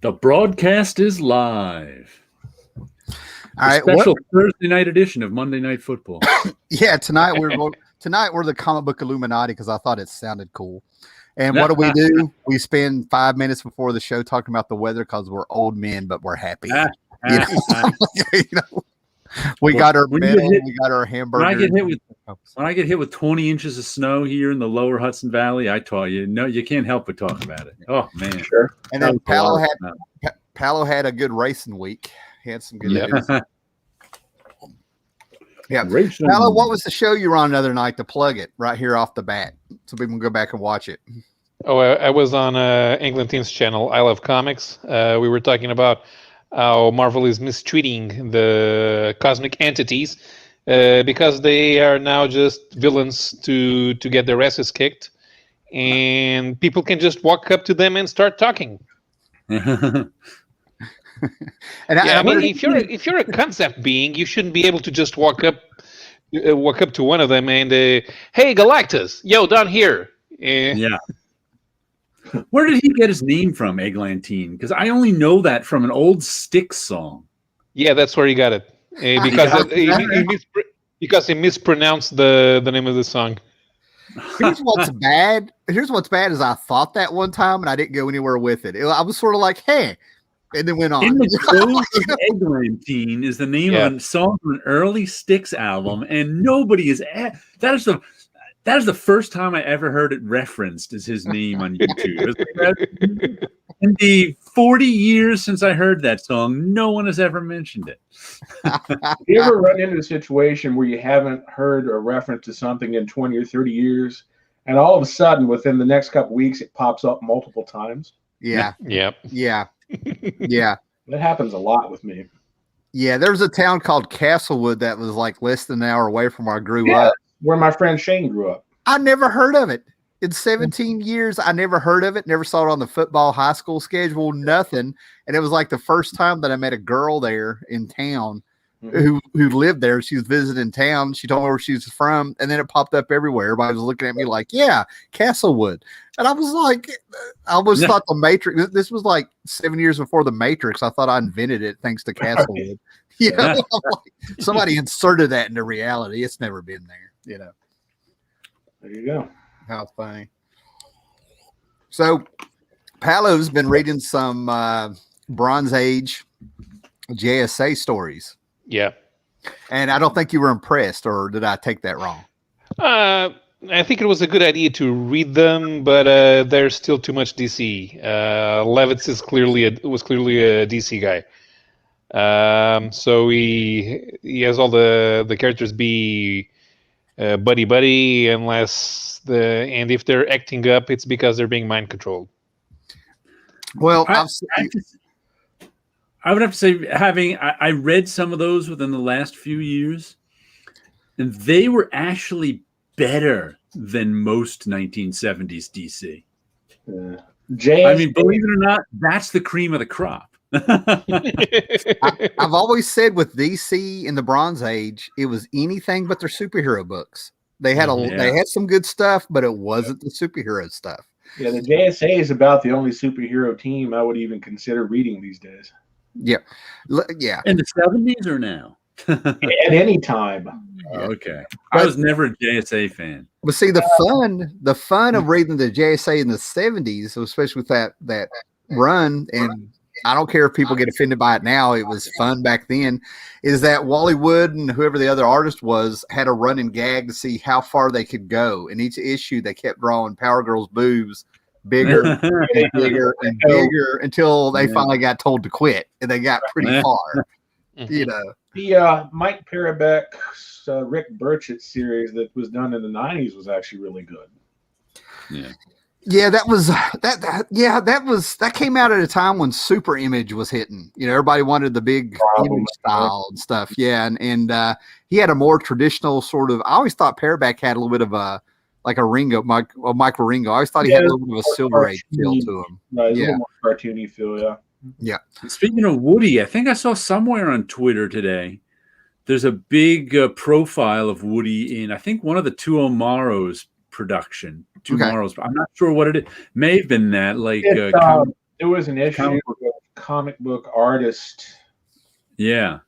The broadcast is live. All right, special Thursday night edition of Monday Night Football. Yeah, tonight we're the comic book Illuminati because I thought it sounded cool. And what do? We spend 5 minutes before the show talking about the weather because we're old men, but we're happy. We got our metal, we got our hamburgers. When I get hit with 20 inches of snow here in the lower Hudson Valley, I tell you, no, you can't help but talk about it. Oh man, sure. And then Paolo had a good racing week. He had some good news. Yeah, Paolo, what was the show you were on the other night to plug it right here off the bat so people can go back and watch it? Oh, I was on England Team's channel, I Love Comics. We were talking about how Marvel is mistreating the cosmic entities because they are now just villains to get their asses kicked, and people can just walk up to them and start talking. If you're a concept being, you shouldn't be able to just walk up to one of them and hey, Galactus, yo, down here. Yeah. Where did he get his name from, Eglantine? Because I only know that from an old Styx song. Yeah, that's where he got it. Because he mispronounced the name of the song. Here's what's bad is I thought that one time and I didn't go anywhere with it. I was sort of like, hey, and then went on. In the Eglantine is the name of a song from an early Styx album, and nobody is that is the first time I ever heard it referenced as his name on YouTube. In the 40 years since I heard that song, no one has ever mentioned it. You ever run into a situation where you haven't heard a reference to something in 20 or 30 years, and all of a sudden, within the next couple of weeks, it pops up multiple times? Yeah. Yep. Yeah. Yeah. That happens a lot with me. Yeah, there's a town called Castlewood that was like less than an hour away from where I grew up. Where my friend Shane grew up. I never heard of it. In 17 years, I never heard of it. Never saw it on the football high school schedule, nothing. And it was like the first time that I met a girl there in town who lived there. She was visiting town. She told me where she was from. And then it popped up everywhere. Everybody was looking at me like, yeah, Castlewood. And I was like, I almost thought the Matrix, this was like 7 years before the Matrix. I thought I invented it thanks to Castlewood. Like, somebody inserted that into reality. It's never been there, There you go. How funny. So, Paolo's been reading some Bronze Age JSA stories. Yeah. And I don't think you were impressed, or did I take that wrong? I think it was a good idea to read them, but there's still too much DC. Levitz was clearly a DC guy. So he has all the characters be buddy, unless and if they're acting up, it's because they're being mind controlled. Well, I would have to say, I read some of those within the last few years, and they were actually better than most 1970s DC. I mean, believe it or not, that's the cream of the crop. I've always said with DC in the Bronze Age, it was anything but their superhero books. They had they had some good stuff, but it wasn't the superhero stuff. Yeah, the JSA is about the only superhero team I would even consider reading these days. Yeah, yeah. In the 70s or now? At any time. Okay, I was never a JSA fan. But see, the fun of reading the JSA in the 70s, especially with that run, and I don't care if people get offended by it now, it was fun back then, is that Wally Wood and whoever the other artist was had a running gag to see how far they could go. In each issue, they kept drawing Power Girl's boobs bigger and bigger and bigger until they finally got told to quit, and they got pretty far. The Mike Parabeck's Rick Burchett series that was done in the 90s was actually really good. Yeah, that came out at a time when Super Image was hitting. Everybody wanted the big image style and stuff. Yeah, and he had a more traditional sort of. I always thought Parabeck had a little bit of a Ringo, Michael Ringo. I always thought he had a little bit of a Silver Age feel to him. A little more cartoony feel, yeah. Yeah. Speaking of Woody, I think I saw somewhere on Twitter today, there's a big profile of Woody in, I think, one of the Two O'Morrow's production. Tomorrow's. I'm not sure what it is. May have been that. There was an issue comic book artist. Yeah.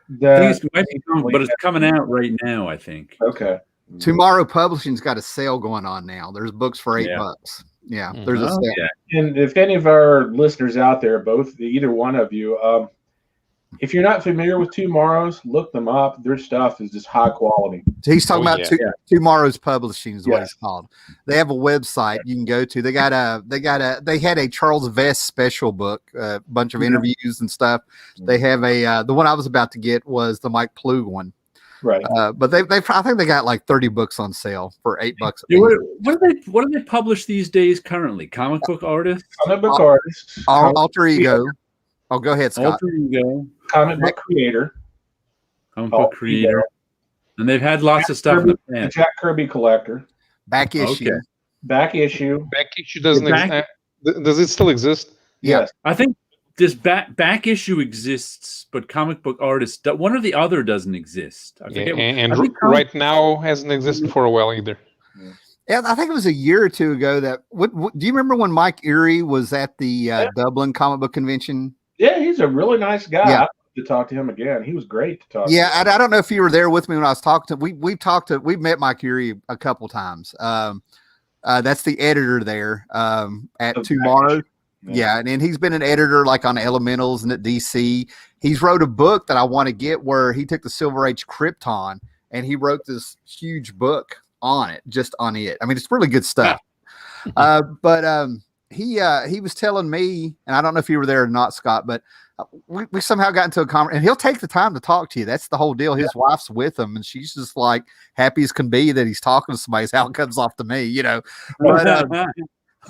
That I think it might be coming, but it's coming out right now, I think. okay. Tomorrow Publishing's got a sale going on now. There's books for $8. Yeah, Mm. there's a sale. Yeah. And if any of our listeners out there, either one of you, if you're not familiar with Tomorrow's, look them up. Their stuff is just high quality. He's talking about yeah. Tomorrow's Publishing is what Yes. it's called. They have a website you can go to. They had a Charles Vest special book, a bunch of interviews and stuff. They have the one I was about to get was the Mike Plug one. Right. But I think they got like 30 books on sale for $8 a Yeah, piece. what do they publish these days currently? Comic book artists? Comic book artist. Alter Ego. Oh, go ahead, Scott. Alter Ego. Comic book creator. Comic book creator. And they've had lots of stuff in the The past. Jack Kirby collector. Back issue. Okay. Back issue. Back issue doesn't exist. Does it still exist? Yes. I think this back issue exists, but comic book artists, one or the other doesn't exist. I forget. And right now hasn't existed for a while either. Yeah, I think it was a year or two ago that. Do you remember when Mike Erie was at the Dublin Comic Book Convention? Yeah, he's a really nice guy. Yeah. I'd love to talk to him again. He was great to talk to. Yeah, I don't know if you were there with me when I was talking to. We've met Mike Erie a couple times. That's the editor there at Tomorrow. Yeah, and he's been an editor like on Elementals and at DC. He's wrote a book that I want to get where he took the Silver Age Krypton and he wrote this huge book on it, just on it. I mean, it's really good stuff. But he was telling me, and I don't know if you were there or not, Scott, but we somehow got into a conversation, and he'll take the time to talk to you. That's the whole deal. His wife's with him, and she's just like happy as can be that he's talking to somebody. How it comes off to me, you know. But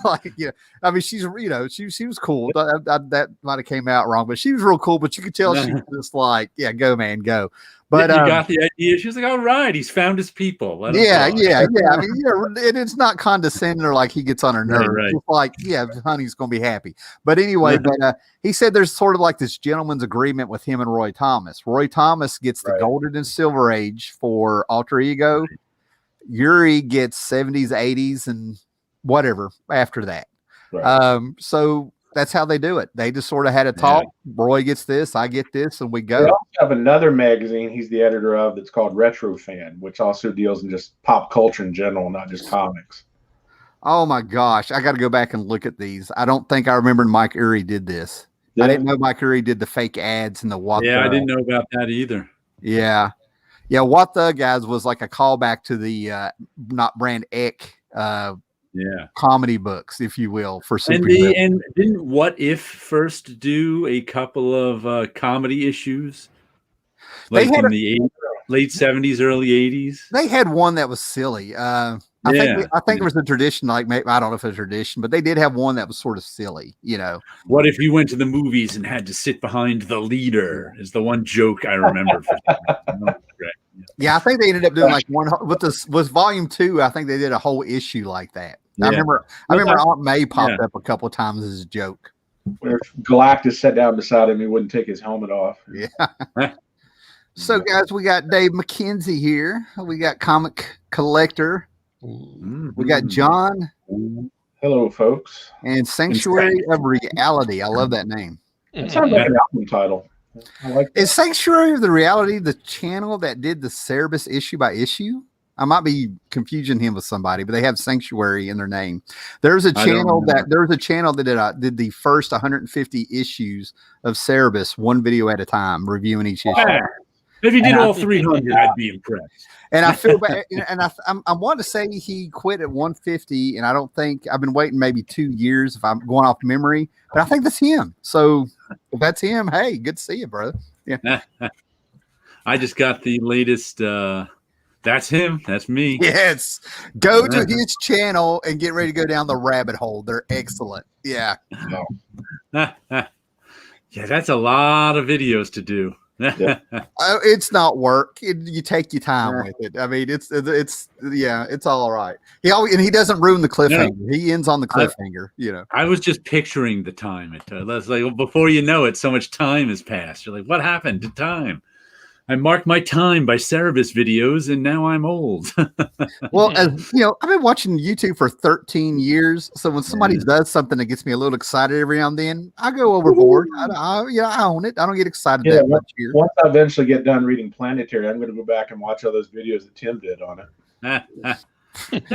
like, yeah, I mean, she's, you know, she was cool. That might have came out wrong, but she was real cool. But you could tell she was just like, yeah, go man, go. But you got the idea. She was like, all right, he's found his people. Yeah. I mean, and it's not condescending or like he gets on her nerves. Right. It's like, yeah, honey's gonna be happy. But anyway, but he said there's sort of like this gentleman's agreement with him and Roy Thomas. Roy Thomas gets the Golden and Silver Age for Alter Ego. Yuri gets 70s, 80s, and whatever after that. So that's how they do it. They just sort of had a talk. Roy gets this, I get this, and we go. We also have another magazine he's the editor of that's called Retro Fan, which also deals in just pop culture in general, not just comics. Oh my gosh, I got to go back and look at these. I don't think I remember Mike Erie did this. Yeah. I didn't know Mike Erie did the fake ads and the what. Yeah, I didn't know about that either. Yeah. What the guys was like a callback to the not Brand Eck comedy books, if you will, for superheroes. And didn't What If first do a couple of comedy issues, like in the late 70s, early 80s? They had one that was silly. I think it was a tradition, like maybe, I don't know if it's a tradition, but they did have one that was sort of silly, you know. What if you went to the movies and had to sit behind the leader? Is the one joke I remember. Yeah, I think they ended up doing like one with volume 2. I think they did a whole issue like that. Yeah. I remember Aunt May popped up a couple of times as a joke. Where if Galactus sat down beside him, he wouldn't take his helmet off. Yeah. So, guys, we got Dave McKenzie here. We got Comic Collector. We got John. Hello, folks. And Sanctuary of Reality. I love that name. That sounds like an album title. I like that. Is Sanctuary of the Reality the channel that did the Cerebus issue by issue? I might be confusing him with somebody, but they have Sanctuary in their name. There's a channel that did the first 150 issues of Cerebus, one video at a time, reviewing each issue. If you did all 300, I'd be impressed. And I feel bad. And I want to say he quit at 150, and I don't think I've been waiting maybe 2 years if I'm going off memory, but I think that's him. So if that's him, hey, good to see you, brother. Yeah. I just got the latest. That's him. That's me. Yes. Go to his channel and get ready to go down the rabbit hole. They're excellent. Yeah. Yeah, that's a lot of videos to do. It's not work. You take your time with it. I mean, it's all right. He doesn't ruin the cliffhanger. No. He ends on the cliffhanger. You know. I was just picturing the time. That's like before you know it, so much time has passed. You're like, what happened to time? I marked my time by Cerebus videos, and now I'm old. Well, as you know, I've been watching YouTube for 13 years. So when somebody does something that gets me a little excited every now and then, I go overboard. I own it. I don't get excited that much here. Once I eventually get done reading Planetary, I'm going to go back and watch all those videos that Tim did on it. I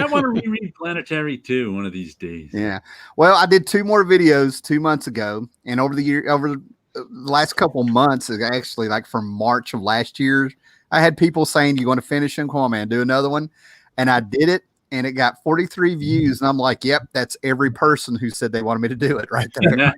want to reread Planetary too one of these days. Yeah. Well, I did 2 more videos 2 months ago, and over the last couple months, actually, like from March of last year, I had people saying, "You want to finish him? Come on, man, do another one." And I did it, and it got 43 views, and I'm like, "Yep, that's every person who said they wanted me to do it right there."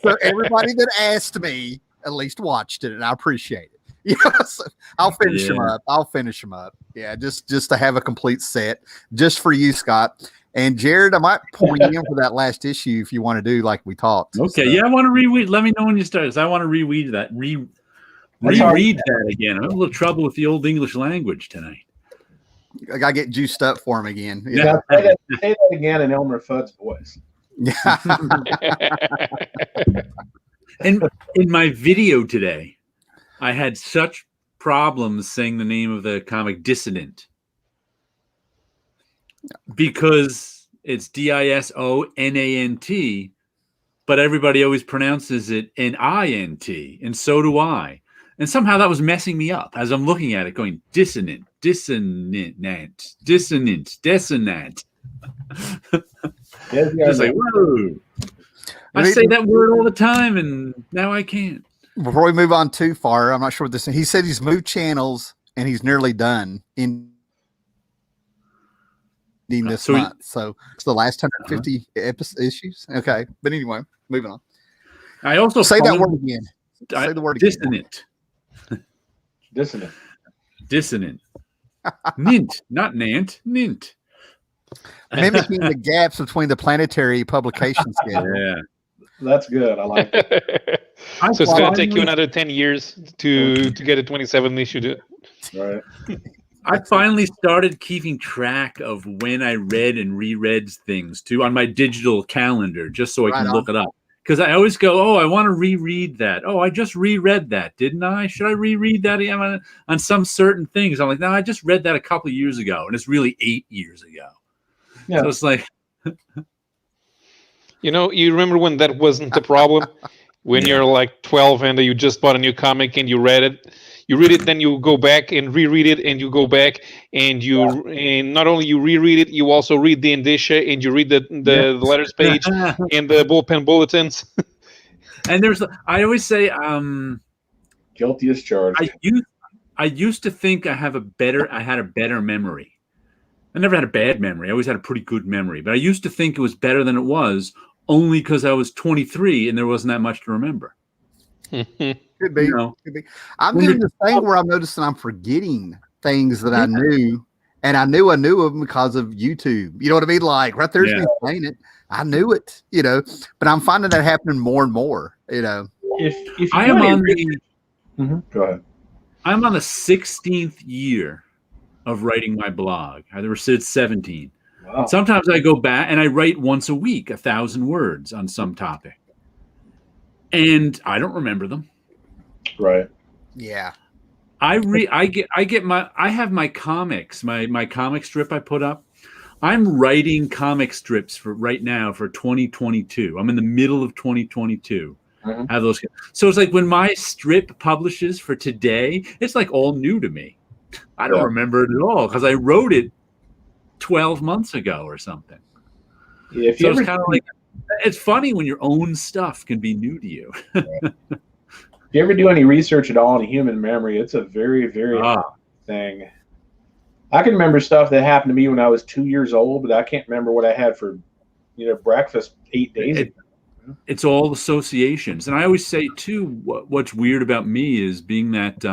So everybody that asked me at least watched it, and I appreciate it. So I'll finish them up. I'll finish them up. Yeah, just to have a complete set, just for you, Scott. And Jared, I might pull you in for that last issue if you want to do like we talked. Okay, so. Yeah, I want to reread. Let me know when you start. I want to reread that. Reread that again. I'm having a little trouble with the old English language tonight. I gotta get juiced up for him again. Yeah, say that again in Elmer Fudd's voice. And in my video today, I had such problems saying the name of the comic Dissonant. Because it's DISONANT, but everybody always pronounces it NINT, and so do I. And somehow that was messing me up as I'm looking at it, going dissonant. Yes, Just like, whoa. I say that word all the time, and now I can't. Before we move on too far, I'm not sure what this is. He said he's moved channels, and he's nearly done in this month. So it's the last 150 issues. Okay. But anyway, moving on. I also say that word again. Say the word dissonant. Dissonant. Dissonant. Nint, not Nant. Nint. Mimicking the gaps between the Planetary publication schedule. Yeah. That's good. I like it. So it's going to take you another 10 years to get a 27 issue. Right. I finally started keeping track of when I read and reread things too on my digital calendar, just so I can look it up. Because I always go, "Oh, I want to reread that. Oh, I just reread that, didn't I? Should I reread that again on some certain things?" I'm like, "No, I just read that a couple of years ago, and it's really 8 years ago." Yeah. So it's like, you remember when that wasn't the problem? When you're like 12 and you just bought a new comic and you read it. You read it, then you go back and reread it, and you go back and and not only you reread it, you also read the indicia and you read the letters page and the bullpen bulletins. And I always say, guilty as charged. I used to think I had a better memory. I never had a bad memory. I always had a pretty good memory, but I used to think it was better than it was only because I was 23 and there wasn't that much to remember. Could be. Could be. I'm doing this thing where I'm noticing I'm forgetting things that I knew, and I knew them because of YouTube. You know what I mean? Like right there's me saying it. I knew it, but I'm finding that happening more and more, If I am on the go ahead. I'm on the 16th year of writing my blog. I never said 17. Wow. Sometimes I go back and I write once a week, 1,000 words on some topic. And I don't remember them. Right. Yeah. I have my comics, my comic strip I put up. I'm writing comic strips for right now for 2022. I'm in the middle of 2022. I have those. So it's like when my strip publishes for today, it's like all new to me. I don't remember it at all because I wrote it 12 months ago or something. Yeah, so it's kind of like, it's funny when your own stuff can be new to you. If you ever do any research at all on human memory, it's a very, very thing. I can remember stuff that happened to me when I was 2 years old, but I can't remember what I had for, breakfast 8 days ago. It's all associations. And I always say, too, what's weird about me is being that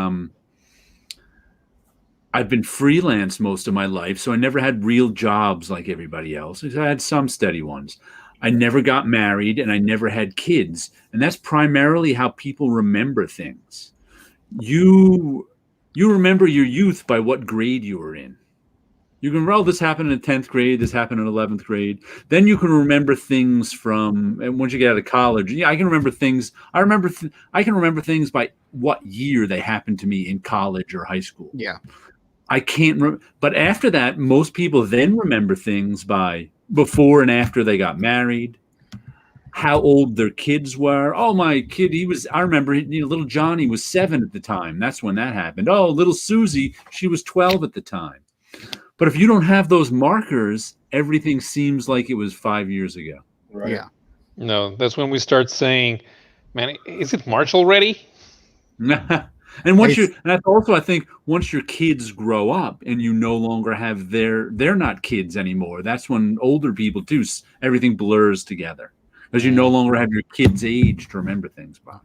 I've been freelance most of my life, so I never had real jobs like everybody else. I had some steady ones. I never got married, and I never had kids. And that's primarily how people remember things. You remember your youth by what grade you were in. You can this happened in 10th grade, this happened in 11th grade. Then you can remember things from, and once you get out of college, yeah, I can remember things. I can remember things by what year they happened to me in college or high school. Yeah. I can't but after that, most people then remember things by before and after they got married, how old their kids were. Oh, my kid, I remember little Johnny was 7 at the time. That's when that happened. Oh, little Susie, she was 12 at the time. But if you don't have those markers, everything seems like it was 5 years ago. Right. Yeah. No, that's when we start saying, man, is it March already? And that's also, I think, once your kids grow up and you no longer have they're not kids anymore. That's when older people too, everything blurs together because you no longer have your kids' age to remember things by.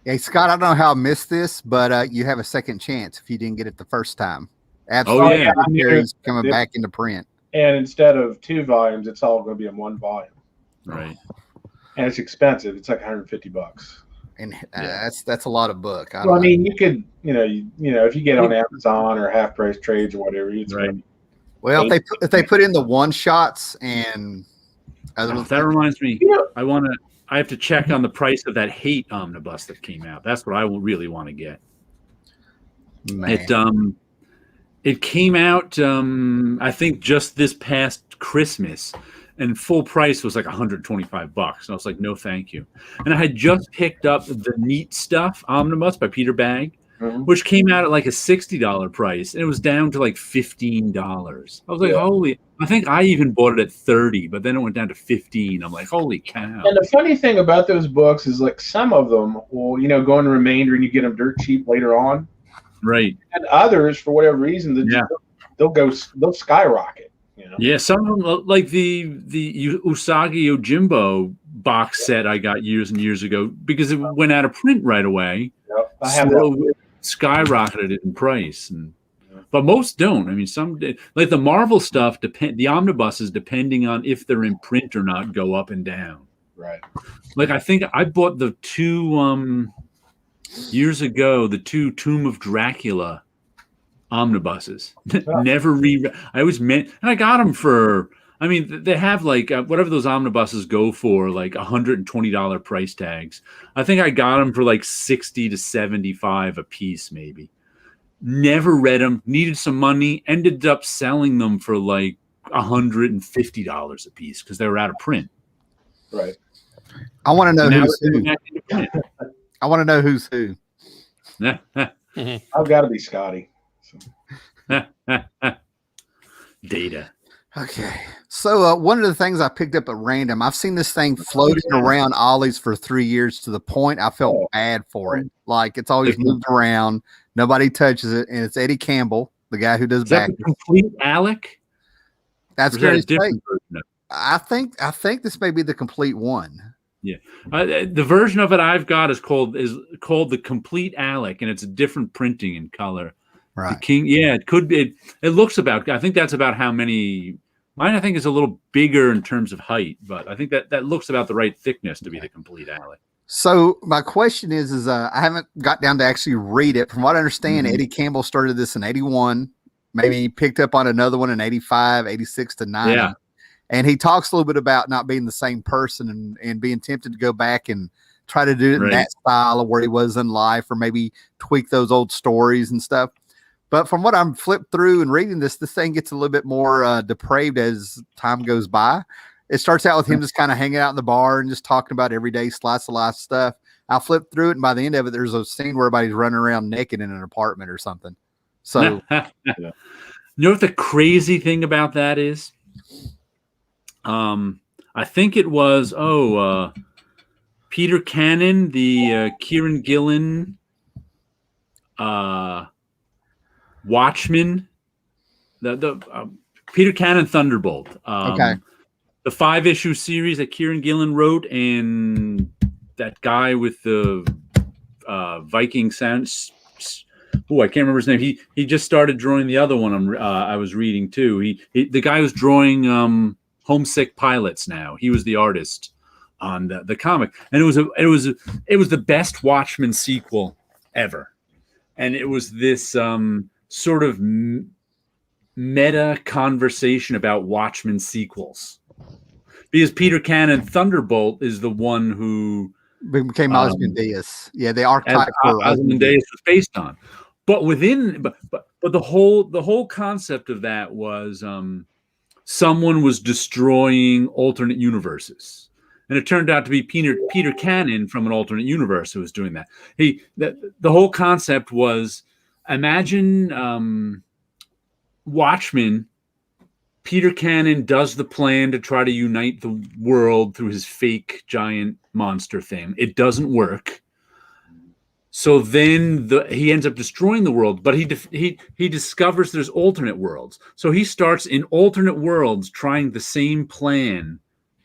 Hey, Scott, I don't know how I missed this, but you have a second chance if you didn't get it the first time. Absolutely. Oh, yeah. Coming back into print. And instead of 2 volumes, it's all going to be in 1 volume. Right. And it's expensive. It's like $150. And that's a lot of book. I mean, you could, if you get on Amazon or Half Price Trades or whatever, it's right. Well, if they put in the one shots and that reminds me, I have to check on the price of that Hate omnibus that came out. That's what I will really want to get. Man. It came out, I think, just this past Christmas, and full price was like $125. And I was like, no, thank you. And I had just picked up the Neat Stuff omnibus by Peter Bagg, which came out at like a $60 price, and it was down to like $15. I was like, holy! I think I even bought it at $30, but then it went down to $15. I'm like, holy cow! And the funny thing about those books is, like, some of them will, go in the remainder, and you get them dirt cheap later on. Right. And others, for whatever reason, they'll skyrocket. Yeah, some of them, like the Usagi Yojimbo box set I got years and years ago, because it went out of print right away. Yep, I have that. Skyrocketed in price, but most don't. I mean, some like the Marvel stuff. The omnibuses, depending on if they're in print or not, go up and down. Right. Like I think I bought the 2 years ago, the 2 Tomb of Dracula omnibuses. Never I was meant, and I got them for. I mean, they have like whatever those omnibuses go for, like $120 price tags. I think I got them for like $60 to $75 a piece, maybe. Never read them. Needed some money. Ended up selling them for like $150 a piece because they were out of print. Right. I want to know who's who. I want to know who's who. I've got to be Scotty. So. Data. Okay. So one of the things I picked up at random, I've seen this thing floating around Ollie's for 3 years to the point I felt bad for it. Like it's always moved around. Nobody touches it. And it's Eddie Campbell, the guy who does back. Complete Alec? That's very different. I think this may be the complete one. Yeah. The version of it I've got is called the Complete Alec, and it's a different printing in color. Right. The King, it could be. It looks about. I think that's about how many. Mine, I think, is a little bigger in terms of height, but I think that looks about the right thickness to be the Complete Alec. So my question is I haven't got down to actually read it. From what I understand, Eddie Campbell started this in 81. Maybe he picked up on another one in 85, 86 to 90. Yeah. And he talks a little bit about not being the same person and being tempted to go back and try to do it in that style of where he was in life, or maybe tweak those old stories and stuff. But from what I'm flipped through and reading this thing gets a little bit more depraved as time goes by. It starts out with him just kind of hanging out in the bar and just talking about everyday slice of life stuff. I flipped through it, and by the end of it, there's a scene where everybody's running around naked in an apartment or something. So, you know what the crazy thing about that is? I think it was Peter Cannon, the Kieran Gillen Watchmen, the Peter Cannon Thunderbolt. Okay. The 5-issue series that Kieran Gillen wrote, and that guy with the Viking sounds. Oh, I can't remember his name. He just started drawing the other one. I was reading too. The guy who's drawing Homesick Pilots now. He was the artist on the comic, and it was the best Watchmen sequel ever. And it was this sort of meta conversation about Watchmen sequels, because Peter Cannon Thunderbolt is the one who became Ozymandias. Yeah, the archetype for Ozymandias was based on. But the whole concept of that was someone was destroying alternate universes, and it turned out to be Peter Cannon from an alternate universe who was doing that. The whole concept was, imagine Watchmen. Peter Cannon does the plan to try to unite the world through his fake giant monster thing. It doesn't work. So then he ends up destroying the world, but he discovers there's alternate worlds. So he starts in alternate worlds trying the same plan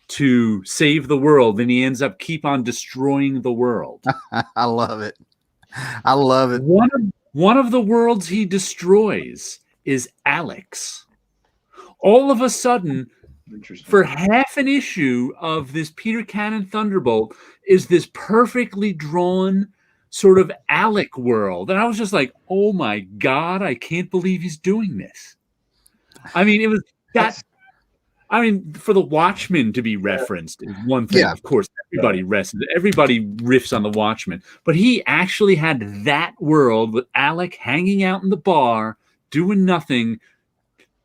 to save the world, and he ends up keep on destroying the world. I love it. I love it. One of the worlds he destroys is Alex. All of a sudden, for half an issue of this Peter Cannon Thunderbolt is this perfectly drawn sort of Alec world. And I was just like, oh my God, I can't believe he's doing this. I mean, it was that. I mean, for the Watchmen to be referenced is one thing. Yeah. Of course, everybody riffs on the Watchmen. But he actually had that world with Alec hanging out in the bar, doing nothing,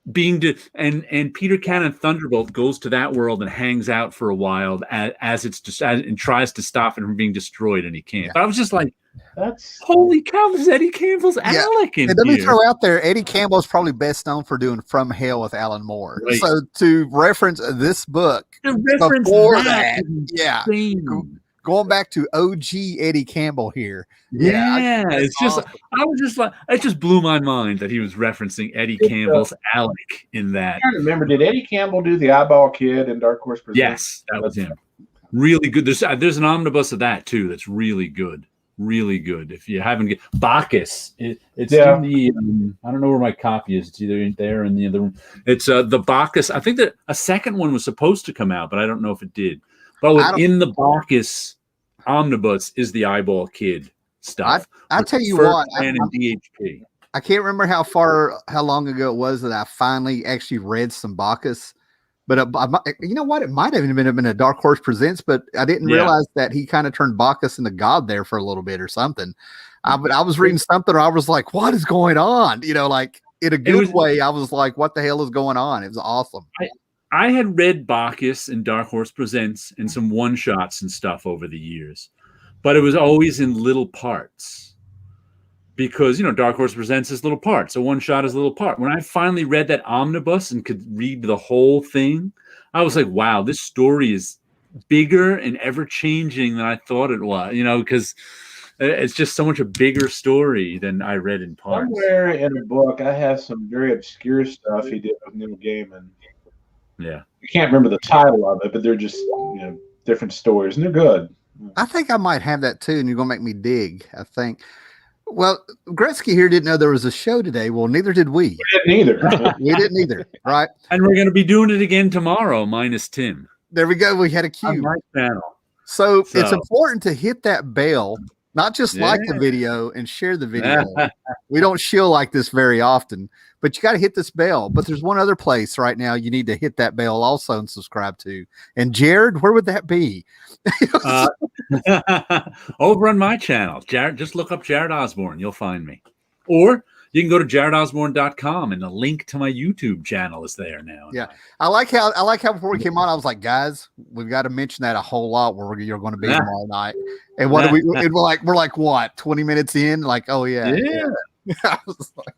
and Peter Cannon Thunderbolt goes to that world and hangs out for a while and tries to stop it from being destroyed, and he can't. Yeah. But I was just like, "That's holy cow! This is Eddie Campbell's Alec in here." Let me throw out there: Eddie Campbell is probably best known for doing From Hell with Alan Moore. Right. So to reference this book before that, yeah. Going back to OG Eddie Campbell here. Yeah, it's awesome. It just blew my mind that he was referencing Eddie Campbell's Alec in that. I remember, did Eddie Campbell do the Eyeball Kid in Dark Horse Presents? Yes, that was him. Really good. There's an omnibus of that too. That's really good. Really good. If you haven't Bacchus, it's in the I don't know where my copy is. It's either in there or in the other room. It's the Bacchus. I think that a second one was supposed to come out, but I don't know if it did. But within the Bacchus omnibus is the Eyeball Kid stuff. I tell you what, and DHP. I can't remember how long ago it was that I finally actually read some Bacchus. But you know what? It might have even been a Dark Horse Presents, but I didn't realize that he kind of turned Bacchus into God there for a little bit or something. But I was reading something, I was like, "What is going on?" You know, like in a good way. I was like, "What the hell is going on?" It was awesome. I had read Bacchus and Dark Horse Presents and some one-shots and stuff over the years, but it was always in little parts because, Dark Horse Presents is little parts. A one-shot is a little part. When I finally read that omnibus and could read the whole thing, I was like, wow, this story is bigger and ever-changing than I thought it was, because it's just so much a bigger story than I read in parts. Somewhere in a book, I have some very obscure stuff he did with Neil Gaiman. Yeah, I can't remember the title of it, but they're just different stories, and they're good. I think I might have that too, and you're gonna make me dig. I think. Well, Gretzky here didn't know there was a show today. Well, neither did we. We didn't either. We didn't either, right? And we're going to be doing it again tomorrow, minus Tim. There we go. We had a cue. On my channel. So it's important to hit that bell. Not just like the video and share the video. We don't shill like this very often, but you got to hit this bell. But there's one other place right now you need to hit that bell also and subscribe to. And Jared, where would that be? Over on my channel. Jared, just look up Jared Osborne. You'll find me. Or you can go to jaredosborne.com and the link to my YouTube channel is there now. Yeah. I like how before we came on, I was like, guys, we've got to mention that a whole lot where you're going to be tomorrow night. And what do we're like what, 20 minutes in? Like, oh yeah. I was like,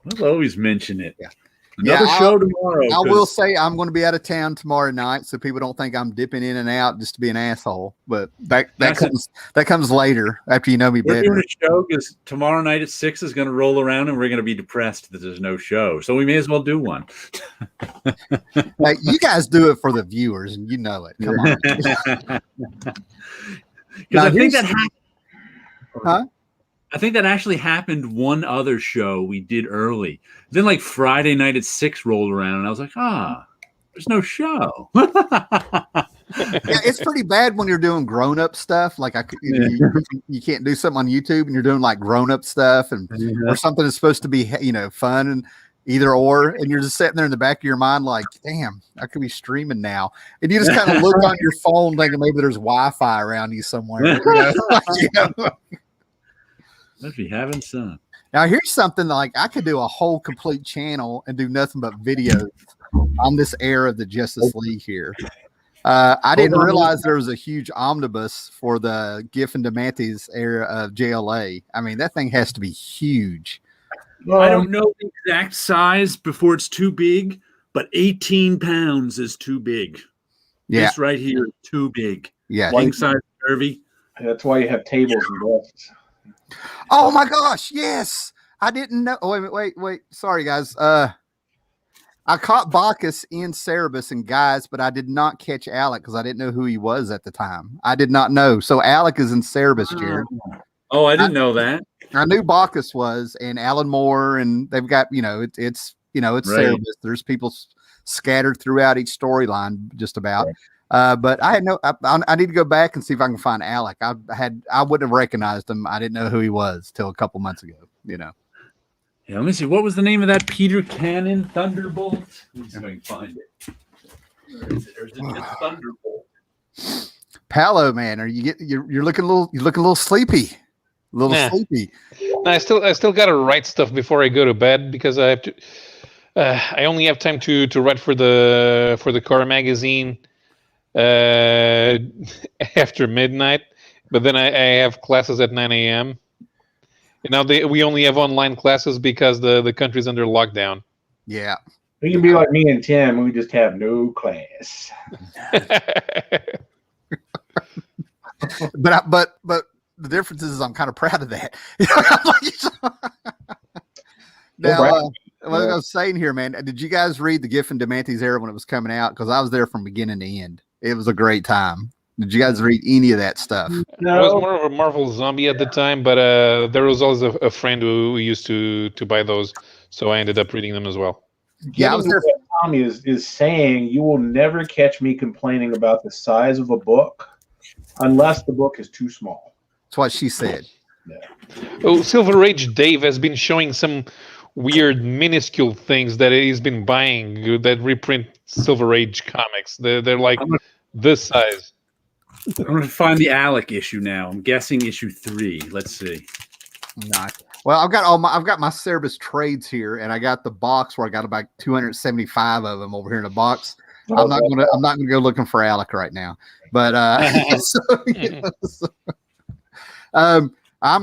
we'll always mention it. Yeah. Another show tomorrow. I will say I'm going to be out of town tomorrow night, so people don't think I'm dipping in and out just to be an asshole. But that comes later after you know me better. We're doing a show because tomorrow night at 6 is going to roll around, and we're going to be depressed that there's no show. So we may as well do one. Hey, you guys do it for the viewers, and you know it. Come on. Because I think that happened. Huh? I think that actually happened one other show we did early. Then like Friday night at 6 rolled around and I was like, there's no show. It's pretty bad when you're doing grown-up stuff. Like you can't do something on YouTube and you're doing like grown-up stuff or something that's supposed to be, fun. Either or, and you're just sitting there in the back of your mind like, damn, I could be streaming now. And you just kind of look on your phone thinking maybe there's Wi-Fi around you somewhere. Must be having some. Now here's something like I could do a whole complete channel and do nothing but videos on this era of the Justice League here. I didn't realize there was a huge omnibus for the Giffen DeMantis era of JLA. I mean, that thing has to be huge. I don't know the exact size before it's too big, but 18 pounds is too big. Yeah. This right here is too big. Yeah. King size curvy. That's why you have tables and desks. Oh my gosh, yes. I didn't know. Oh, wait. Sorry, guys. I caught Bacchus in Cerebus and Guys, but I did not catch Alec because I didn't know who he was at the time. I did not know. So Alec is in Cerebus, Jared. Oh, I didn't know that. I knew Bacchus was, and Alan Moore, and they've got, it's right. Cerebus. There's people scattered throughout each storyline, just about. Right. But I had I need to go back and see if I can find Alec. I wouldn't have recognized him. I didn't know who he was till a couple months ago. Yeah, let me see. What was the name of that Peter Cannon Thunderbolt? Let me see if I can find it. Where is it? Or is it just Thunderbolt? Palo, man, you're looking a little sleepy. Sleepy. I still gotta write stuff before I go to bed because I have to. I only have time to write for the car magazine after midnight, but then I have classes at 9 a.m. And now we only have online classes because the country's under lockdown. Yeah, we can be like me and Tim. We just have no class. but the difference is I'm kind of proud of that. Now, what I was saying here, man, did you guys read the Giffen DeMantis era when it was coming out? Because I was there from beginning to end. It was a great time. Did you guys read any of that stuff? No. I was more of a Marvel zombie at the time, but there was always a friend who used to buy those, so I ended up reading them as well. Yeah, I was there. Tommy is saying you will never catch me complaining about the size of a book unless the book is too small. That's what she said. Yeah. Oh, Silver Age Dave has been showing some weird minuscule things that he's been buying that reprint Silver Age comics. They're like this size. I'm going to find the Alec issue now. I'm guessing issue 3. Let's see. Nice. Well, I've got my Cerebus trades here, and I got the box where I got about 275 of them over here in the box. I'm not gonna go looking for Alec right now, but I'm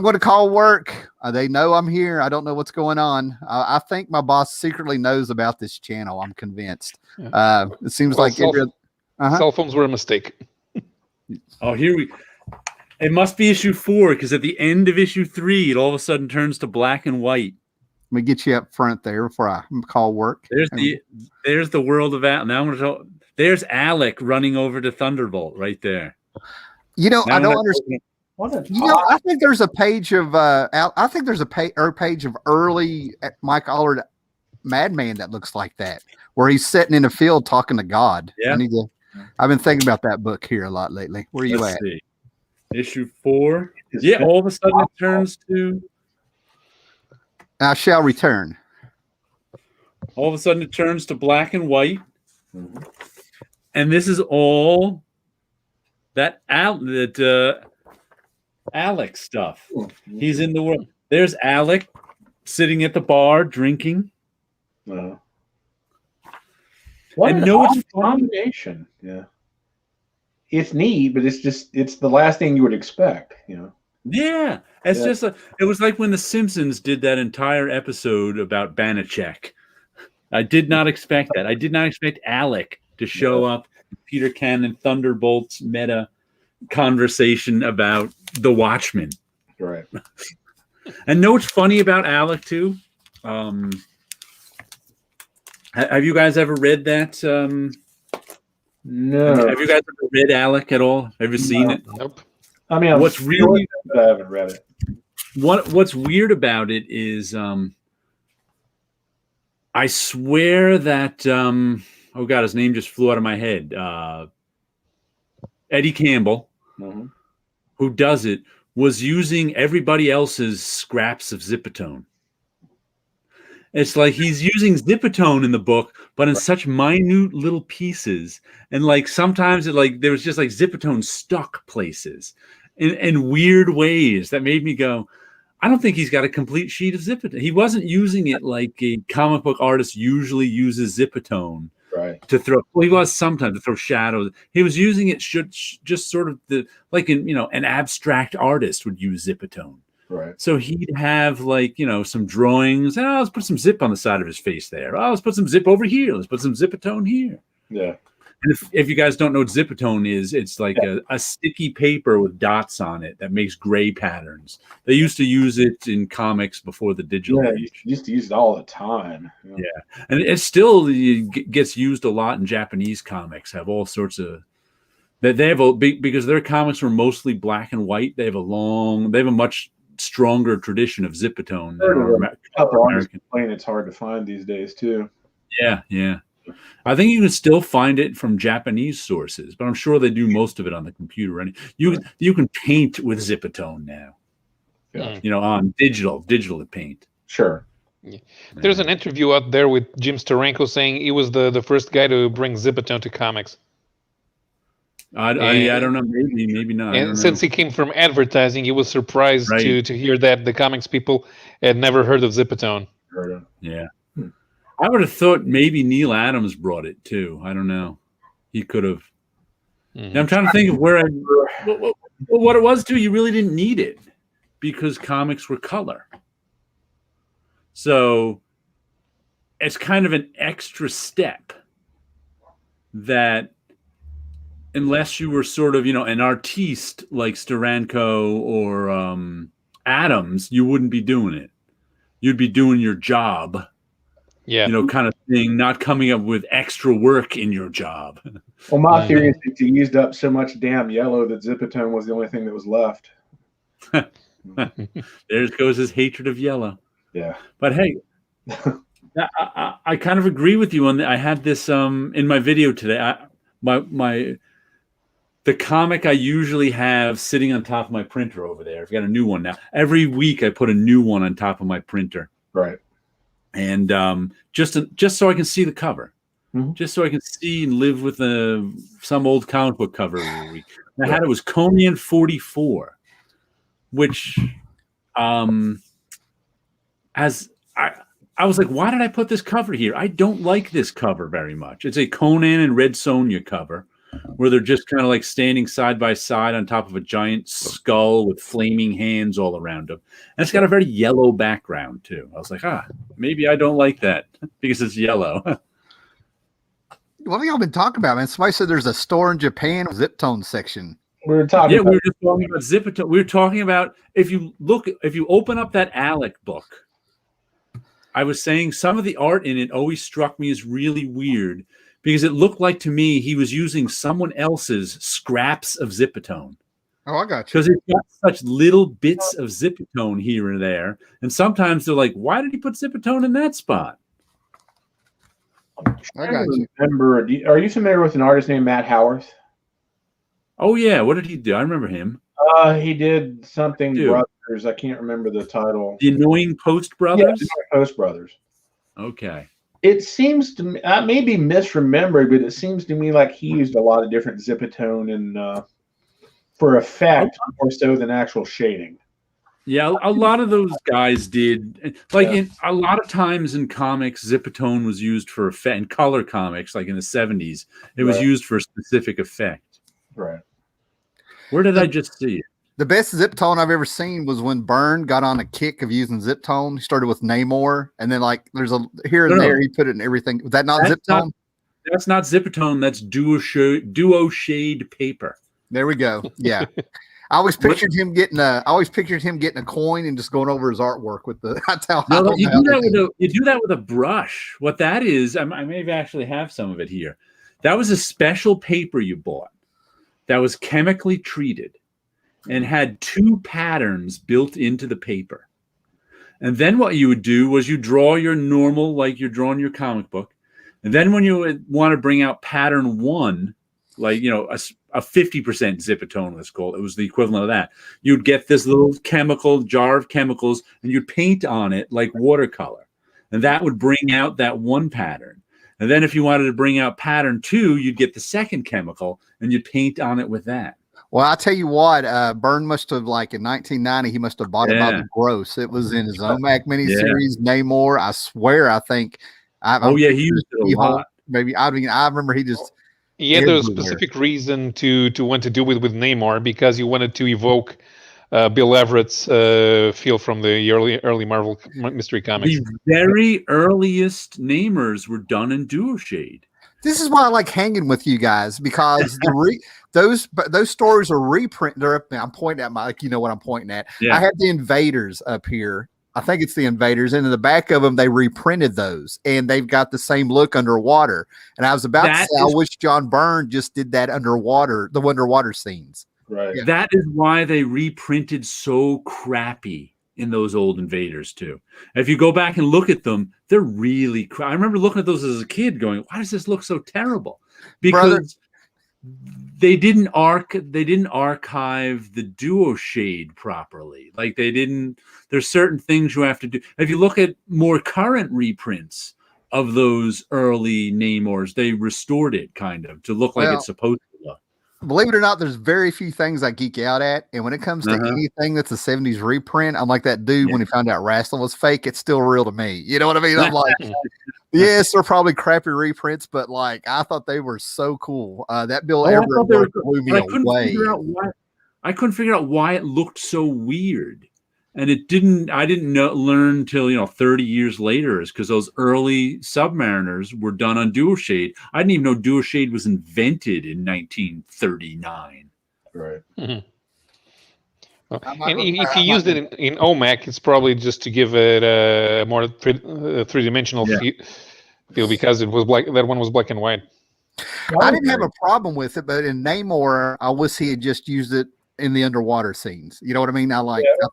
going to call work. They know I'm here. I don't know what's going on. I think my boss secretly knows about this channel. I'm convinced. It seems like cell phones were a mistake. Oh, it must be issue 4 because at the end of issue 3, it all of a sudden turns to black and white. Let me get you up front there before I call work. There's the world of Alec. Now I'm going to tell. There's Alec running over to Thunderbolt right there. I don't understand. I think there's a page of page of early Mike Allred Madman that looks like that, where he's sitting in a field talking to God. Yeah. I've been thinking about that book here a lot lately. Where are you at? See. Issue 4. Yeah, all of a sudden it turns to I shall return. All of a sudden it turns to black and white. Mm-hmm. And this is all that Alec stuff. Mm-hmm. He's in the world. There's Alec sitting at the bar drinking. What an odd combination. Yeah. It's neat, but it's the last thing you would expect, Yeah. It was like when the Simpsons did that entire episode about Banachek. I did not expect that. I did not expect Alec to show up in Peter Cannon Thunderbolt's meta conversation about the Watchmen. Right. And know what's funny about Alec too? Have you guys ever read that? No. Have you guys ever read Alec at all? Have you seen it? Nope. I mean, what's really I haven't read it. What's weird about it is, I swear that oh god, his name just flew out of my head. Eddie Campbell, who does it, was using everybody else's scraps of Zipatone. It's like he's using Zipatone in the book, but in such minute little pieces. And like sometimes there was just like Zipatone stuck places in weird ways that made me go, I don't think he's got a complete sheet of Zipatone. He wasn't using it like a comic book artist usually uses Zipatone to throw. Well, he was sometimes to throw shadows. He was using it just sort of an abstract artist would use Zipatone. Right. So he'd have some drawings. Oh, let's put some zip on the side of his face there. Oh, let's put some zip over here. Let's put some Zipatone here. Yeah. And if you guys don't know what Zipatone is, it's like a sticky paper with dots on it that makes gray patterns. They used to use it in comics before the digital age. Used to use it all the time. Yeah. And it still gets used a lot in Japanese comics. Have all sorts of they have because their comics were mostly black and white. They have a much stronger tradition of Zipatone. American plane, it's hard to find these days too. Yeah. I think you can still find it from Japanese sources, but I'm sure they do most of it on the computer. And you can paint with Zipatone now. Yeah. On digital to paint. Sure. Yeah. There's an interview out there with Jim Steranko saying he was the first guy to bring Zipatone to comics. I don't know. Maybe not. And since he came from advertising, he was surprised to hear that the comics people had never heard of Zipatone. Yeah. I would have thought maybe Neil Adams brought it too. I don't know. He could have. Mm-hmm. I'm trying to think of what it was too. You really didn't need it because comics were color. So it's kind of an extra step that unless you were sort of, an artiste like Steranko or Adams, you wouldn't be doing it. You'd be doing your job. Yeah. Kind of thing, not coming up with extra work in your job. Well, my theory is that you used up so much damn yellow that Zipatone was the only thing that was left. There goes his hatred of yellow. Yeah. But hey, I kind of agree with you on that. I had this in my video today. The comic I usually have sitting on top of my printer over there. I've got a new one now. Every week I put a new one on top of my printer. Right. And just so I can see the cover, just so I can see and live with some old comic book cover every week. And I had it was Conan 44, which as I was like, why did I put this cover here? I don't like this cover very much. It's a Conan and Red Sonja cover where they're just kind of like standing side by side on top of a giant skull with flaming hands all around them. And it's got a very yellow background too. I was like, maybe I don't like that because it's yellow. What have y'all been talking about, man? Somebody said there's a store in Japan Zipatone section. We were talking we were just talking about Zipatone. We were talking about if you open up that Alec book, I was saying some of the art in it always struck me as really weird because it looked like to me he was using someone else's scraps of Zipatone. Oh, I got you. Because it's got such little bits of Zipatone here and there. And sometimes they're like, why did he put Zipatone in that spot? I got you. Remember, are you familiar with an artist named Matt Howarth? Oh, yeah. What did he do? I remember him. He did something Brothers. I can't remember the title. The Annoying Post Brothers? Yeah, Post Brothers. Okay. It seems to me, I may be misremembered, but it seems to me like he used a lot of different Zipatone and for effect more so than actual shading. Yeah, a lot of those guys did. In a lot of times in comics, Zipatone was used for effect. In color comics, like in the 70s, it was used for a specific effect. Right. Where did I just see it? The best Zipatone I've ever seen was when Byrne got on a kick of using Zipatone. He started with Namor, and then there's a here and there he put it in everything. Was that not Zipatone? That's not Zipatone. That's duo shade paper. There we go. Yeah, I always pictured him getting a coin and just going over his artwork with the. You do that with a brush. What that is, I may actually have some of it here. That was a special paper you bought that was chemically treated and had two patterns built into the paper. And then what you would do was you draw your normal, like you're drawing your comic book. And then when you would want to bring out pattern one, like, a 50% Zipatone, let's call it. It was the equivalent of that. You'd get this little jar of chemicals and you'd paint on it like watercolor. and that would bring out that one pattern. And then if you wanted to bring out pattern 2, you'd get the second chemical and you'd paint on it with that. Well, I tell you what, Byrne must have, like in 1990, he must have bought it by the gross. It was in his OMAC miniseries, Namor. I swear, I think. He used it a lot. Maybe I remember he just. Yeah, there was a specific reason to want to do it with Namor, because he wanted to evoke Bill Everett's feel from the early Marvel mystery comics. The very earliest Namors were done in duo shade. This is why I like hanging with you guys, because those stories are reprinted. I'm pointing at you know what I'm pointing at. Yeah. I have the Invaders up here. I think it's the Invaders, and in the back of them, they reprinted those, and they've got the same look underwater. And I was about to say, I wish John Byrne just did that underwater, the underwater scenes. Right. Yeah. That is why they reprinted so crappy in those old Invaders too. If you go back and look at them, they're really I remember looking at those as a kid going, why does this look so terrible? Because they didn't archive the duo shade properly. Like there's certain things you have to do. If you look at more current reprints of those early Namors, they restored it kind of to look like it's supposed to look. Believe it or not, there's very few things I geek out at. And when it comes to anything that's a 70s reprint, I'm like that dude when he found out Wrestling was fake, it's still real to me. You know what I mean? I'm like, yes, they're probably crappy reprints, but like I thought they were so cool. That Bill Everett blew me away. I couldn't figure out why it looked so weird. And I didn't learn till 30 years later, is because those early Submariners were done on duo shade. I didn't even know duo shade was invented in 1939. Right. Mm-hmm. And if you used it in OMAC, it's probably just to give it a more three-dimensional feel, because it was that one was black and white. I didn't have a problem with it, but in Namor, I wish he had just used it in the underwater scenes. You know what I mean? I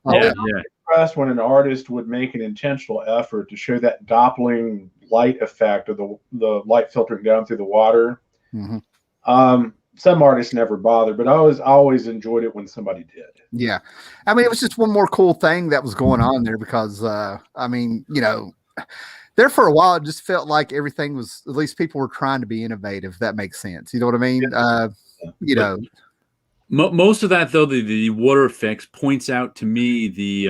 impressed when an artist would make an intentional effort to show that Doppling light effect of the light filtering down through the water. Mm-hmm. Some artists never bother, but I always enjoyed it when somebody did. Yeah. I mean, it was just one more cool thing that was going on there, because there for a while, it just felt like everything was, at least people were trying to be innovative. If that makes sense. You know what I mean? Yeah. Most of that, though, the water effects points out to me the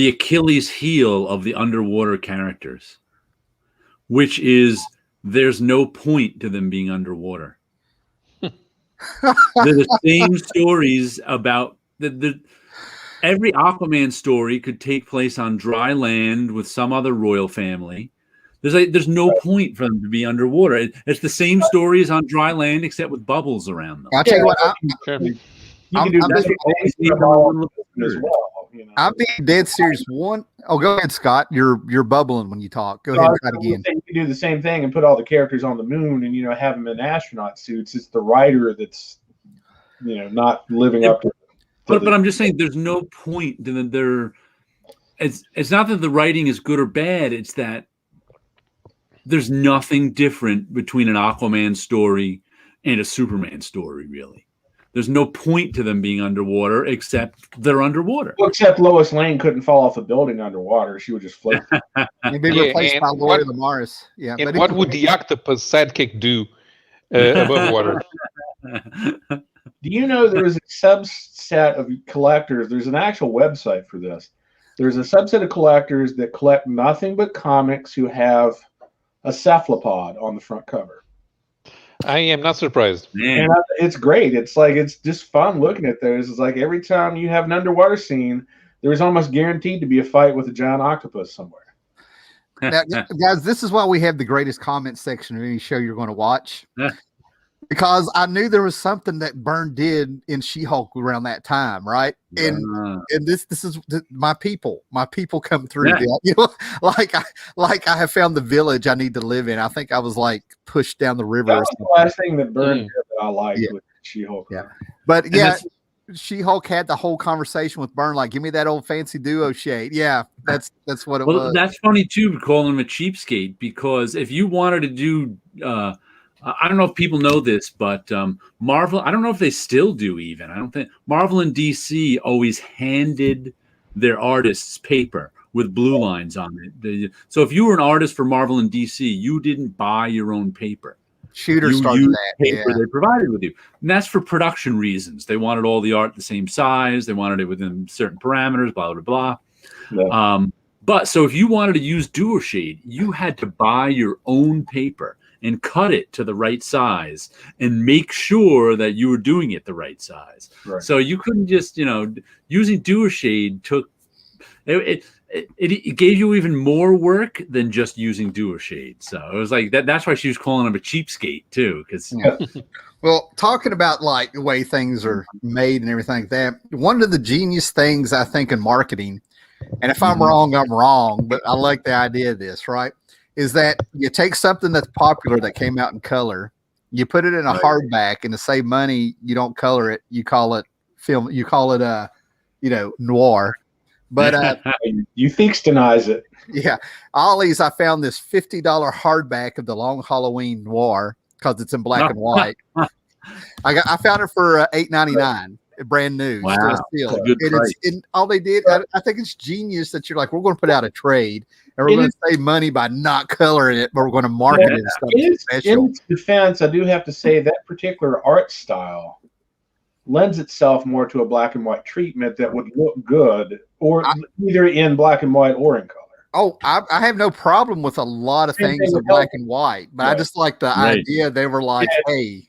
Achilles heel of the underwater characters, which is there's no point to them being underwater. They're the same stories about every Aquaman story could take place on dry land with some other royal family. There's no point for them to be underwater. It's the same stories on dry land, except with bubbles around them. I'll tell you what, I'm being dead serious. Oh, go ahead, Scott. You're bubbling when you talk. Go ahead and try it again. You can do the same thing and put all the characters on the moon and have them in astronaut suits. It's the writer that's not living up to. But I'm just saying, there's no point to them. It's not that the writing is good or bad. It's that there's nothing different between an Aquaman story and a Superman story, really. There's no point to them being underwater, except they're underwater. Well, except Lois Lane couldn't fall off a building underwater. She would just float. And be replaced by Lori Lamaris. Yeah. And what would the octopus sidekick do above water? Do you know there's a subset of collectors? There's an actual website for this. There's a subset of collectors that collect nothing but comics who have a cephalopod on the front cover. I am not surprised. And it's great. It's like, it's just fun looking at those. It's like every time you have an underwater scene, there's almost guaranteed to be a fight with a giant octopus somewhere. Now, guys, this is why we have the greatest comment section of any show you're going to watch. Because I knew there was something that Byrne did in She-Hulk around that time, right? And this is my people come through. Yeah. Like I have found the village I need to live in. I think I was like pushed down the river. That was the last thing that Byrne did that I liked with She-Hulk. Yeah, but She-Hulk had the whole conversation with Byrne, like, give me that old fancy duo shade. Yeah, that's what it was. That's funny too, calling him a cheapskate, because if you wanted to do I don't know if people know this, but Marvel, I don't know if they still do even. I don't think Marvel and DC always handed their artists paper. with blue lines on it. So if you were an artist for Marvel and DC, you didn't buy your own paper. Shooter started that. Paper they provided with you, and that's for production reasons. They wanted all the art the same size. They wanted it within certain parameters. Blah blah blah. Yeah. But so if you wanted to use DuoShade, you had to buy your own paper and cut it to the right size and make sure that you were doing it the right size. Right. So you couldn't just, using DuoShade took it gave you even more work than just using DuoShade. So it was like that. That's why she was calling him a cheapskate too. Because well, talking about like the way things are made and everything like that, one of the genius things I think in marketing, and if I'm wrong, I'm wrong, but I like the idea of this, right? Is that you take something that's popular that came out in color, you put it in a hardback, and to save money, you don't color it. You call it film. You call it noir. But you Theakstonise it. Yeah. Ollie's, I found this $50 hardback of the Long Halloween Noir because it's in black and white. I found it for $8.99, brand new. Wow. Still. And all they did, I think it's genius that you're like, we're going to put out a trade and we're going to save money by not coloring it, but we're going to market it as something special. In its defense, I do have to say that particular art style lends itself more to a black and white treatment that would look good, or either in black and white or in color. Oh, I have no problem with a lot of things in black and white, but I just like the idea they were like, hey,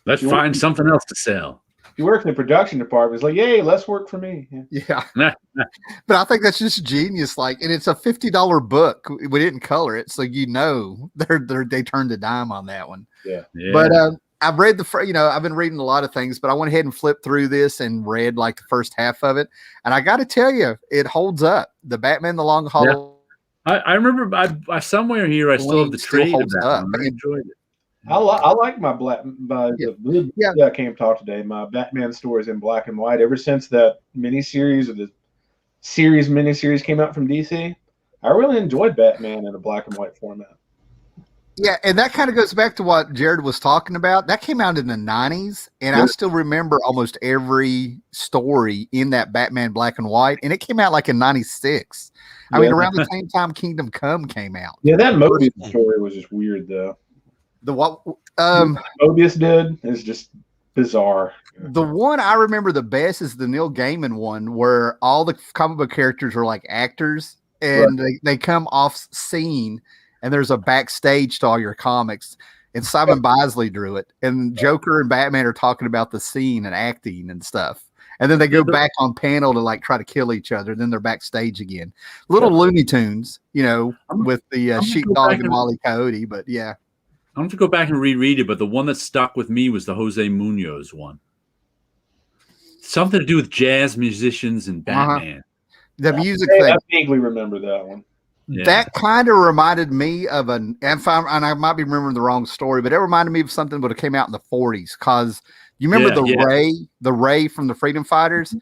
let's find something else to sell. You work in the production department, it's like, yay, less work for me. Yeah. But I think that's just genius. Like, and it's a $50 book. We didn't color it, so they turned a dime on that one. Yeah. But I've read I've been reading a lot of things, but I went ahead and flipped through this and read like the first half of it. And I got to tell you, it holds up. The Batman, the Long Halloween. Yeah. I remember I somewhere here, I still have the trade of that one. I enjoyed it. I like my that came talk today. My Batman stories in black and white. Ever since that miniseries or the miniseries came out from DC, I really enjoyed Batman in a black and white format. Yeah, and that kind of goes back to what Jared was talking about. That came out in the 90s, and I still remember almost every story in that Batman black and white, and it came out like in 96. I mean, around the same time Kingdom Come came out. Yeah, that Mobius story was just weird, though. The what Mobius did is just bizarre. The one I remember the best is the Neil Gaiman one, where all the comic book characters are like actors, and they come off scene. And there's a backstage to all your comics, and Simon Bisley drew it. And Joker and Batman are talking about the scene and acting and stuff. And then they go back on panel to like try to kill each other. Then they're backstage again. Little Looney Tunes, with the Sheepdog and Wile E. Coyote. But yeah, I'm going to go back and reread it. But the one that stuck with me was the Jose Munoz one. Something to do with jazz musicians and Batman. The music thing. I vaguely remember that one. Yeah. That kind of reminded me of and I might be remembering the wrong story, but it reminded me of something that came out in the 40s. Because you remember the Ray from the Freedom Fighters?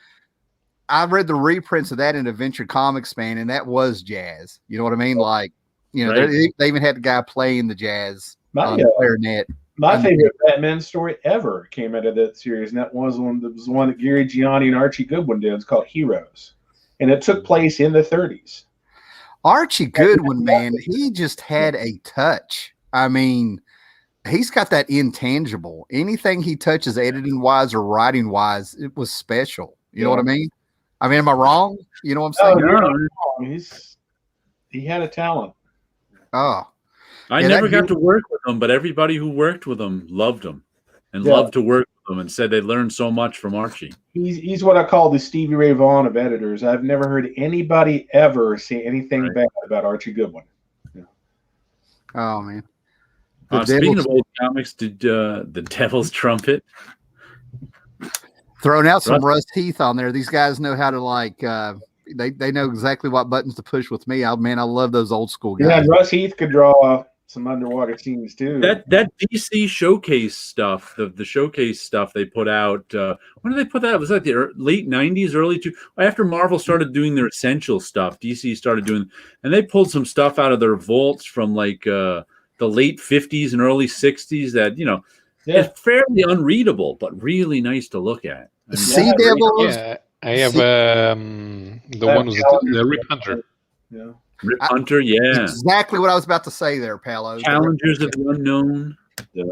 I read the reprints of that in Adventure Comics, man, and that was jazz. You know what I mean? Like, they even had the guy playing the jazz on the clarinet. My favorite Batman story ever came out of that series, and that was one that Gary Gianni and Archie Goodwin did. It's called Heroes, and it took place in the 30s. Archie Goodwin, man, he just had a touch. I mean, he's got that intangible. Anything he touches, editing wise or writing wise, it was special. You know what I mean? Am I wrong? You know what I'm saying? No, he had a talent. Oh, I never got to work with him, but everybody who worked with him loved him and loved to work with him and said they learned so much from Archie. He's what I call the Stevie Ray Vaughan of editors. I've never heard anybody ever say anything bad about Archie Goodwin. Yeah. Oh man! Speaking of old comics, did the Devil's Trumpet throwing out some Russ Heath on there? These guys know how to they know exactly what buttons to push with me. I love those old school guys. Yeah, Russ Heath could draw some underwater scenes too. That DC showcase stuff, the showcase stuff they put out. When did they put that? Was that the late 90s, early after Marvel started doing their essential stuff? DC started doing, and they pulled some stuff out of their vaults from like the late 50s and early 60s that is fairly unreadable, but really nice to look at. Sea Devils. Yeah. I have the one who's the Rip Hunter. Yeah. Rip Hunter, yeah. Exactly what I was about to say there, Paolo. Challengers of the Unknown. Yeah.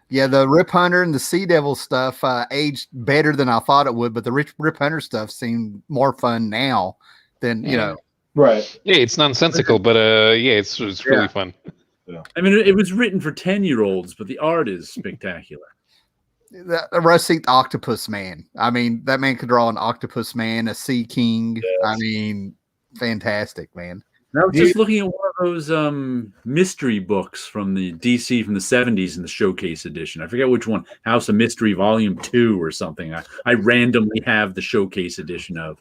Yeah, the Rip Hunter and the Sea Devil stuff aged better than I thought it would, but the Rip Hunter stuff seemed more fun now than, you know. Right. Yeah, it's nonsensical, but yeah, it's really fun. Yeah. I mean, it was written for 10-year-olds, but the art is spectacular. The Rusty Octopus Man. I mean, that man could draw an octopus man, a sea king. Yes. I mean, fantastic, man. I was just looking at one of those mystery books from the DC from the 70s in the showcase edition. I forget which one, House of Mystery Volume 2 or something. I randomly have the showcase edition of.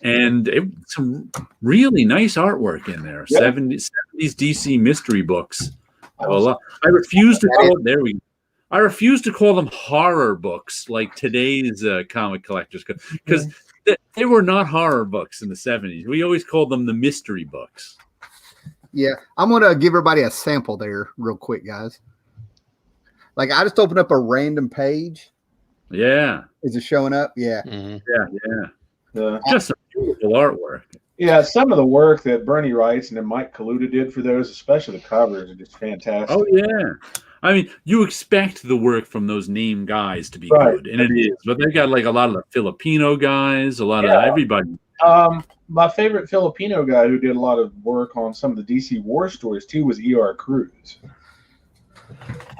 And some really nice artwork in there. Yeah. 70s DC mystery books. I refuse to call there we go. I refuse to call them horror books like today's comic collectors because they were not horror books in the 70s. We always called them the mystery books. Yeah, I'm going to give everybody a sample there real quick, guys. Like, I just opened up a random page. Yeah. Is it showing up? Yeah. Mm-hmm. Yeah. Just some beautiful artwork. Yeah, some of the work that Bernie Wrights and then Mike Kaluta did for those, especially the covers, are just fantastic. Oh, yeah. I mean, you expect the work from those name guys to be good, and it is. But they've got like a lot of the Filipino guys, a lot of everybody. My favorite Filipino guy who did a lot of work on some of the DC war stories too was E.R. Cruz.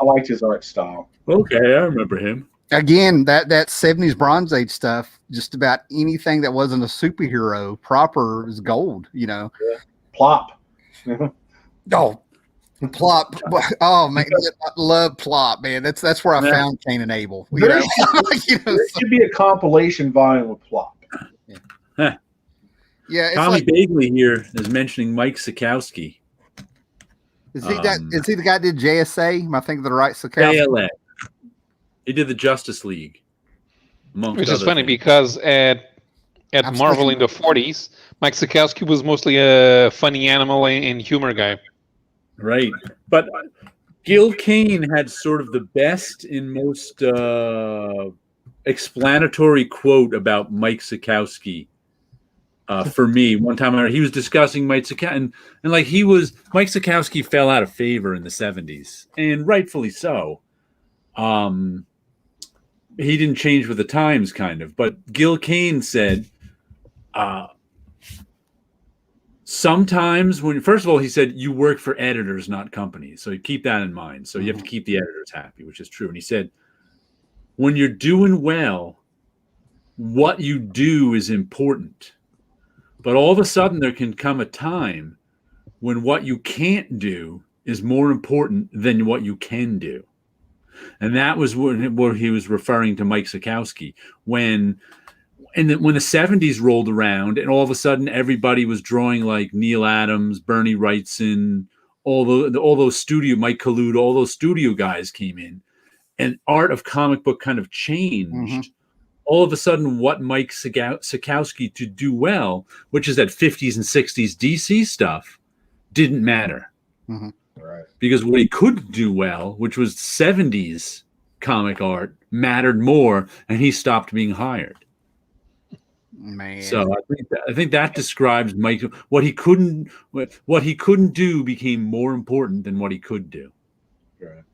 I liked his art style. Okay, I remember him. Again, that 70s Bronze Age stuff, just about anything that wasn't a superhero proper is gold, you know. Yeah. Plop. Plop. Oh man, I love Plop, man. That's where I found Cain and Abel. There should be a compilation volume with Plop. Yeah. Tommy Bagley here is mentioning Mike Sikowski. Is he the guy that did JSA? Am I thinking of the right Sikowski? JLA. He did the Justice League. Which is funny because at Marvel in the 40s, Mike Sikowski was mostly a funny animal and humor guy. Right. But Gil Kane had sort of the best and most explanatory quote about Mike Sikowski for me. One time he was discussing Mike Sikowski, and like Mike Sikowski fell out of favor in the 70s, and rightfully so. He didn't change with the times, kind of. But Gil Kane said, sometimes first of all, he said, you work for editors, not companies. So you keep that in mind. So you have to keep the editors happy, which is true. And he said, when you're doing well, what you do is important. But all of a sudden, there can come a time when what you can't do is more important than what you can do. And that was what he was referring to Mike Sikowski when the 70s rolled around and all of a sudden everybody was drawing like Neil Adams, Bernie Wrightson, all those studio, Mike Kaluta, all those studio guys came in and art of comic book kind of changed. Mm-hmm. All of a sudden what Mike Sikowski to do well, which is that 50s and 60s DC stuff, didn't matter. Mm-hmm. Right. Because what he could do well, which was 70s comic art, mattered more, and he stopped being hired. Man. So I think that describes Mike. What he couldn't do became more important than what he could do. Right.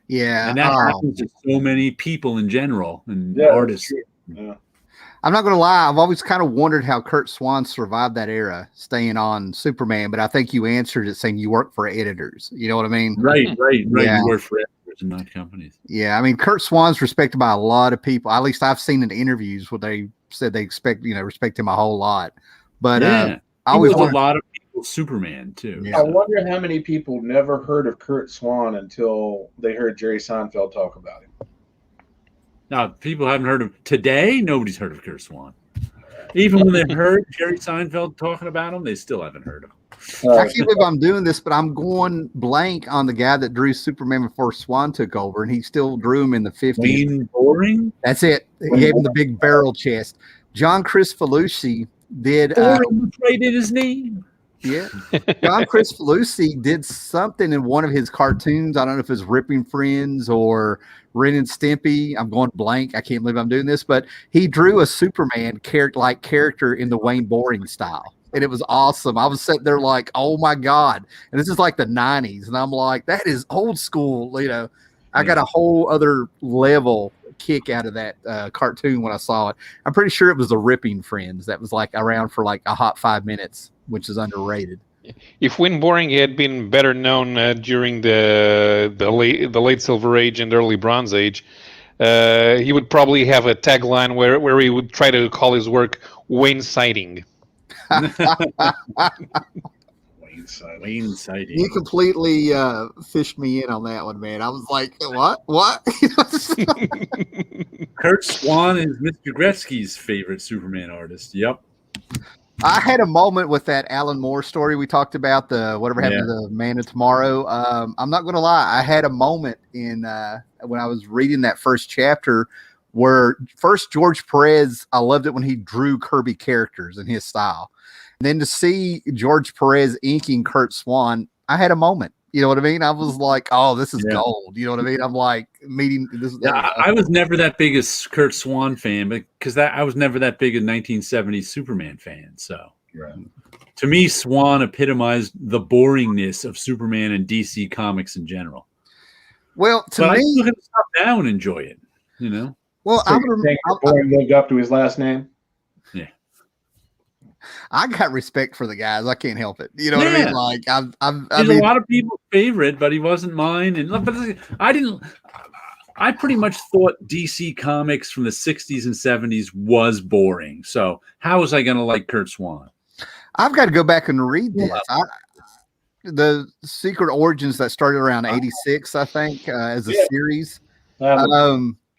Yeah, and that happens to so many people in general and artists. Yeah. I'm not going to lie. I've always kind of wondered how Kurt Swan survived that era, staying on Superman. But I think you answered it saying you work for editors. You know what I mean? Right. Yeah. You work for editors and not companies. Yeah, I mean, Kurt Swan's respected by a lot of people. At least I've seen in interviews where they said they respect him a whole lot. But I always wondered, a lot of people Superman too. Yeah. I wonder how many people never heard of Kurt Swan until they heard Jerry Seinfeld talk about him. Now, people haven't heard of today. Nobody's heard of Kurt Swan. Even when they've heard Jerry Seinfeld talking about him, they still haven't heard of him. I can't believe I'm doing this, but I'm going blank on the guy that drew Superman before Swan took over, and he still drew him in the 50s. Wayne Boring? That's it. He gave him the big barrel chest. John Chris Felucci did. Boring traded his name. Yeah. John Chris Felucci did something in one of his cartoons. I don't know if it was Ripping Friends or Ren and Stimpy. I'm going blank. I can't believe I'm doing this, but he drew a Superman character in the Wayne Boring style. And it was awesome. I was sitting there like, oh my God. And this is like the 90s. And I'm like, that is old school. You know, I got a whole other level kick out of that cartoon when I saw it. I'm pretty sure it was the Ripping Friends that was like around for like a hot 5 minutes, which is underrated. If Wayne Boring had been better known during the late Silver Age and early Bronze Age, he would probably have a tagline where he would try to call his work Wayne Sighting. Wayne Sighting. You completely fished me in on that one, man. I was like, what? Kurt Swan is Mr. Gretzky's favorite Superman artist. Yep. I had a moment with that Alan Moore story we talked about, the whatever happened to the Man of Tomorrow. I'm not going to lie. I had a moment in when I was reading that first chapter where first George Perez, I loved it when he drew Kirby characters in his style. And then to see George Perez inking Kurt Swan, I had a moment. You know what I mean? I was like, oh, this is gold. You know what I mean? I'm like meeting this. I was never that big a Kurt Swan fan, because I was never that big a 1970s Superman fan. So to me, Swan epitomized the boringness of Superman and DC comics in general. Well, but I still can stop now and enjoy it. You know. Well, so I lived up to his last name. Yeah. I got respect for the guys. I can't help it. You know what I mean? Like He's a lot of people's favorite, but he wasn't mine. And but I didn't. I pretty much thought DC Comics from the 60s and 70s was boring. So how was I going to like Kurt Swan? I've got to go back and read this. The Secret Origins that started around 86, I think, as a series. I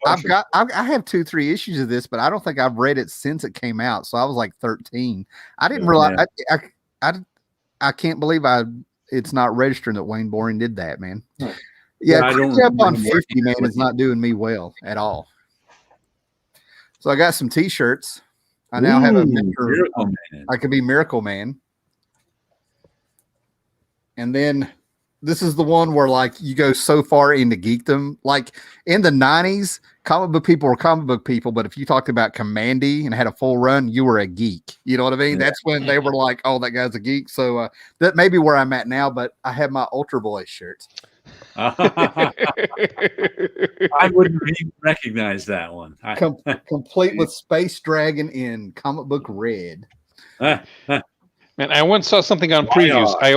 have 2-3 issues of this, but I don't think I've read it since it came out. So I was like 13. I didn't realize. I can't believe it's not registering that Wayne Boring did that, man. Yeah, up on 50, man, is not doing me well at all. So I got some T-shirts. I now have a Miracle Man. I could be Miracle Man. And then this is the one where like you go so far into geekdom. Like in the 90s, comic book people were comic book people, but if you talked about Commandy and had a full run, you were a geek. You know what I mean? That's when they were like, oh, that guy's a geek. So that may be where I'm at now, but I have my Ultra Boy shirts. I wouldn't even recognize that one. Complete with Space Dragon in comic book red. Man, I once saw something on previews. I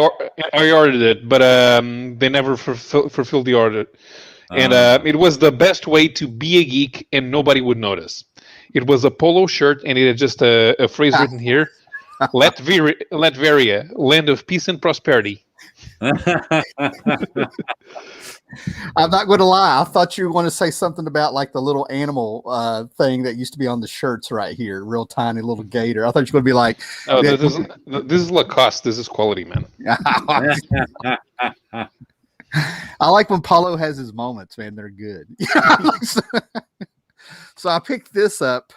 ordered it, but they never fulfilled the order. And it was the best way to be a geek and nobody would notice. It was a polo shirt, and it had just a phrase written here: Latveria, land of peace and prosperity. I'm not going to lie. I thought you were going to say something about like the little animal thing that used to be on the shirts right here, real tiny little gator. I thought you were going to be like, "Oh, this is Lacoste. This is quality, man." I like when Paulo has his moments, man. They're good. So I picked this up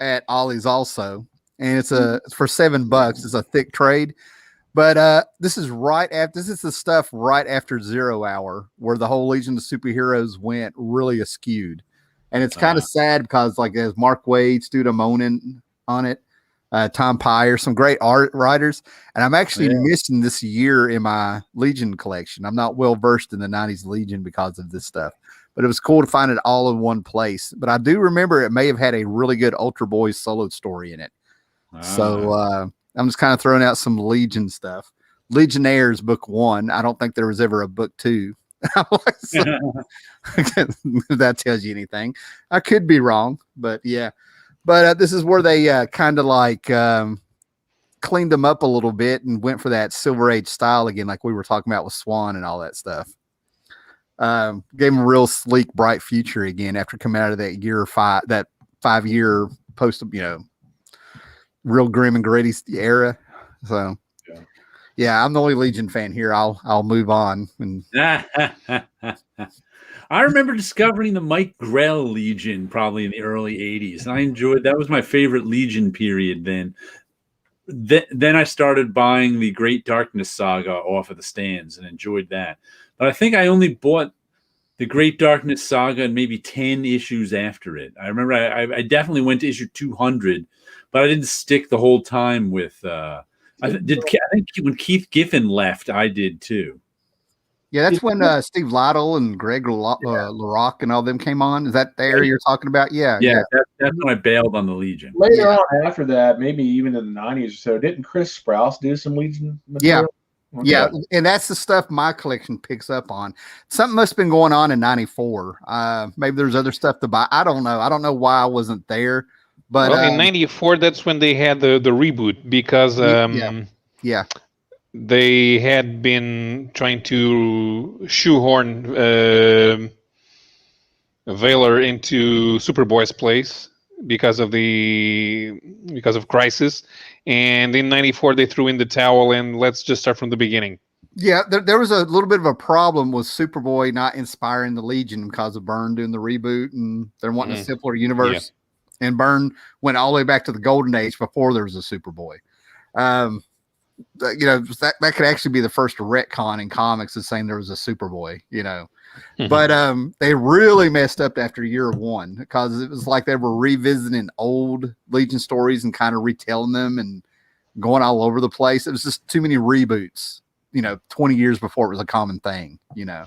at Ollie's also, and it's for $7. It's a thick trade. But this is the stuff right after 0 Hour, where the whole Legion of Superheroes went really askewed. And it's kind of sad because like there's Mark Waid, Stu Monin on it, Tom Pyre, some great art writers. And I'm actually missing this year in my Legion collection. I'm not well versed in the 90s Legion because of this stuff. But it was cool to find it all in one place. But I do remember it may have had a really good Ultra Boys solo story in it. So I'm just kind of throwing out some Legion stuff. Legionnaires book 1. I don't think there was ever a book 2. If that tells you anything. I could be wrong, but yeah. But this is where they kind of like cleaned them up a little bit and went for that Silver Age style again, like we were talking about with Swan and all that stuff. Gave them a real sleek, bright future again after coming out of that 5-year post, real grim and gritty era. So yeah, I'm the only Legion fan here. I'll move on. And I remember discovering the Mike Grell Legion probably in the early 80s. And I enjoyed that. Was my favorite Legion period then. Then I started buying the Great Darkness saga off of the stands and enjoyed that. But I think I only bought the Great Darkness Saga and maybe 10 issues after it. I remember I definitely went to issue 200, but I didn't stick the whole time with. I think when Keith Giffen left, I did too. Yeah, that's when Steve Lytle and Greg LaRocque and all them came on. Is that the area you're talking about? Yeah. That's when I bailed on the Legion. Later on after that, maybe even in the 90s or so, didn't Chris Sprouse do some Legion material? Okay. Yeah, and that's the stuff my collection picks up on. Something must have been going on in '94. Maybe there's other stuff to buy. I don't know. I don't know why I wasn't there. But in '94, that's when they had the reboot because they had been trying to shoehorn Valor into Superboy's place because of Crisis, and in '94 they threw in the towel and let's just start from the beginning. Yeah, there was a little bit of a problem with Superboy not inspiring the Legion because of Byrne doing the reboot and they're wanting a simpler universe. Yeah. And Byrne went all the way back to the Golden Age before there was a Superboy. That could actually be the first retcon in comics is saying there was a Superboy, But they really messed up after year one because it was like they were revisiting old Legion stories and kind of retelling them and going all over the place. It was just too many reboots, 20 years before it was a common thing, I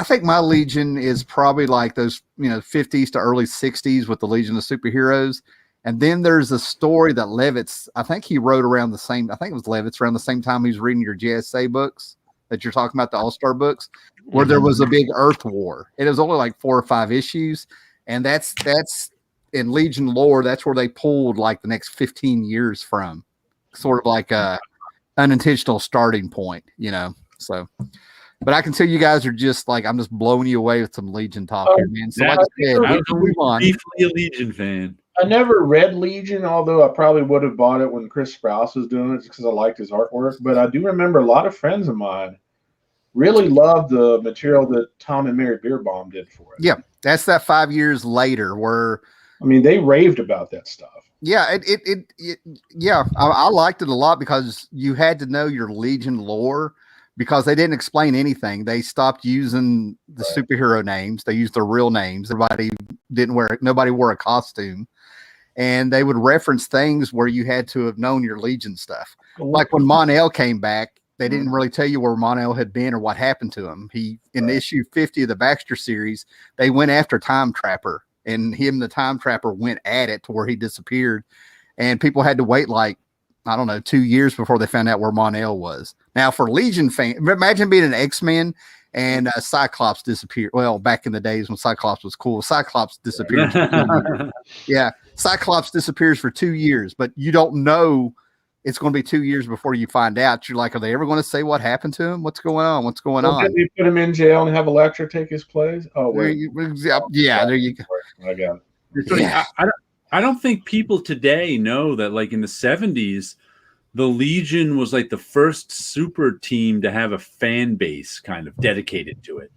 think my Legion is probably like those, 50s to early 60s with the Legion of Superheroes. And then there's a story that Levitz, I think he wrote around the same, I think it was Levitz around the same time he was reading your JSA books that you're talking about, the All-Star books, where there was a big Earth War. It was only like 4 or 5 issues. And that's in Legion lore, that's where they pulled like the next 15 years from, sort of like a unintentional starting point, So, but I can tell you guys are just like, I'm just blowing you away with some Legion talk here, man. So like I said, I'm briefly a Legion fan. I never read Legion, although I probably would have bought it when Chris Sprouse was doing it just because I liked his artwork. But I do remember a lot of friends of mine really loved the material that Tom and Mary Beerbaum did for it. Yeah, that's that 5 years later where... I mean, they raved about that stuff. Yeah, I liked it a lot because you had to know your Legion lore because they didn't explain anything. They stopped using the superhero names. They used their real names. Nobody wore a costume. And they would reference things where you had to have known your Legion stuff. Like when Mon-El came back, they didn't really tell you where Mon-El had been or what happened to him. In issue 50 of the Baxter series, they went after Time Trapper, and the Time Trapper went at it to where he disappeared. And people had to wait 2 years before they found out where Mon-El was. Now, for Legion fans, imagine being an X-Men and Cyclops disappeared. Well, back in the days when Cyclops was cool, Cyclops disappeared. Yeah, Cyclops disappears for 2 years, but you don't know it's going to be 2 years before you find out. You're like, are they ever going to say what happened to him? What's going on? Did they put him in jail and have Elektra take his place? Oh, wait. Yeah, there you go. I got it. Yeah. I don't think people today know that, like in the 70s, the Legion was like the first super team to have a fan base kind of dedicated to it.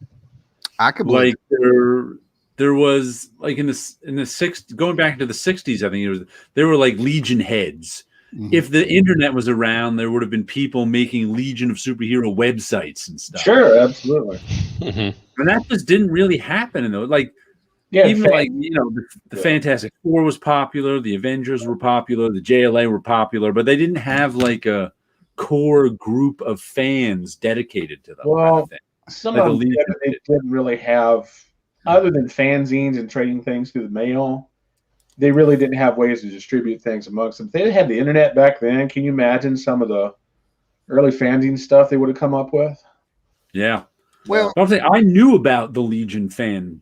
I could believe there was like in the going back to the 60s, I think there were like Legion heads. Mm-hmm. If the internet was around, there would have been people making Legion of Superhero websites and stuff. Sure, absolutely. And that just didn't really happen in those. Like, the Fantastic Four was popular, the Avengers were popular, the JLA were popular, but they didn't have like a core group of fans dedicated to them. Well, kind of thing. Some of them didn't really have, other than fanzines and trading things through the mail, they really didn't have ways to distribute things amongst them. If they had the internet back then, can you imagine some of the early fanzine stuff they would have come up with? Yeah. Well, I knew about the Legion fan,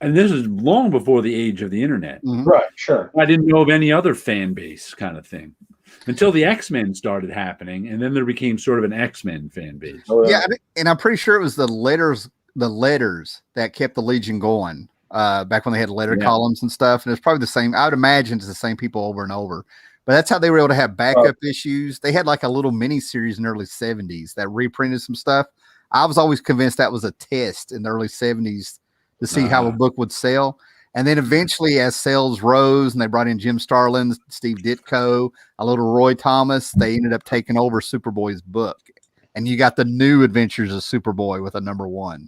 and this is long before the age of the internet. Mm-hmm. Right, sure. I didn't know of any other fan base kind of thing until the X-Men started happening, and then there became sort of an X-Men fan base. Yeah, and I'm pretty sure it was the letters that kept the Legion going back when they had letter columns and stuff. And it's probably the same. I would imagine it's the same people over and over. But that's how they were able to have backup issues. They had like a little mini series in the early 70s that reprinted some stuff. I was always convinced that was a test in the early 70s to see how a book would sell. And then eventually, as sales rose and they brought in Jim Starlin, Steve Ditko, a little Roy Thomas, they ended up taking over Superboy's book. and you got the new Adventures of Superboy with a number 1.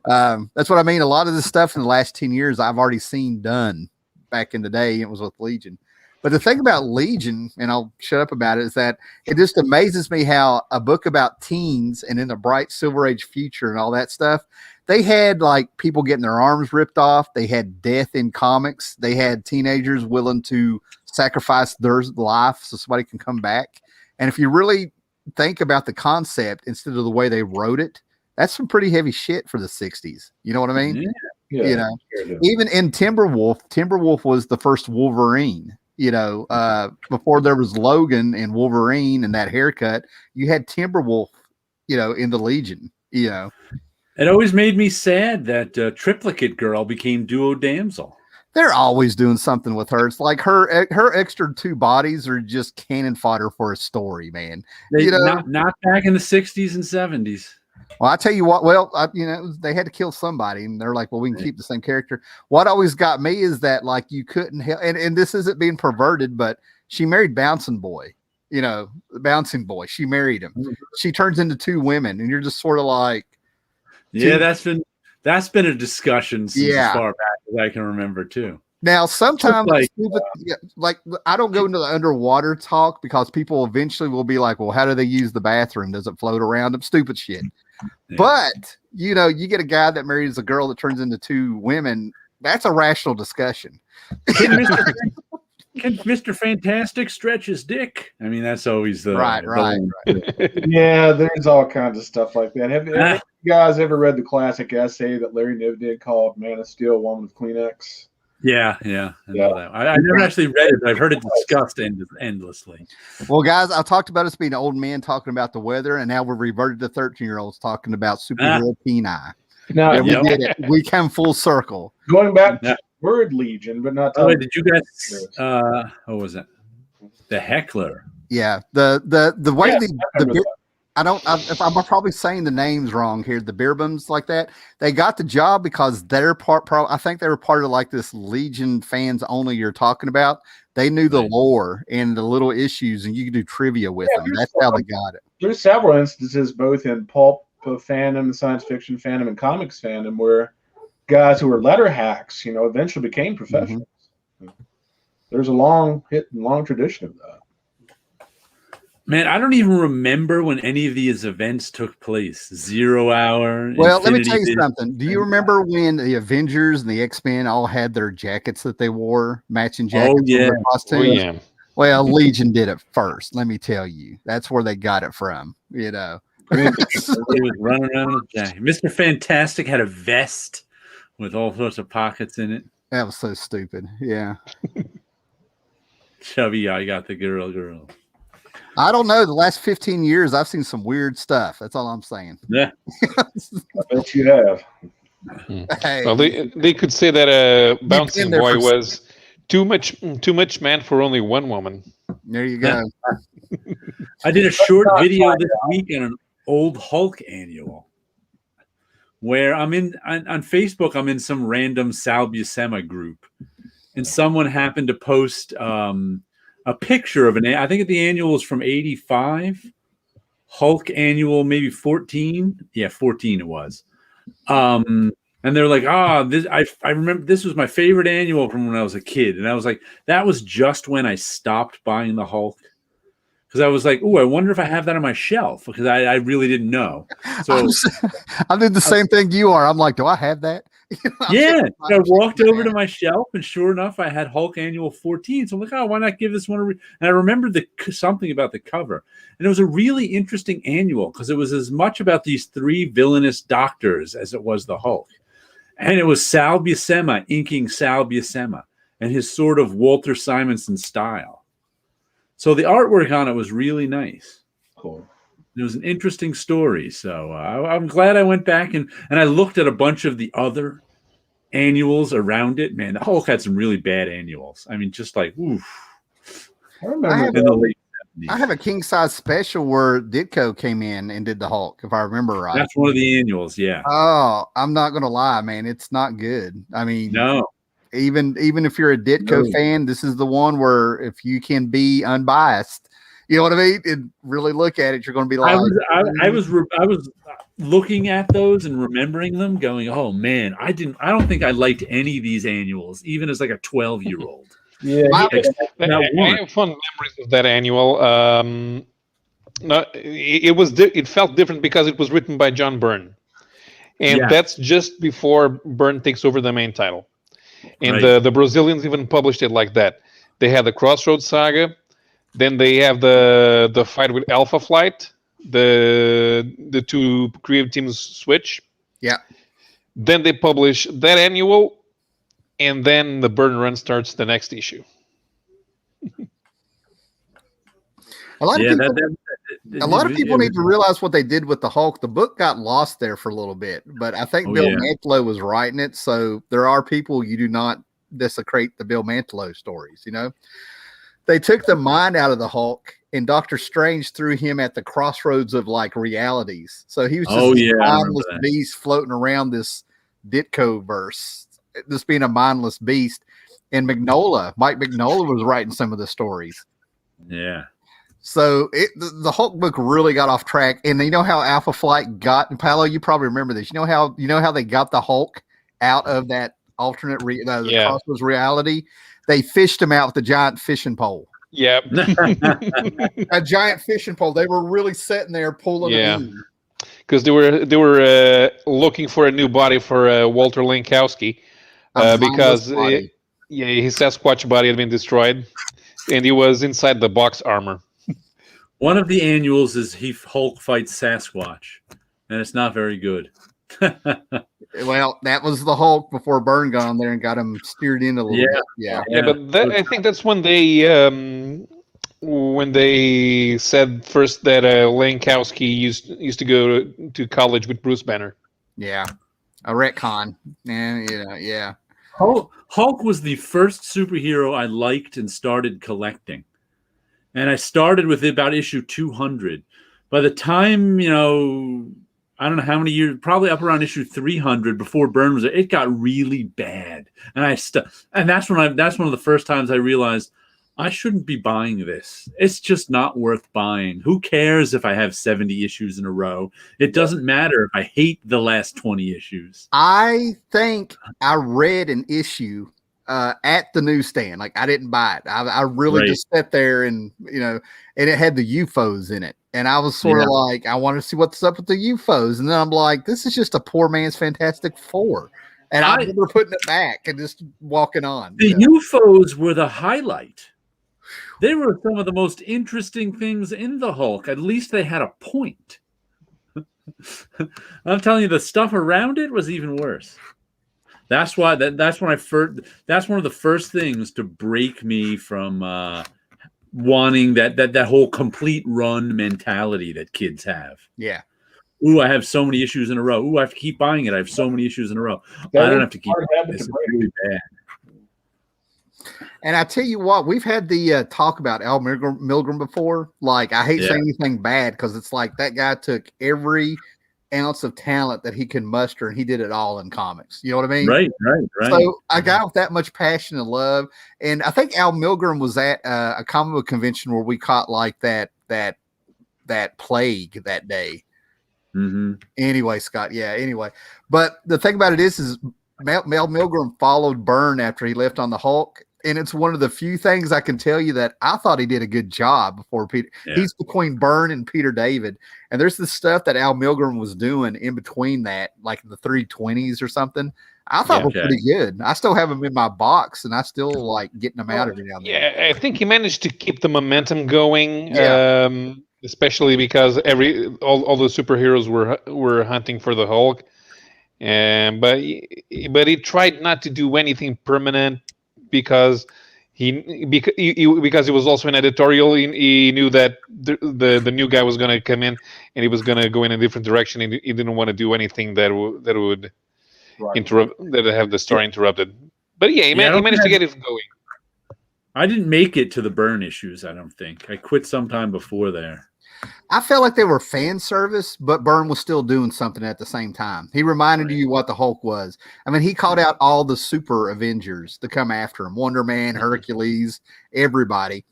That's what I mean. A lot of this stuff in the last 10 years I've already seen done back in the day. It was with Legion. But the thing about Legion, and I'll shut up about it, is that it just amazes me how a book about teens and in the bright Silver Age future and all that stuff, they had like people getting their arms ripped off. They had death in comics. They had teenagers willing to sacrifice their life so somebody can come back. And if you really think about the concept instead of the way they wrote it, that's some pretty heavy shit for the 60s. You know what I mean? Yeah. You know, even in Timberwolf was the first Wolverine. You know, before there was Logan and Wolverine and that haircut, you had Timberwolf, you know, in the Legion, you know. It always made me sad that Triplicate Girl became Duo Damsel. They're always doing something with her. It's like her extra 2 bodies are just cannon fodder for a story, man. You know, not back in the 60s and 70s. Well, I tell you what, you know, they had to kill somebody, and they're like, well, we can keep the same character. What always got me is that, like, you couldn't help, and this isn't being perverted, but she married Bouncing Boy, you know, the Bouncing Boy. She married him. She turns into 2 women, and you're just sort of like, yeah, that's been a discussion since as far back as I can remember too. Now, sometimes like I don't go into the underwater talk because people eventually will be like, well, how do they use the bathroom? Does it float around them? Stupid shit. Yeah. But, you know, you get a guy that marries a girl that turns into 2 women. That's a rational discussion. Can Mr. Fantastic stretch his dick? I mean, that's always the right. Yeah, there's all kinds of stuff like that. Have you guys ever read the classic essay that Larry Niv did called Man of Steel, Woman of Kleenex? Yeah. I know that. I never actually read it, but I've heard it discussed endlessly. Well, guys, I talked about us being old men talking about the weather, and now we're reverted to 13-year-olds talking about superhero penile. Now, we did it. We come full circle. Going back to Word Legion, but not. Oh, wait, did you guys? What was it? The Heckler. Yeah, the way I'm probably saying the names wrong here. The Beerbums like that, they got the job because they're I think they were part of like this Legion fans only you're talking about. They knew the lore and the little issues, and you could do trivia with them. That's how they got it. There's several instances, both in pulp fandom, science fiction fandom, and comics fandom, where guys who were letter hacks, you know, eventually became professionals. Mm-hmm. There's a long tradition of that. Man, I don't even remember when any of these events took place. 0 Hour. Well, let me tell you something. Do you remember when the Avengers and the X-Men all had their jackets that they wore, matching jackets? Oh, yeah. Oh, yeah. Well, Legion did it first. Let me tell you. That's where they got it from, you know. He was running around with a jacket. Mr. Fantastic had a vest with all sorts of pockets in it. That was so stupid. Yeah. Chubby, I got the girl. I don't know. The last 15 years, I've seen some weird stuff. That's all I'm saying. Yeah. I bet you have. Hey. Well, they could say that Bouncing Boy was too much man for only one woman. There you go. I did a short video this week on an old Hulk annual where I'm on Facebook. I'm in some random Sal Buscema group, and someone happened to post a picture of I think the annual was from 85, Hulk annual, maybe 14. Yeah, 14 it was. And they're like, I remember this was my favorite annual from when I was a kid. And I was like, that was just when I stopped buying the Hulk. Because I was like, I wonder if I have that on my shelf, because I really didn't know. So I did the same thing you are. I'm like, do I have that? Yeah. I walked over to my shelf, and sure enough, I had Hulk Annual 14. So I'm like, why not give this one a and I remembered something about the cover. And it was a really interesting annual because it was as much about these 3 villainous doctors as it was the Hulk. And it was Sal Buscema inking Sal Buscema and his sort of Walter Simonson style. So the artwork on it was really nice. Cool. It was an interesting story. So I'm glad I went back and I looked at a bunch of the other annuals around it. Man, the Hulk had some really bad annuals. I mean, just like, oof. I remember in the late 70s. I have a king size special where Ditko came in and did the Hulk, if I remember right. That's one of the annuals, yeah. Oh, I'm not going to lie, man. It's not good. I mean, no. Even if you're a Ditko fan, this is the one where if you can be unbiased You know what I mean? And really look at it, you're going to be like, I was looking at those and remembering them, going, "Oh man, I don't think I liked any of these annuals, even as like a 12-year-old." Yeah, I have fond memories of that annual. No, it felt different because it was written by John Byrne, and that's just before Byrne takes over the main title. And the Brazilians even published it like that. They had the Crossroads Saga, then they have the fight with Alpha Flight. The two creative teams switch. Yeah. Then they publish that annual, and then the Byrne run starts the next issue. A lot of people need to realize what they did with the Hulk. The book got lost there for a little bit, but I think Bill Mantlo was writing it. So there are people, you do not desecrate the Bill Mantlo stories. You know, they took the mind out of the Hulk, and Doctor Strange threw him at the crossroads of like realities. So he was just a mindless beast floating around this Ditko verse, just being a mindless beast. And Mike Mignola was writing some of the stories. Yeah. So the Hulk book really got off track, and you know how Alpha Flight got, and Paolo, you probably remember this. You know how they got the Hulk out of that alternate Crossroads reality? They fished him out with a giant fishing pole. Yep. A giant fishing pole. They were really sitting there pulling it in. Because they were looking for a new body for Walter Lankowski because his Sasquatch body had been destroyed, and he was inside the box armor. One of the annuals is Hulk fights Sasquatch, and it's not very good. Well, that was the Hulk before Byrne got on there and got him steered in a little bit. Yeah, but I think that's when they said first that Lankowski used to go to college with Bruce Banner. Yeah, a retcon. Yeah. Hulk was the first superhero I liked and started collecting. And I started with about issue 200. By the time, I don't know how many years, probably up around issue 300 before Byrne was there, it got really bad. And that's one of the first times I realized I shouldn't be buying this. It's just not worth buying. Who cares if I have 70 issues in a row? It doesn't matter if I hate the last 20 issues. I think I read an issue at the newsstand. Like, I didn't buy it. I really just sat there and and it had the UFOs in it, and I was sort of like, I want to see what's up with the UFOs, and then I'm like, this is just a poor man's Fantastic Four, and I remember putting it back and just walking on. The UFOs were the highlight. They were some of the most interesting things in the Hulk. At least they had a point. I'm telling you, the stuff around it was even worse. That's why that's one of the first things to break me from wanting that whole complete run mentality that kids have. Yeah. Ooh, I have so many issues in a row. Ooh, I have to keep buying it. I have so many issues in a row. I don't have to keep it. It's really bad. And I tell you what, we've had the talk about Al Milgrom before. Like, I hate saying anything bad because it's like that guy took every ounce of talent that he can muster, and he did it all in comics. You know what I mean? Right. So a guy with that much passion and love, and I think Al Milgrom was at a comic book convention where we caught like that plague that day. Mm-hmm. Anyway, Scott. Yeah. Anyway, but the thing about it is Mel Milgrom followed Byrne after he left on the Hulk. And it's one of the few things I can tell you that I thought he did a good job before Peter. Yeah. He's between Byrne and Peter David. And there's this stuff that Al Milgrom was doing in between that, like the 320s or something. I thought were pretty good. I still have them in my box, and I still like getting them out every now and then. Yeah, I think he managed to keep the momentum going, especially because all the superheroes were hunting for the Hulk. But he tried not to do anything permanent. Because he was also an editorial, he knew that the new guy was going to come in and he was going to go in a different direction. And he didn't want to do anything that would have the story interrupted. But he managed to get it going. I didn't make it to the Byrne issues. I don't think I quit sometime before there. I felt like they were fan service, but Byrne was still doing something at the same time. He reminded you what the Hulk was. I mean, he called out all the super Avengers to come after him. Wonder Man, Hercules, everybody.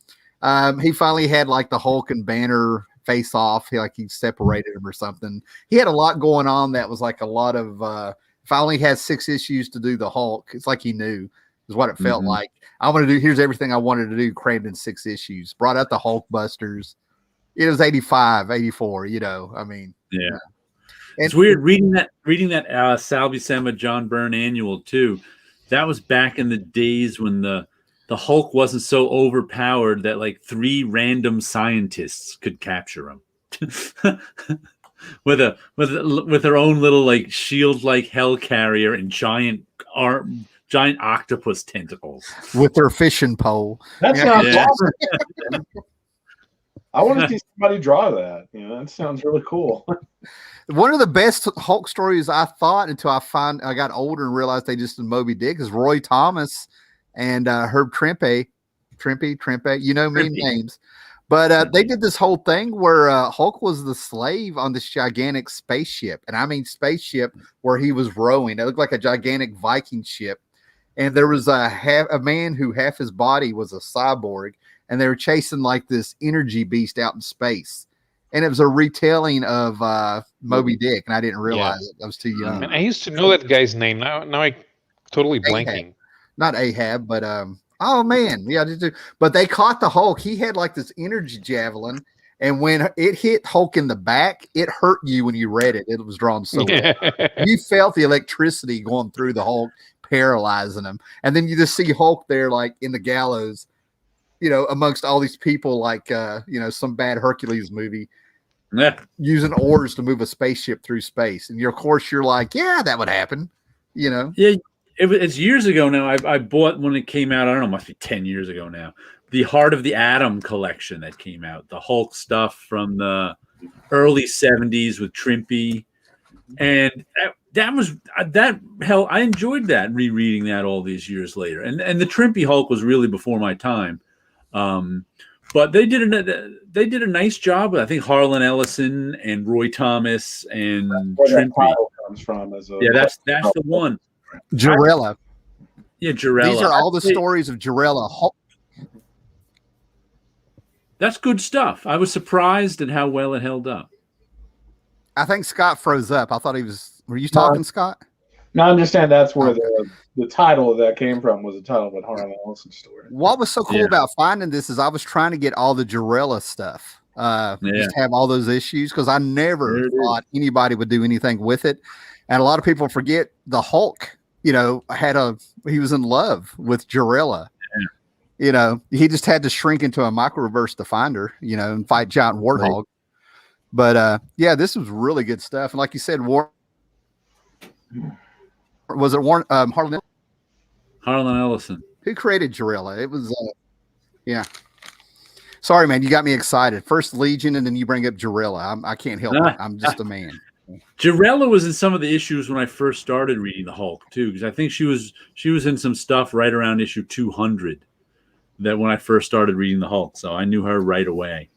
He finally had like the Hulk and Banner face off. He separated him or something. He had a lot going on that was like a lot of finally had 6 issues to do the Hulk. It's like he knew is what it felt like. I want to do, here's everything I wanted to do, crammed in 6 issues. Brought out the Hulk Busters. It was 85, 84, I mean. Yeah. It's weird reading that Sal Buscema, John Byrne annual too. That was back in the days when the Hulk wasn't so overpowered that like 3 random scientists could capture him with their own little like shield-like hell carrier and giant octopus tentacles with their fishing pole. That sounds awesome. I want to see somebody draw that. That sounds really cool. One of the best Hulk stories I thought until I got older and realized they just did Moby Dick is Roy Thomas and Herb Trimpe, meme names. But they did this whole thing where Hulk was the slave on this gigantic spaceship. And I mean spaceship where he was rowing. It looked like a gigantic Viking ship. And there was a man who half his body was a cyborg. And they were chasing like this energy beast out in space. And it was a retelling of Moby Dick. And I didn't realize it. I was too young. I used to know that guy's name. Now I totally blanking. Not Ahab, but oh man, yeah, but they caught the Hulk. He had like this energy javelin, and when it hit Hulk in the back, it hurt you when you read it. It was drawn so well. You felt the electricity going through the Hulk, paralyzing him, and then you just see Hulk there, like in the gallows, amongst all these people, like some bad Hercules movie, using oars to move a spaceship through space, and of course you're like, yeah, that would happen, Yeah. It's years ago now. I bought when it came out. I don't know, must be 10 years ago now. The Heart of the Atom collection that came out, the Hulk stuff from the early 70s with Trimpe, and I enjoyed that rereading that all these years later. And the Trimpe Hulk was really before my time, but they did a nice job. I think Harlan Ellison and Roy Thomas and Trimpe comes from that's the one. Jarella. Yeah, Jarella. These are all the stories of Jarella. That's good stuff. I was surprised at how well it held up. I think Scott froze up. I thought he was. Were you talking, Scott? No, I understand that's where the title of that came from, was the title of a Harlan Ellison story. What was so cool about finding this is I was trying to get all the Jarella stuff. Just have all those issues because I never thought anybody would do anything with it. And a lot of people forget the Hulk, he was in love with Jarella. Yeah. He just had to shrink into a microverse to find her, and fight giant warthog. Right. But this was really good stuff. And like you said, Harlan Ellison. Who created Jarella? It was Sorry, man, you got me excited. First Legion, and then you bring up Jarella. I can't help it. I'm just a man. Jarella was in some of the issues when I first started reading the Hulk too, because I think she was in some stuff right around issue 200 that when I first started reading the Hulk, so I knew her right away.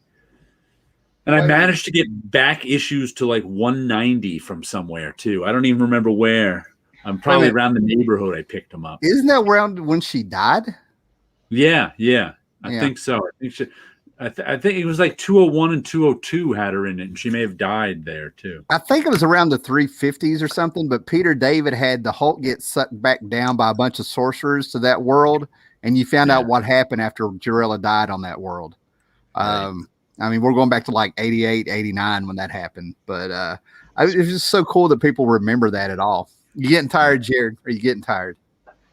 And I managed to get back issues to like 190 from somewhere too. I don't even remember where. I'm probably around the neighborhood I picked them up. Isn't that around when she died? Yeah. I think so. I think it was like 201 and 202 had her in it, and she may have died there too. I think it was around the 350s or something, but Peter David had the Hulk get sucked back down by a bunch of sorcerers to that world, and you found out what happened after Jarella died on that world. Right. I mean, we're going back to like 88, 89 when that happened, but it was just so cool that people remember that at all. You getting tired, Jared? Are you getting tired?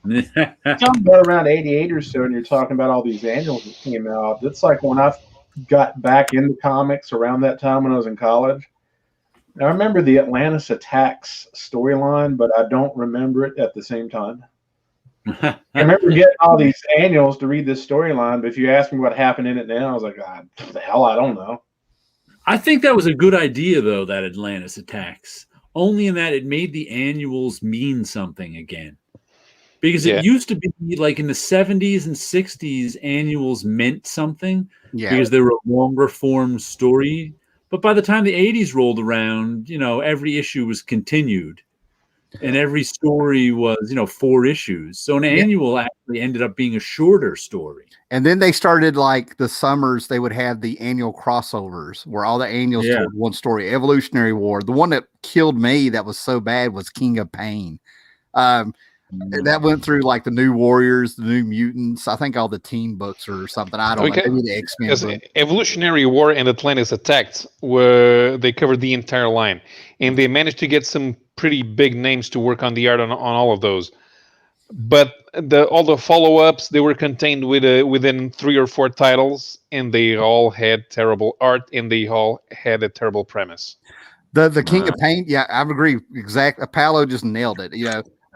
Talking about around 88 or so, and you're talking about all these annuals that came out. It's like when I got back into comics around that time when I was in college. Now, I remember the Atlantis Attacks storyline, but I don't remember it at the same time. I remember getting all these annuals to read this storyline, but if you ask me what happened in it now, I was like, the hell, I don't know. I think that was a good idea, though, that Atlantis Attacks. Only in that it made the annuals mean something again. Because it used to be like in the 70s and 60s, annuals meant something because they were a longer form story. But by the time the 80s rolled around, every issue was continued. and every story was 4 issues. So an annual actually ended up being a shorter story. And then they started like the summers. They would have the annual crossovers where all the annuals told one story. Evolutionary War. The one that killed me that was so bad was King of Pain. That went through like the New Warriors, the New Mutants. I think all the team books or something. I don't know. Maybe the X-Men. Evolutionary War and Atlantis Attacked they covered the entire line, and they managed to get some pretty big names to work on the art on all of those. But all the follow-ups, they were contained within 3 or 4 titles, and they all had terrible art, and they all had a terrible premise. The King of Pain, yeah, I agree. Exactly. Apollo just nailed it.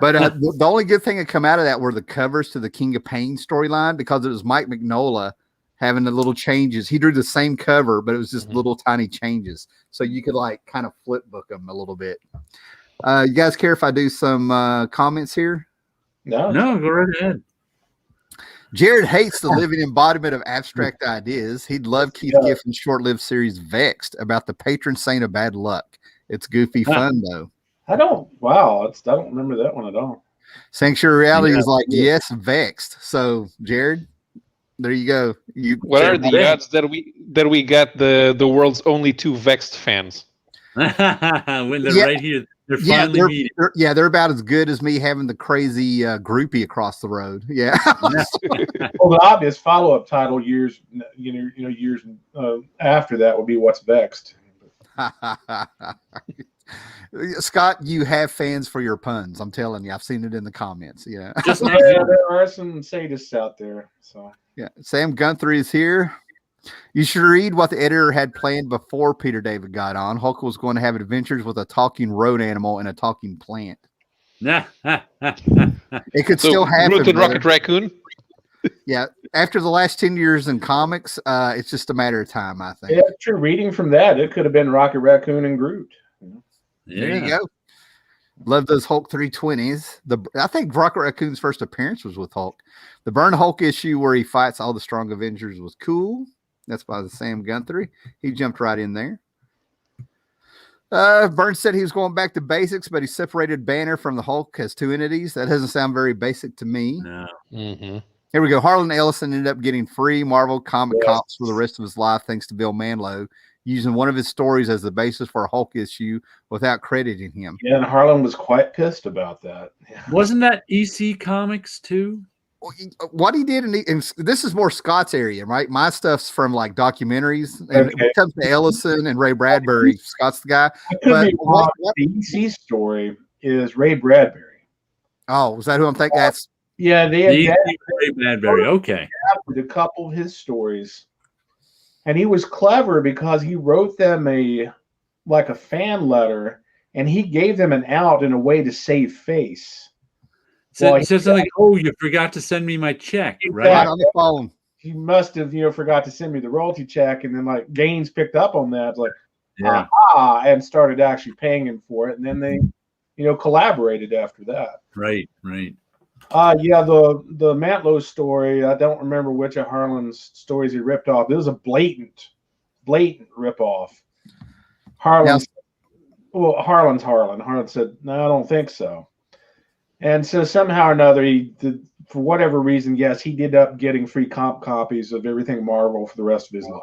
But the only good thing that come out of that were the covers to the King of Pain storyline, because it was Mike Mignola having the little changes. He drew the same cover, but it was just little tiny changes. So you could like kind of flip book them a little bit. You guys care if I do some comments here? No, go right ahead. Jared hates the living embodiment of abstract ideas. He'd love Keith Giffen's short-lived series Vexed about the patron saint of bad luck. It's goofy fun, though. I don't remember that one at all. Sanctuary Reality is like, yes, Vexed. So, Jared, there you go. What are the odds that we got the world's only 2 Vexed fans? When they're right here. They're finally meeting. They're about as good as me having the crazy groupie across the road. Yeah. Well, the obvious follow-up title years after that would be What's Vexed. Scott, you have fans for your puns. I'm telling you, I've seen it in the comments. Yeah. There are some sadists out there. So Sam Guthrie is here. You should read what the editor had planned before Peter David got on. Hulk was going to have adventures with a talking road animal and a talking plant. It could still happen. Groot and Rocket Raccoon? Yeah. After the last 10 years in comics, it's just a matter of time, I think. Yeah, true. Reading from that, it could have been Rocket Raccoon and Groot. There you go. Love those Hulk 320s. I think Rocket Raccoon's first appearance was with Hulk. The Burn Hulk issue where he fights all the strong Avengers was cool. That's by the Sam Guthrie. He jumped right in there. Burns said he was going back to basics, but he separated Banner from the Hulk as 2 entities. That doesn't sound very basic to me. No. Here we go. Harlan Ellison ended up getting free Marvel comic cops for the rest of his life thanks to Bill Manlow, using one of his stories as the basis for a Hulk issue without crediting him. Yeah, and Harlan was quite pissed about that. Wasn't that EC Comics too? What he did, and this is more Scott's area, right? My stuff's from like documentaries, and when it comes to Ellison and Ray Bradbury, Scott's the guy. But the EC story is Ray Bradbury. Oh, was that who I'm thinking? That's they had Ray Bradbury. Okay, a couple of his stories, and he was clever because he wrote them a fan letter, and he gave them an out in a way to save face. Said something like, "Oh, you forgot to send me my check," right on the phone. He must have, forgot to send me the royalty check, and then like Gaines picked up on that, and started actually paying him for it, and then they, collaborated after that. Right. The Mantlo story. I don't remember which of Harlan's stories he ripped off. It was a blatant ripoff. Harlan's Harlan. Harlan said, "No, I don't think so." And so somehow or another, he did, for whatever reason, yes, he did up getting free comp copies of everything Marvel for the rest of his life.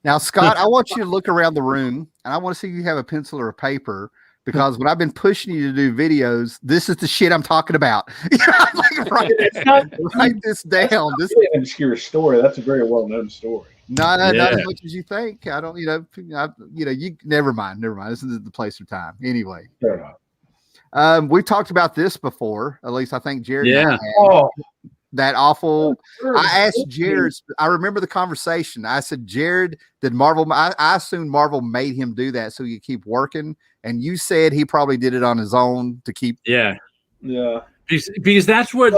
Now, Scott, I want you to look around the room, and I want to see if you have a pencil or a paper, because when I've been pushing you to do videos, this is the shit I'm talking about. Write this down. This is an obscure story. That's a very well-known story. Not as much as you think. I don't, you never mind. This is the place or time. Anyway. Fair enough. We talked about this before. At least I think Jared. Yeah. That awful. I asked Jared. I remember the conversation. I said, Jared, did Marvel? I assumed Marvel made him do that so he could keep working. And you said he probably did it on his own to keep. Yeah. Because that's what.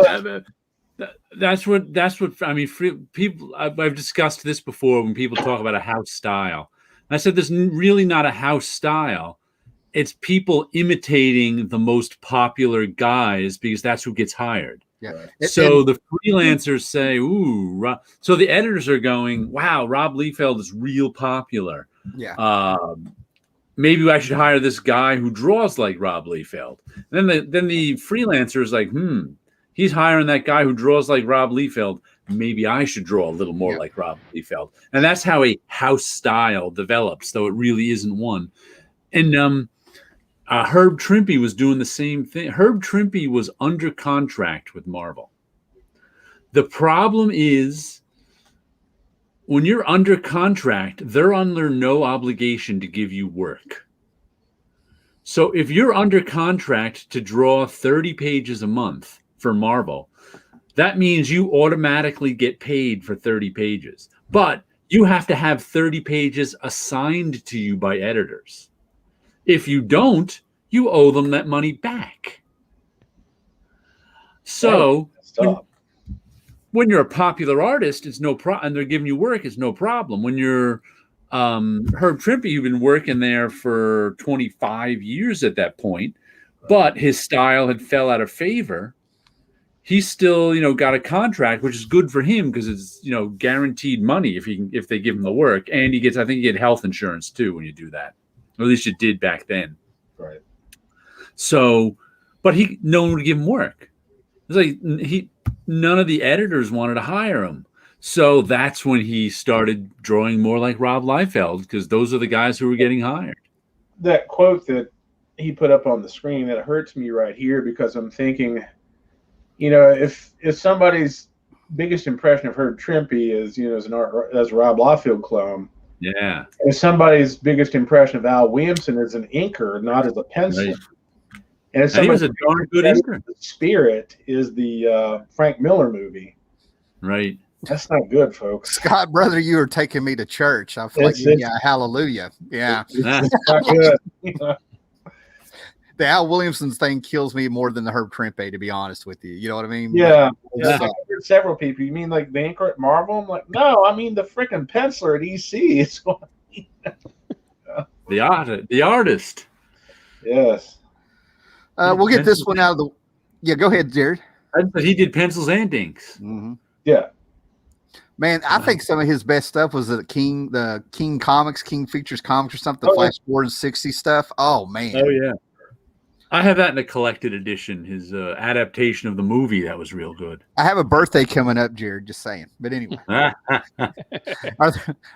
That's what I mean. People, I've discussed this before when people talk about a house style. I said there's really not a house style. It's people imitating the most popular guys because that's who gets hired. Yeah. So the freelancers say, "Ooh," so the editors are going, "Wow, Rob Liefeld is real popular." Yeah. maybe I should hire this guy who draws like Rob Liefeld. And then the freelancer is like, he's hiring that guy who draws like Rob Liefeld. Maybe I should draw a little more like Rob Liefeld. And that's how a house style develops, though it really isn't one. And Herb Trimpe was doing the same thing. Herb Trimpe was under contract with Marvel. The problem is, when you're under contract, they're under no obligation to give you work. So if you're under contract to draw 30 pages a month for Marvel, that means you automatically get paid for 30 pages. But you have to have 30 pages assigned to you by editors. If you don't, you owe them that money back. So when you're a popular artist, it's no problem, and they're giving you work, it's no problem. When you're Herb Trimpe, you've been working there for 25 years at that point, but his style had fell out of favor. He's still, got a contract, which is good for him because it's, guaranteed money if they give him the work, and I think you get health insurance too when you do that, or at least you did back then. Right. So, but no one would give him work. It's like none of the editors wanted to hire him. So that's when he started drawing more like Rob Liefeld, because those are the guys who were getting hired. That quote that he put up on the screen, that hurts me right here, because I'm thinking, if somebody's biggest impression of Herb Trimpe is, as a Rob Liefeld clone, yeah. If somebody's biggest impression of Al Williamson is an inker, not as a pencil. Right. And he was a darn good inker. Spirit is the Frank Miller movie. Right. That's not good, folks. Scott, brother, you are taking me to church. I feel hallelujah. Yeah. It's not good. The Al Williamson's thing kills me more than the Herb Trimpe, to be honest with you. You know what I mean? Yeah. I've heard several people. You mean like the inker at Marvel? I'm like, no, I mean the freaking penciler at EC. It's what I mean. The artist. Yes. We'll get this one out of the. Yeah, go ahead, Jared. But he did pencils and inks. Mm-hmm. Yeah. Man, I think some of his best stuff was the King Comics, King Features Comics or something, Flash Forward 60 stuff. Oh, man. Oh, yeah. I have that in a collected edition, his adaptation of the movie. That was real good. I have a birthday coming up, Jared, just saying. But anyway. Are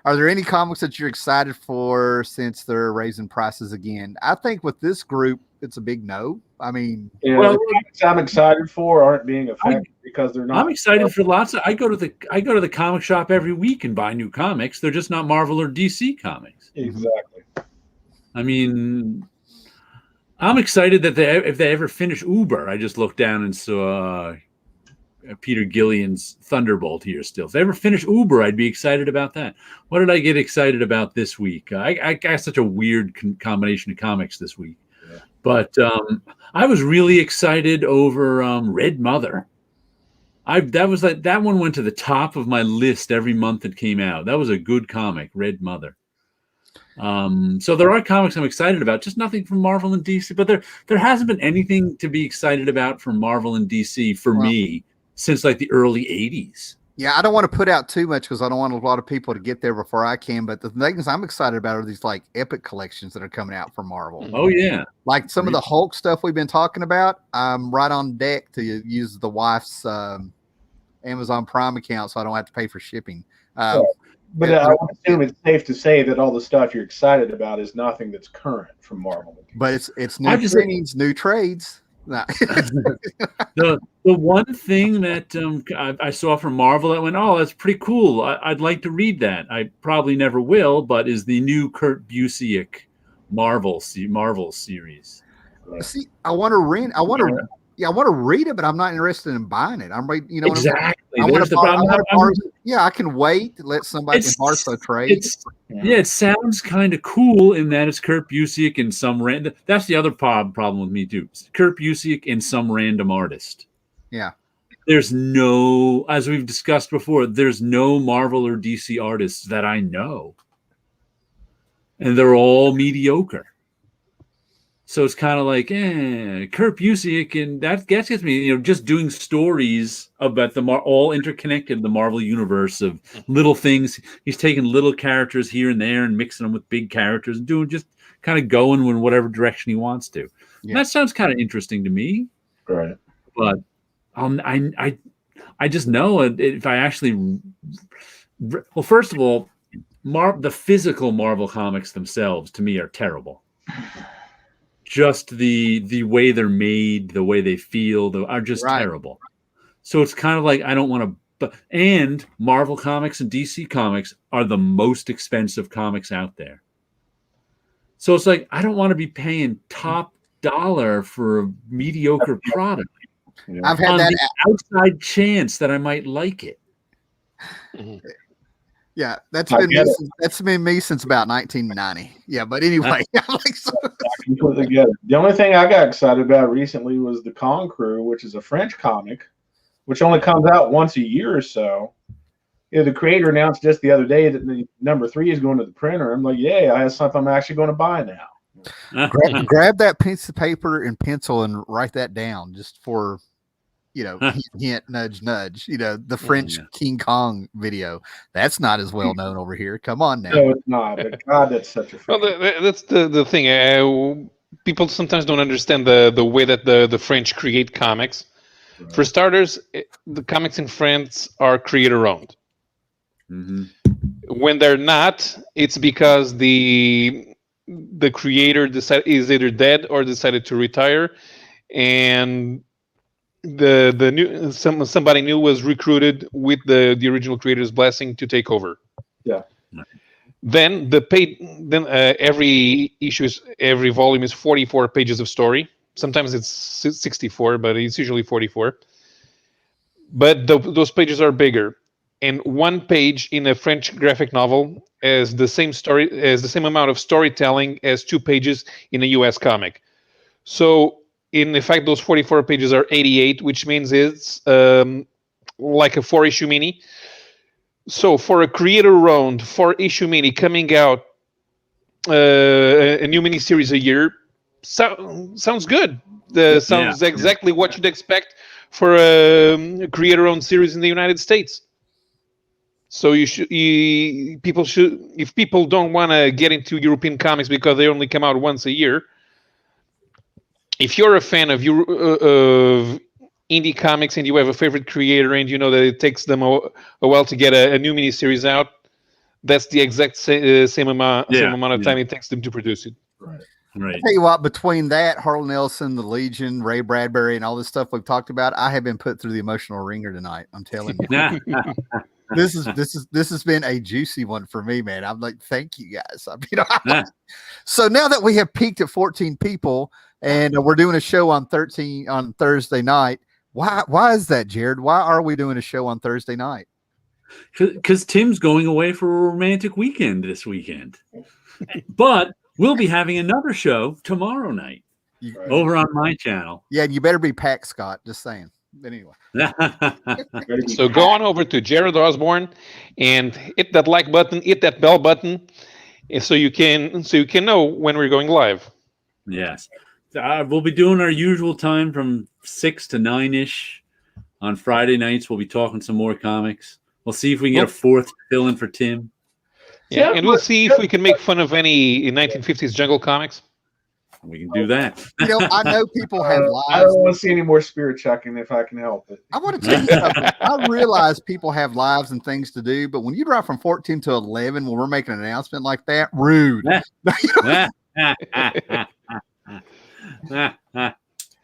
there any comics that you're excited for since they're raising prices again? I think with this group, it's a big no. I mean, the comics I'm excited for aren't being affected because they're not. I'm excited for lots of. I go to the comic shop every week and buy new comics. They're just not Marvel or DC comics. Exactly. I mean, I'm excited that if they ever finish Uber. I just looked down and saw Peter Gillian's Thunderbolt here still. If they ever finish Uber, I'd be excited about that. What did I get excited about this week? I got such a weird combination of comics this week. Yeah. But I was really excited over Red Mother. That one went to the top of my list every month it came out. That was a good comic, Red Mother. So there are comics I'm excited about, just nothing from Marvel and DC. But there hasn't been anything to be excited about from Marvel and DC for me since like the early 80s. Yeah, I don't want to put out too much because I don't want a lot of people to get there before I can. But the things I'm excited about are these like epic collections that are coming out from Marvel. Oh, yeah. Like some of the Hulk stuff we've been talking about. I'm right on deck to use the wife's Amazon Prime account so I don't have to pay for shipping. But I would assume it's safe to say that all the stuff you're excited about is nothing that's current from Marvel. But it's new printings, new trades. The one thing that I saw from Marvel that went, oh, that's pretty cool. I'd like to read that. I probably never will, but is the new Kurt Busiek Marvel series. See, I want to read. I want to read it, but I'm not interested in buying it. I'm ready. Exactly. I can wait to let somebody in Martha trade. It sounds kind of cool in that it's Kurt Busiek and some random. That's the other problem with me too. Kurt Busiek and some random artist. Yeah. There's no, as we've discussed before, there's no Marvel or DC artists that I know, and they're all mediocre. So it's kind of like, Kurt Busiek, and that gets me, just doing stories about all interconnected, the Marvel universe of little things. He's taking little characters here and there and mixing them with big characters and doing just kind of going in whatever direction he wants to. Yeah. And that sounds kind of interesting to me. Right. But I just know if I actually, well, first of all, the physical Marvel comics themselves to me are terrible. Just the way they're made, the way they feel, are just terrible. So it's kind of like I don't want to. And Marvel comics and DC comics are the most expensive comics out there. So it's like I don't want to be paying top dollar for a mediocre product. I've had that outside chance that I might like it. Yeah, that's been me since about 1990. Yeah, but anyway, I completely get it. The only thing I got excited about recently was the Con Crew, which is a French comic, which only comes out once a year or so. The creator announced just the other day that the number 3 is going to the printer. I'm like, yay, I have something I'm actually going to buy now. grab that piece of paper and pencil and write that down just for, hint, nudge, nudge. The French King Kong video. That's not as well known over here. Come on now. No, it's not. But God, that's such a. Well, that's the thing. People sometimes don't understand the way that the French create comics. Right. For starters, the comics in France are creator-owned. Mm-hmm. When they're not, it's because the creator is either dead or decided to retire, and the new somebody new was recruited with the original creator's blessing to take over. Yeah. Then every volume is 44 pages of story. Sometimes it's 64, but it's usually 44. But those pages are bigger. And one page in a French graphic novel has the same amount of storytelling as 2 pages in a US comic. So in fact, those 44 pages are 88, which means it's like a 4-issue mini. So for a creator-owned 4-issue mini coming out, a new miniseries a year, sounds good. Sounds exactly what you'd expect for a creator-owned series in the United States. So people should, if people don't want to get into European comics because they only come out once a year, if you're a fan of indie comics and you have a favorite creator and you know that it takes them a while to get a new miniseries out, that's the exact same amount of time it takes them to produce it. Right. I tell you what, between that, Harlan Ellison, the Legion, Ray Bradbury, and all this stuff we've talked about, I have been put through the emotional ringer tonight. I'm telling you. This has been a juicy one for me, man. I'm like, thank you guys. So now that we have peaked at 14 people and we're doing a show on Thursday night, why is that, Jared? Why are we doing a show on Thursday night? Because Tim's going away for a romantic weekend this weekend, but we'll be having another show tomorrow night over on my channel. Yeah, you better be packed, Scott. Just saying. But anyway. So go on over to Jared Osborne and hit that like button, hit that bell button, so you can know when we're going live. Yes. We'll be doing our usual time from 6 to 9-ish on Friday nights. We'll be talking some more comics. We'll see if we can get a fourth fill in for Tim. Yeah, and we'll see if we can make fun of any 1950s jungle comics. We can do that. I know people have lives. I don't want to see any more spirit chucking if I can help it. I want to tell you something. I realize people have lives and things to do, but when you drive from 14 to 11 when we're making an announcement like that, rude.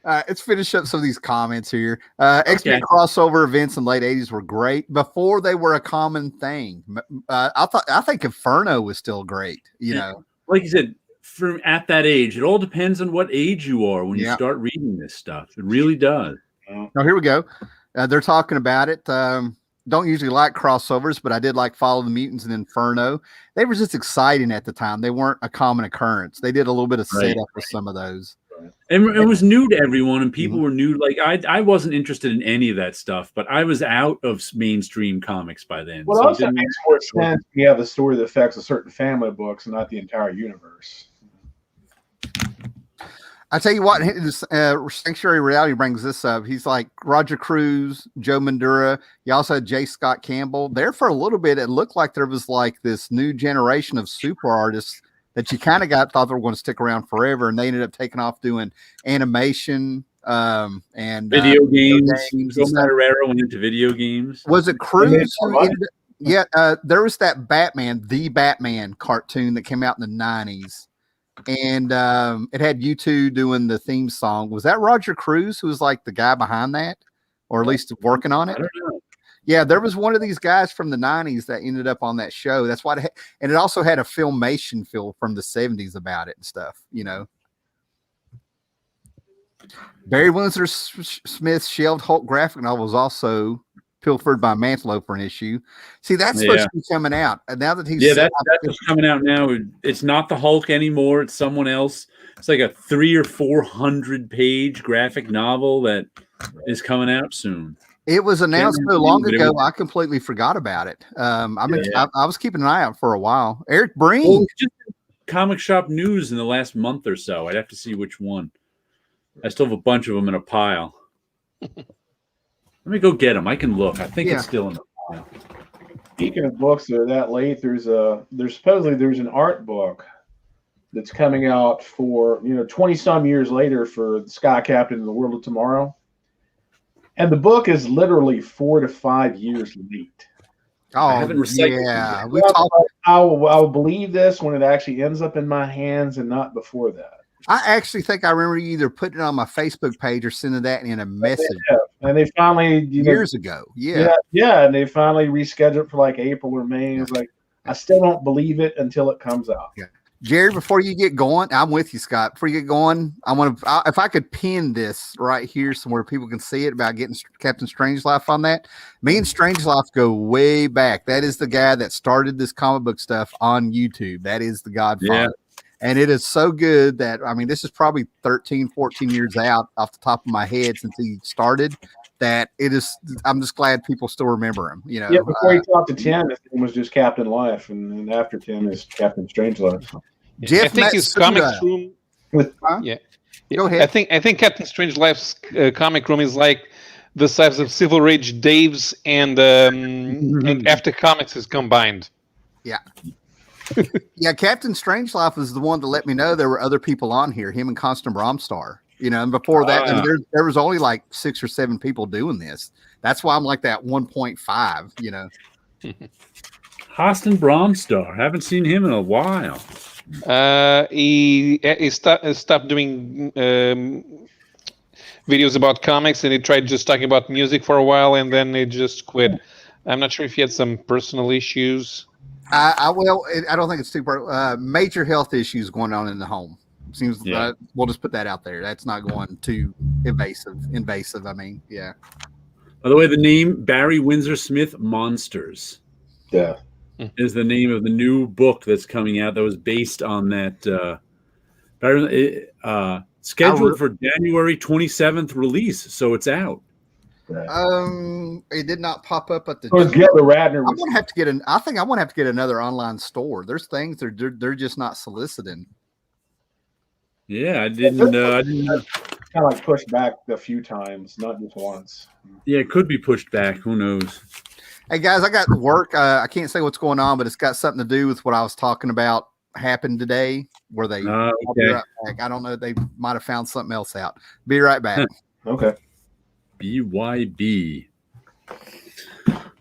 Let's finish up some of these comments here. X-Men crossover events in the late 80s were great before they were a common thing. I think Inferno was still great. Like you said, from at that age, it all depends on what age you are when you start reading this stuff. It really does. Now here we go. They're talking about it. Don't usually like crossovers, but I did like Follow the Mutants and Inferno. They were just exciting at the time. They weren't a common occurrence. They did a little bit of setup for some of those. And it was new to everyone, and people were new. Like I wasn't interested in any of that stuff, but I was out of mainstream comics by then. Well, it also makes more sense when you have a story that affects a certain family of books and not the entire universe. I tell you what, Sanctuary Reality brings this up. He's like Roger Cruz, Joe Mandura. You also had J. Scott Campbell. There for a little bit, it looked like there was like this new generation of super artists that you kind of thought they were going to stick around forever, and they ended up taking off doing animation and video games. Joe Madureira went into video games. Was it Cruz who ended up? Yeah, there was that the Batman cartoon that came out in the 90s. And it had U2 doing the theme song. Was that Roger Cruz who was like the guy behind that, or at least working on it? I don't know. Yeah, there was one of these guys from the 90s that ended up on that show. That's why, and it also had a filmation feel from the 70s about it and stuff, you know. Barry Windsor Smith's shelved Hulk graphic novel was also pilfered by Mantlo for an issue. See, that's supposed to be coming out. And now that he's that's coming out now. It's not the Hulk anymore. It's someone else. It's like a 300 or 400 page graphic novel that is coming out soon. It was announced so long ago, I completely forgot about it. I was keeping an eye out for a while. Eric Breen. Well, just comic shop news in the last month or so. I'd have to see which one. I still have a bunch of them in a pile. Let me go get them. I can look. I think it's still in the pile. Speaking of books that are that late, there's supposedly an art book that's coming out for 20 some years later for the Sky Captain in the World of Tomorrow, and the book is literally 4 to 5 years late. Oh, I haven't recycled. Yeah, I will believe this when it actually ends up in my hands and not before that. I actually think I remember you either putting it on my Facebook page or sending that in a message. And they finally years ago. Yeah, and they finally rescheduled for like April or May. It's like I still don't believe it until it comes out. Yeah. Jerry, before you get going, I'm with you, Scott. Before you get going, if I could pin this right here somewhere people can see it about getting Captain Strangelove on that. Me and Strangelove go way back. That is the guy that started this comic book stuff on YouTube. That is the Godfather. Yeah. And it is so good that, I mean, this is probably 13, 14 years out off the top of my head since he started, that it is, I'm just glad people still remember him, Yeah, before he talked to Tim, his name was just Captain Life, and then after Tim is Captain Strangelove. I think his comic room Go ahead. I think Captain Strangelife's comic room is like the size of Silver Age Dave's and After Comics is combined. Yeah. Yeah, Captain Strangelove was the one that let me know there were other people on here, him and Constant Bromstar. And before that, there was only like 6 or 7 people doing this. That's why I'm like that 1.5, Constant Bromstar. Haven't seen him in a while. He stopped doing videos about comics, and he tried just talking about music for a while, and then he just quit. I'm not sure if he had some personal issues. I don't think it's super major health issues going on in the home. Seems we'll just put that out there. That's not going too invasive. I mean, yeah. By the way, the name Barry Windsor Smith Monsters. Yeah. Is the name of the new book that's coming out that was based on that scheduled for January 27th release, so it's out. It did not pop up at the. Radner. I'm gonna have to get I think I'm gonna have to get another online store. There's things they're just not soliciting. Yeah, I didn't. Kind of like pushed back a few times, not just once. Yeah, it could be pushed back. Who knows? Hey guys, I got work. I can't say what's going on, but it's got something to do with what I was talking about happened today. Where they? I'll be right back. I don't know. They might have found something else out. Be right back. Okay. BYB.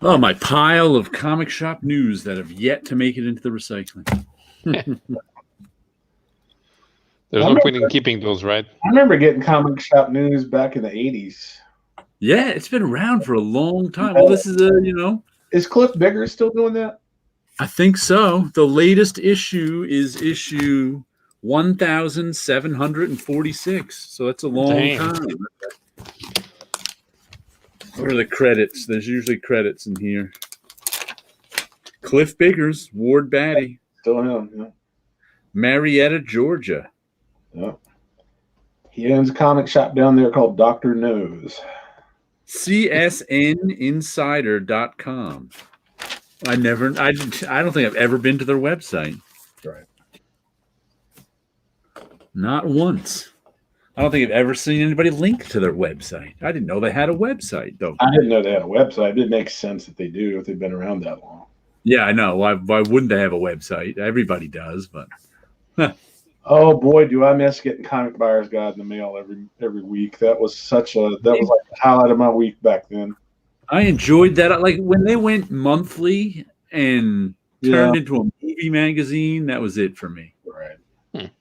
Oh, my pile of comic shop news that have yet to make it into the recycling. There's no point in keeping those, right? I remember getting comic shop news back in the 80s. Yeah, it's been around for a long time. Well, this is Is Cliff Bigger still doing that? I think so. The latest issue is issue 1746. So that's a long time. What are the credits? There's usually credits in here. Cliff Biggers, Ward Batty. Still him, yeah. Marietta, Georgia. Yeah. He owns a comic shop down there called Dr. Nose. CSNinsider.com. I don't think I've ever been to their website. Right. Not once. I don't think I've ever seen anybody link to their website. I didn't know they had a website, though. I didn't know they had a website. It didn't make sense that they do if they've been around that long. Yeah, I know. Why wouldn't they have a website? Everybody does, but Oh boy, do I miss getting Comic Buyer's Guide in the mail every week. That was like the highlight of my week back then. I enjoyed that. Like when they went monthly and turned into a movie magazine, that was it for me. Right.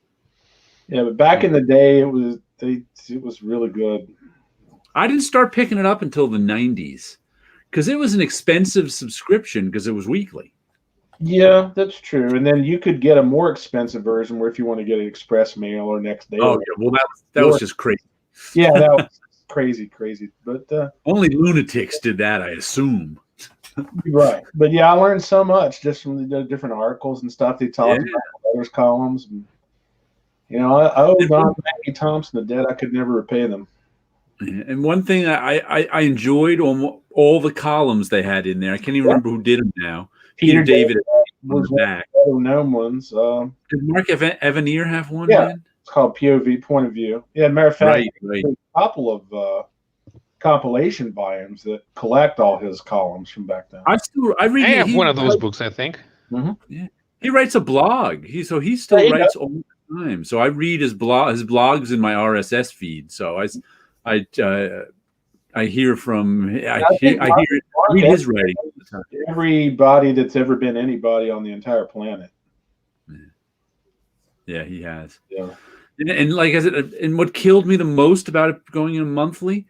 Yeah, but back in the day, it was really good. I didn't start picking it up until the 90s because it was an expensive subscription because it was weekly. Yeah, that's true. And then you could get a more expensive version where if you want to get it express mail or next day. Oh, yeah. Well, that was just crazy. Yeah, that was crazy. But only lunatics did that, I assume. Right. But yeah, I learned so much just from the different articles and stuff they talked about, letters columns. And, I owe Don Maggie Thompson a debt I could never repay them. And one thing I enjoyed on all the columns they had in there, I can't even remember who did them now. Peter David was one of the other known ones. Did Mark Evanier have one? Yeah, man? It's called POV, Point of View. Yeah, matter of fact, there's a couple of compilation volumes that collect all his columns from back then. I have one of those books, I think. Mm-hmm. Yeah, he writes a blog. He still writes all the time. So I read his blogs in my RSS feed. So I hear from I read his writing. Everybody that's ever been anybody on the entire planet. Yeah, he has. Yeah. And like I said, and what killed me the most about it going in monthly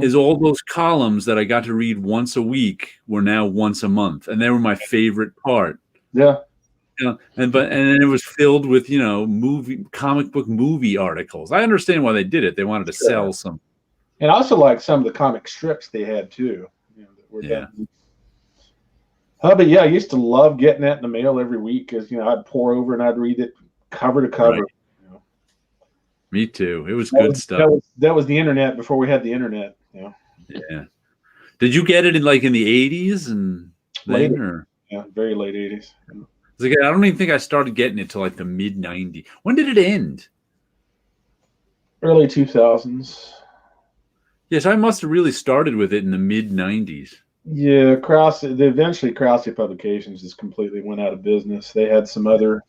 is all those columns that I got to read once a week were now once a month, and they were my favorite part. Yeah. And then it was filled with comic book movie articles. I understand why they did it. They wanted to sell some. And also like some of the comic strips they had too. But yeah, I used to love getting that in the mail every week because I'd pour over and I'd read it cover to cover. Right. Me too. It was good stuff. That was the internet before we had the internet. Yeah. Did you get it in the 80s and later? Yeah, very late 80s. I don't even think I started getting it till like the mid 90s. When did it end? Early 2000s. Yes, I must have really started with it in the mid 90s. Yeah, eventually Krause Publications just completely went out of business. They had some other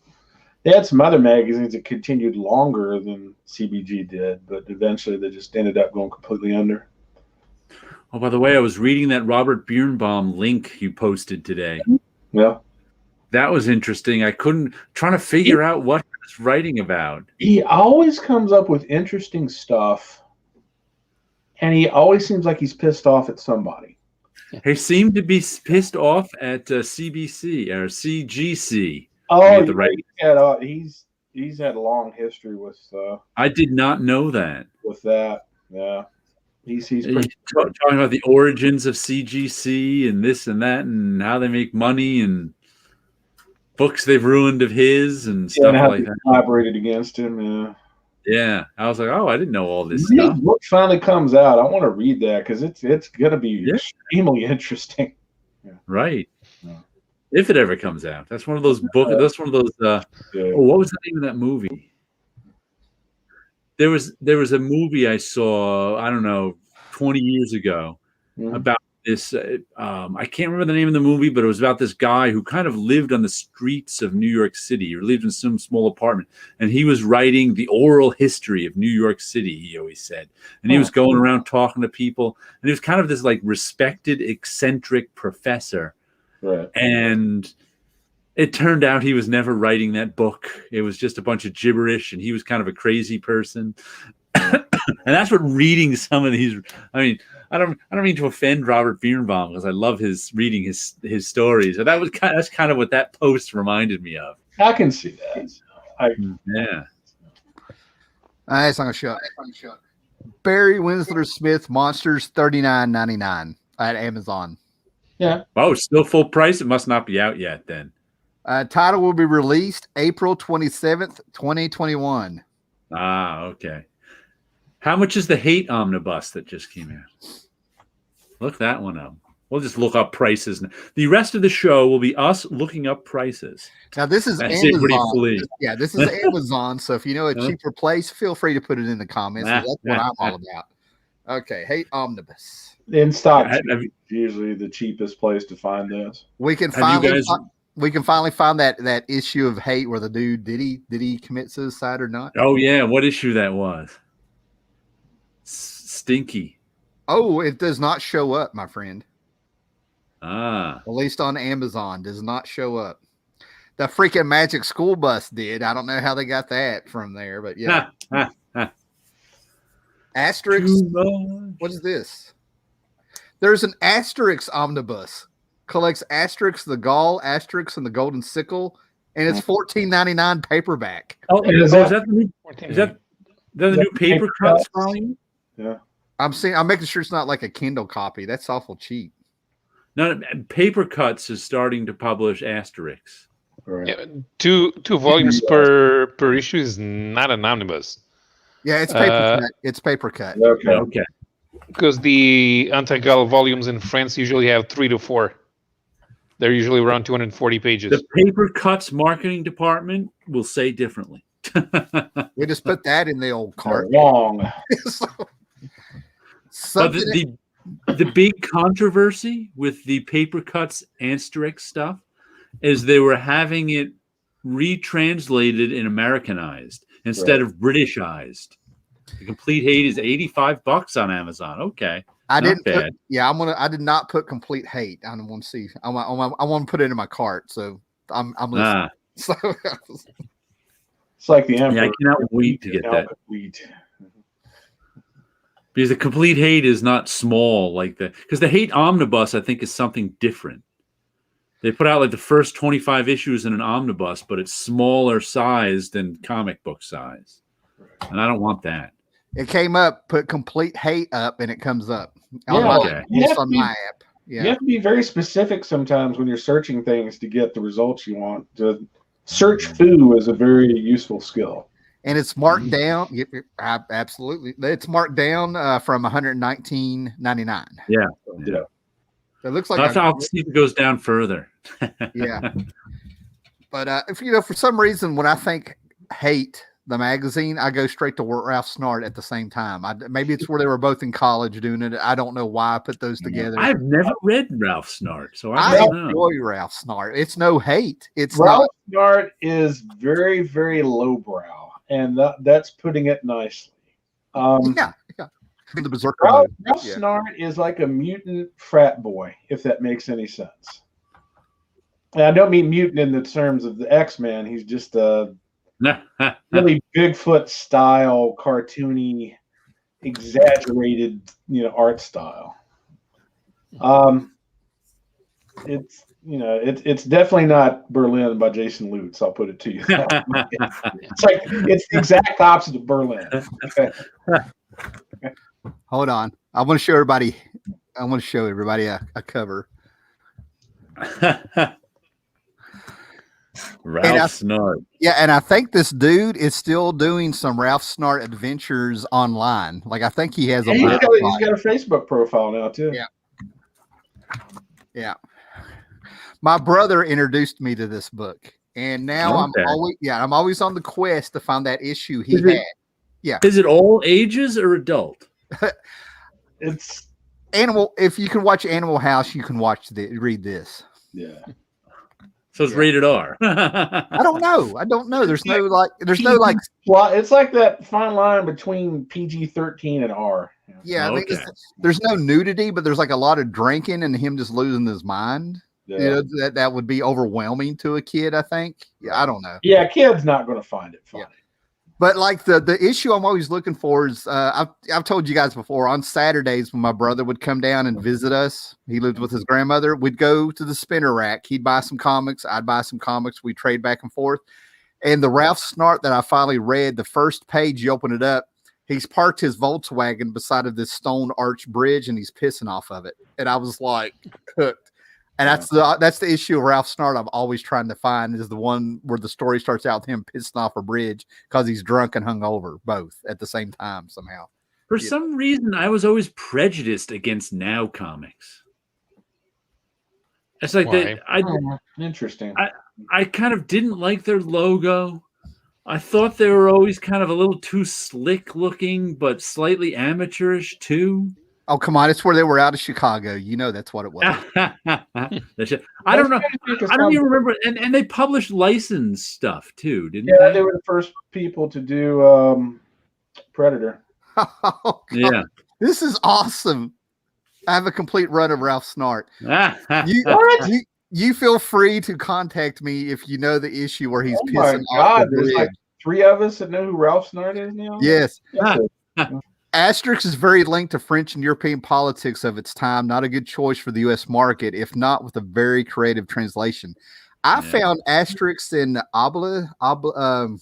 magazines that continued longer than CBG did, but eventually they just ended up going completely under. Oh, by the way, I was reading that Robert Birnbaum link you posted today. Yeah. That was interesting. trying to figure out what he was writing about. He always comes up with interesting stuff, and he always seems like he's pissed off at somebody. He seemed to be pissed off at CBC or CGC. Oh, he's had a long history with. I did not know that. With that, yeah, he's talking about the origins of CGC and this and that and how they make money and books they've ruined of his and stuff like that. Collaborated against him. Yeah. Yeah, I was like, oh, I didn't know all this when stuff. His book finally comes out, I want to read that because it's going to be extremely interesting. Yeah. Right. Yeah. If it ever comes out, that's one of those books. That's one of those. What was the name of that movie? There was a movie I saw. I don't know, 20 years ago about this. I can't remember the name of the movie, but it was about this guy who kind of lived on the streets of New York City, or lived in some small apartment, and he was writing the oral history of New York City. He always said, and he was going around talking to people, and he was kind of this like respected, eccentric professor. Right. And it turned out he was never writing that book. It was just a bunch of gibberish, and he was kind of a crazy person. And that's what reading some of these. I mean, I don't mean to offend Robert Birnbaum because I love reading his stories. So that's kind of what that post reminded me of. I can see that. Yeah. It's not gonna shut. Barry Winslow Smith Monsters $39.99 at Amazon. Yeah. Oh, still full price. It must not be out yet then. Title will be released April 27th, 2021. Ah, okay. How much is the Hate Omnibus that just came out? Look that one up. We'll just look up prices. The rest of the show will be us looking up prices. Now, this is Amazon. Yeah, this is Amazon. So if you know a cheaper place, feel free to put it in the comments. That's what I'm all about. Okay, Hate Omnibus. In stock, usually the cheapest place to find this. We can finally we can finally find that issue of Hate where the dude did he commit suicide or not? Oh yeah, what issue that was? Stinky. Oh, it does not show up, my friend. Ah. At least on Amazon, does not show up. The freaking Magic School Bus did. I don't know how they got that from there, but yeah. Asterix. What is this? There's an Asterix omnibus. Collects Asterix the Gaul, Asterix and the Golden Sickle, and it's $14.99 paperback. Oh, is that the new paper cuts volume? Yeah. I'm making sure it's not like a Kindle copy. That's awful cheap. No, Paper Cuts is starting to publish Asterix. Right. Yeah, two volumes per issue is not an omnibus. Yeah, it's paper cut. It's paper cut. Okay. Because the Anti-Gaul volumes in France usually have 3 to 4. They're usually around 240 pages. The Paper Cuts marketing department will say differently. We just put that in the old cart. Wrong. But the big controversy with the Paper Cuts Asterix stuff is they were having it retranslated and Americanized instead of Britishized. The Complete Hate is $85 on Amazon. Okay, I didn't. bad. I did not put Complete Hate. I don't want to see. I want to put it in my cart. So I'm listening. So it's like the Emperor. Yeah, I cannot wait to get that. Because the Complete Hate is not small like because the Hate Omnibus, I think, is something different. They put out like the first 25 issues in an omnibus, but it's smaller size than comic book size. And I don't want that. it came up, put Complete Hate up, and it comes up. On my app. Yeah. You have to be very specific sometimes when you're searching things to get the results you want. To search foo is a very useful skill. And it's marked down. Absolutely. It's marked down from $119.99. Yeah. It looks like I'll see if it goes down further. Yeah. But if for some reason when I think Hate the magazine, I go straight to Ralph Snart at the same time. Maybe it's where they were both in college doing it. I don't know why I put those together. I've never read Ralph Snart, so I don't know. Enjoy Ralph Snart. It's no hate. It's Ralph Snart is very, very lowbrow, and that's putting it nicely. Yeah. The Berserker Ralph Snart is like a mutant frat boy, if that makes any sense. And I don't mean mutant in the terms of the X-Men. He's just a really Bigfoot style, cartoony, exaggerated, art style. It's definitely not Berlin by Jason Lutz. I'll put it to you. It's the exact opposite of Berlin. Okay. Hold on. I want to show everybody a cover. Ralph Snart. Yeah, and I think this dude is still doing some Ralph Snart adventures online. Like I think he has he's got a Facebook profile now too. Yeah. My brother introduced me to this book, and now I'm always on the quest to find that issue he had. Yeah. Is it all ages or adult? It's Animal. If you can watch Animal House, you can read this. Yeah. So it's rated R. I don't know. There's no like. It's like that fine line between PG-13 and R. Yeah. There's no nudity, but there's like a lot of drinking and him just losing his mind. Yeah. That would be overwhelming to a kid, I think. Yeah, I don't know. Yeah, a kid's not going to find it funny. Yeah. But like the issue I'm always looking for is I've told you guys before, on Saturdays when my brother would come down and visit us, he lived with his grandmother, we'd go to the spinner rack. He'd buy some comics. I'd buy some comics. We'd trade back and forth. And the Ralph Snart that I finally read, the first page, you open it up, he's parked his Volkswagen beside of this stone arch bridge and he's pissing off of it. And I was like, cooked. And that's the issue of Ralph Snart I'm always trying to find, is the one where the story starts out with him pissing off a bridge because he's drunk and hungover, both at the same time somehow. For some reason, I was always prejudiced against Now Comics. It's like interesting. I kind of didn't like their logo. I thought they were always kind of a little too slick looking, but slightly amateurish too. Oh, come on. It's where they were out of Chicago. You know that's what it was. I don't know. I don't even remember. And they published licensed stuff too, didn't they? Yeah, they were the first people to do Predator. Oh, Yeah. This is awesome. I have a complete run of Ralph Snart. You feel free to contact me if you know the issue where he's pissing off the there's like 3 of us that know who Ralph Snart is now. Yes. Asterix is very linked to French and European politics of its time. Not a good choice for the U.S. market, if not with a very creative translation. I found Asterix in Obelix.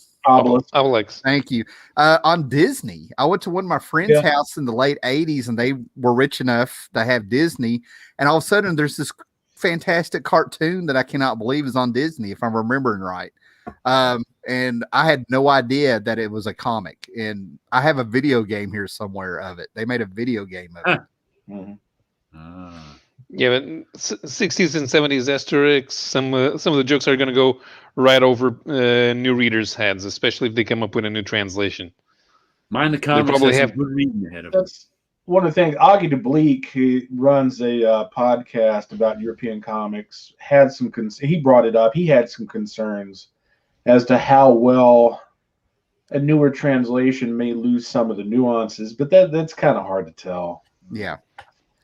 Thank you. On Disney. I went to one of my friends' house in the late 80s, and they were rich enough to have Disney. And all of a sudden, there's this fantastic cartoon that I cannot believe is on Disney, if I'm remembering right. And I had no idea that it was a comic. And I have a video game here somewhere of it. They made a video game of it. Yeah, but 60s and 70s Asterix, some of the jokes are going to go right over new readers' heads, especially if they come up with a new translation. Mind the comics probably have good reading ahead of them. That's one of the things. Augie DeBleek, who runs a podcast about European comics, had some. He brought it up. He had some concerns as to how well a newer translation may lose some of the nuances, but that's kind of hard to tell. Yeah.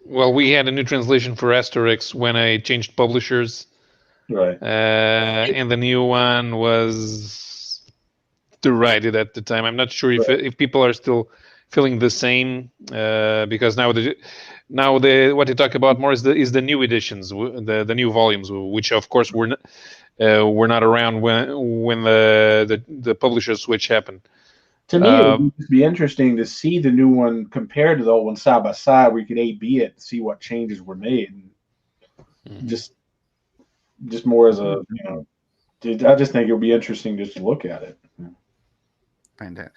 Well, we had a new translation for Asterix when I changed publishers. Right. And the new one was derided at the time. I'm not sure if people are still feeling the same because now what they talk about more is the new editions, the new volumes, which of course were not around when the publisher switch happened. To me, it would be interesting to see the new one compared to the old one side by side, where you could A/B it and see what changes were made. And just more as a, I just think it would be interesting just to look at it. Fantastic.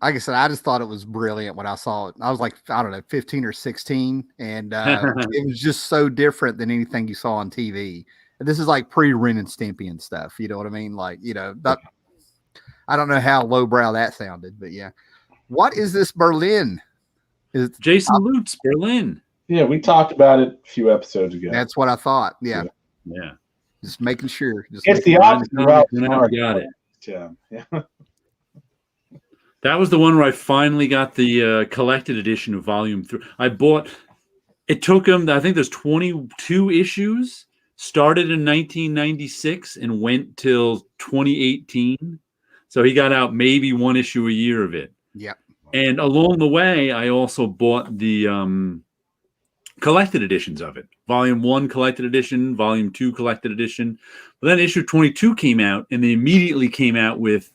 Like I said, I just thought it was brilliant when I saw it. I was like, I don't know, 15 or 16, and it was just so different than anything you saw on TV. And this is like pre-Ren and Stimpy and stuff. You know what I mean? Like, I don't know how lowbrow that sounded, but yeah. What is this Berlin? Is Jason Lutz, Berlin. Yeah, we talked about it a few episodes ago. That's what I thought. Yeah. Just making sure. It's the opposite. Got it. Yeah. That was the one where I finally got the collected edition of Volume 3. It took him, I think there's 22 issues, started in 1996 and went till 2018. So he got out maybe one issue a year of it. Yeah. And along the way, I also bought the collected editions of it. Volume 1 collected edition, Volume 2 collected edition. But then issue 22 came out, and they immediately came out with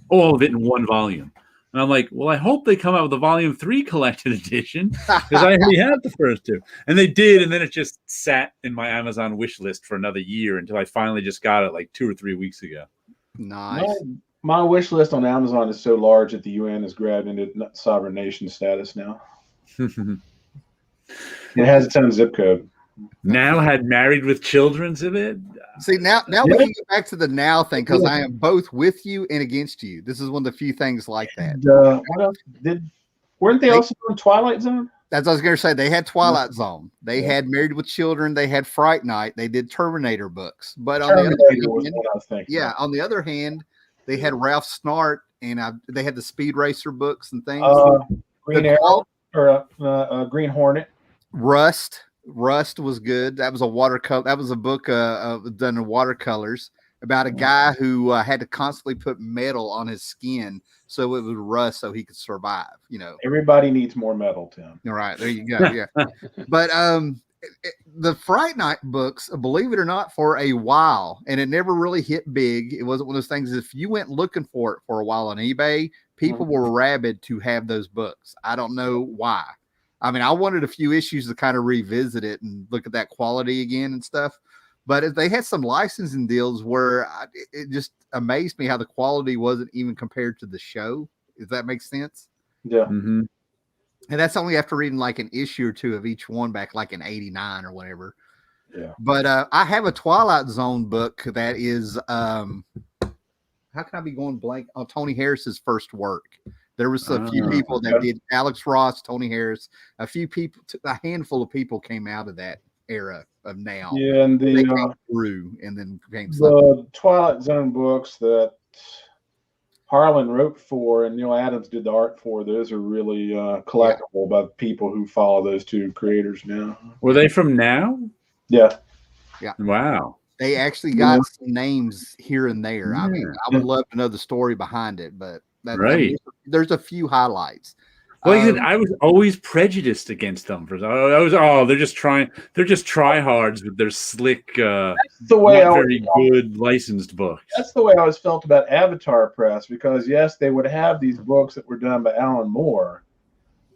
all of it in one volume. And I'm like, well, I hope they come out with a Volume 3 collected edition because I already had the first 2. And they did, and then it just sat in my Amazon wish list for another year until I finally just got it like 2 or 3 weeks ago. Nice. My wish list on Amazon is so large that the UN has grabbed into sovereign nation status now. It has its own zip code. Now had Married with Children's of it. See, now we can get back to the now thing because I am both with you and against you. This is one of the few things like that. What else weren't they also doing Twilight Zone? That's what I was going to say. They had Twilight Zone. They had Married with Children. They had Fright Night. They did Terminator books. But on the other hand, they had Ralph Snart, and they had the Speed Racer books and things. Green Arrow or Green Hornet. Rust was good. That was a watercolor. That was a book done in watercolors about a guy who had to constantly put metal on his skin so it would rust so he could survive. Everybody needs more metal, Tim. All right, there you go. Yeah, but the Fright Night books, believe it or not, for a while, and it never really hit big. It wasn't one of those things. If you went looking for it for a while on eBay, people were rabid to have those books. I don't know why. I mean, I wanted a few issues to kind of revisit it and look at that quality again and stuff. But they had some licensing deals where it just amazed me how the quality wasn't even compared to the show. If that makes sense. Yeah. Mm-hmm. And that's only after reading like an issue or two of each one back like in 89 or whatever. Yeah. But I have a Twilight Zone book that is how can I be going blank on Tony Harris's first work? There was a few people that did. Alex Ross, Tony Harris, a few people, a handful of people came out of that era of now. Yeah, and they came through and then became the Twilight Zone books that Harlan wrote for and Neil Adams did the art for. Those are really collectible by people who follow those two creators now. Were they from now? Yeah. Yeah. Wow. They actually got some names here and there. I mean, I would love to know the story behind it, but there's a few highlights. Well, I was always prejudiced against them. They're just tryhards with their slick, that's the way very good licensed books. That's the way I always felt about Avatar Press, because yes, they would have these books that were done by Alan Moore,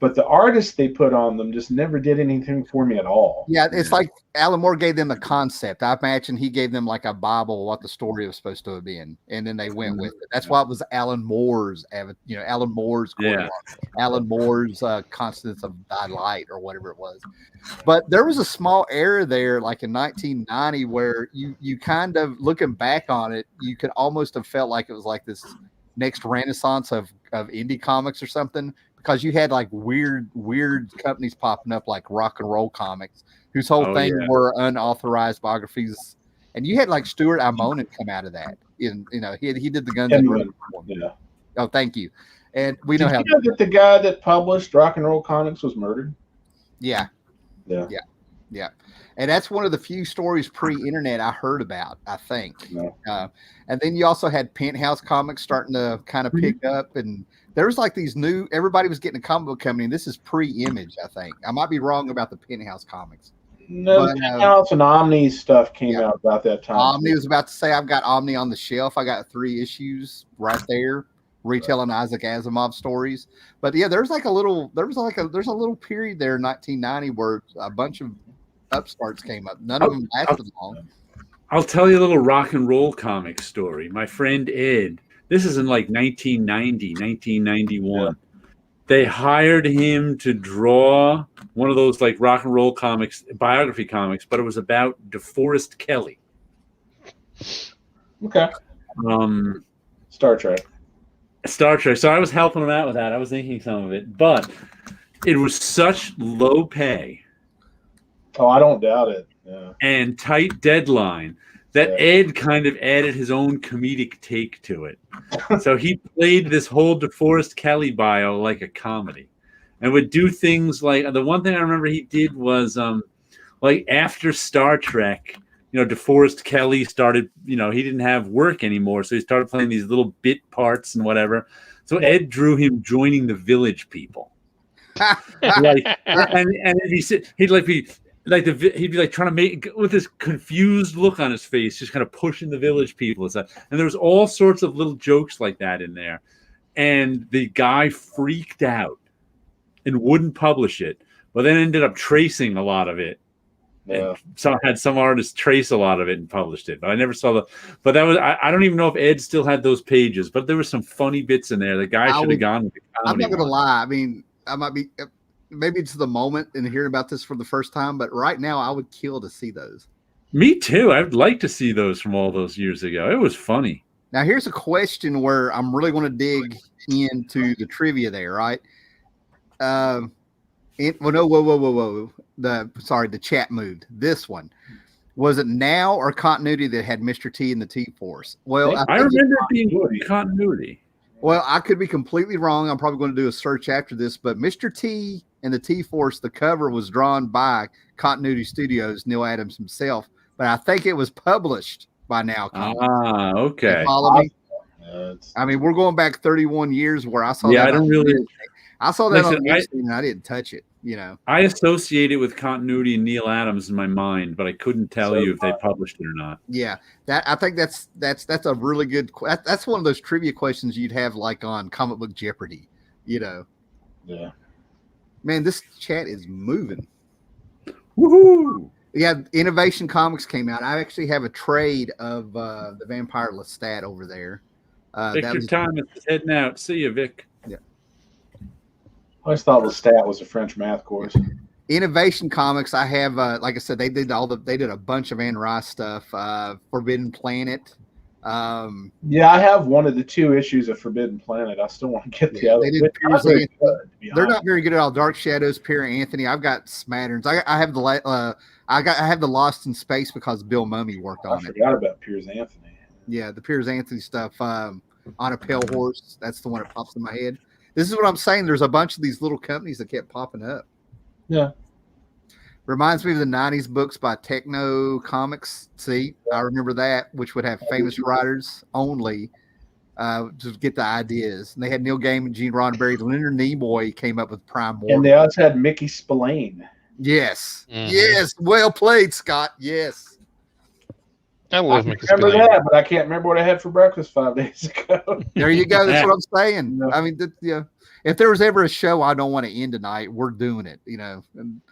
but the artists they put on them just never did anything for me at all. Yeah, it's like Alan Moore gave them the concept. I imagine he gave them like a Bible of what the story was supposed to have been, and then they went with it. That's why it was Alan Moore's, Alan Moore's Constance of Thy Light or whatever it was. But there was a small era there, like in 1990, where you kind of, looking back on it, you could almost have felt like it was like this next renaissance of indie comics or something. Because you had like weird companies popping up, like Rock and Roll Comics, whose whole thing were unauthorized biographies, and you had like Stuart Immonen come out of that. He did the Guns N' Roses one. Yeah. Oh, thank you. And we know how. You know that the guy that published Rock and Roll Comics was murdered. Yeah. And that's one of the few stories pre-internet I heard about, I think. Yeah. And then you also had Penthouse Comics starting to kind of pick up, and there was like these new, everybody was getting a comic book company, and this is pre-Image, I think. I might be wrong about the Penthouse Comics. No, Penthouse and Omni stuff came out about that time. Omni was about to say, I've got Omni on the shelf. I got 3 issues right there, retelling Isaac Asimov stories. But yeah, there's a little period there in 1990 where a bunch of upstarts came up. None of them lasted long. I'll tell you a little Rock and Roll comic story. My friend Ed, this is in like 1990, 1991. Yeah. They hired him to draw one of those like rock and roll comics, biography comics, but it was about DeForest Kelley. Okay. Star Trek. So I was helping him out with that. I was inking some of it, but it was such low pay. Oh, I don't doubt it. Yeah. And tight deadline that Ed kind of added his own comedic take to it. So he played this whole DeForest Kelley bio like a comedy and would do things like, the one thing I remember he did was like after Star Trek, DeForest Kelley started, he didn't have work anymore. So he started playing these little bit parts and whatever. So Ed drew him joining the Village People. and he'd be like trying to make, with this confused look on his face, just kind of pushing the Village People and stuff. And there was all sorts of little jokes like that in there. And the guy freaked out and wouldn't publish it, but then ended up tracing a lot of it. Yeah. And had some artists trace a lot of it and published it, but I never saw but that was, I don't even know if Ed still had those pages, but there were some funny bits in there. The guy should have gone with the comedy. I'm not going to lie. I mean, I might be, maybe it's the moment and hearing about this for the first time, but right now I would kill to see those. Me too. I'd like to see those from all those years ago. It was funny. Now here's a question where I'm really going to dig into the trivia there, right? Whoa. The chat moved. This one. Was it Now or Continuity that had Mr. T and the T-Force? Well, I remember it being Continuity. Well, I could be completely wrong. I'm probably going to do a search after this, but Mr. T and the T-Force, the cover was drawn by Continuity Studios, Neil Adams himself, but I think it was published by Now. Okay. Follow me? I mean, we're going back 31 years where I saw that. I saw that on the screen and I didn't touch it, I associate it with Continuity and Neil Adams in my mind, but I couldn't tell you if they published it or not. Yeah, I think that's a really good. That's one of those trivia questions you'd have like on Comic Book Jeopardy, Yeah. Man, this chat is moving. Woohoo! Yeah, Innovation Comics came out. I actually have a trade of the Vampire Lestat over there. Victor Thomas is heading out. See you, Vic. Yeah. I always thought Lestat was a French math course. Innovation Comics, I have like I said, they did a bunch of Anne Rice stuff. Forbidden Planet, Yeah, I have one of the 2 issues of Forbidden Planet. I still want to get the other. They did Piers They're Anthony. good, They're not very good at all. Dark Shadows, Pierre Anthony. I've got smatterings. I have the Lost in Space because Bill Mummy worked on it. I forgot about Piers Anthony. Yeah, the Piers Anthony stuff. On a Pale Horse. That's the one that pops in my head. This is what I'm saying. There's a bunch of these little companies that kept popping up. Yeah. Reminds me of the 90s books by Techno Comics. See, I remember that, which would have famous writers only to get the ideas. And they had Neil Gaiman, Gene Roddenberry, Leonard Nimoy came up with Prime Mortal. And they also had Mickey Spillane. Yes. Mm-hmm. Yes. Well played, Scott. Yes. I love Mickey Spillane. Remember that, but I can't remember what I had for breakfast 5 days ago. There you go. That's what I'm saying. No. I mean, if there was ever a show I don't want to end tonight, we're doing it, And,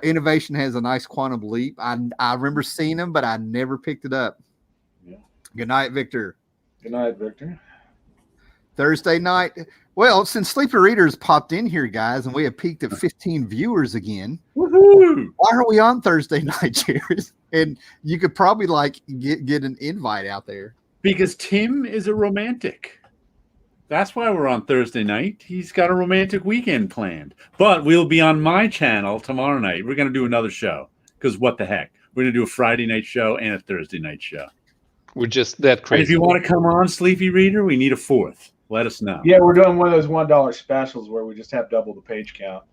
Innovation has a nice quantum leap. I remember seeing them, but I never picked it up. Yeah. Good night, Victor. Good night, Victor. Thursday night. Well, since Sleepy Readers popped in here, guys, and we have peaked at 15 viewers again. Woohoo! Why are we on Thursday night, Jared? And you could probably get an invite out there. Because Tim is a romantic. That's why we're on Thursday night. He's got a romantic weekend planned. But we'll be on my channel tomorrow night. We're going to do another show. Because what the heck? We're going to do a Friday night show and a Thursday night show. We're just that crazy. And if you want to come on, Sleepy Reader, we need a 4th. Let us know. Yeah, we're doing one of those $1 specials where we just have double the page count.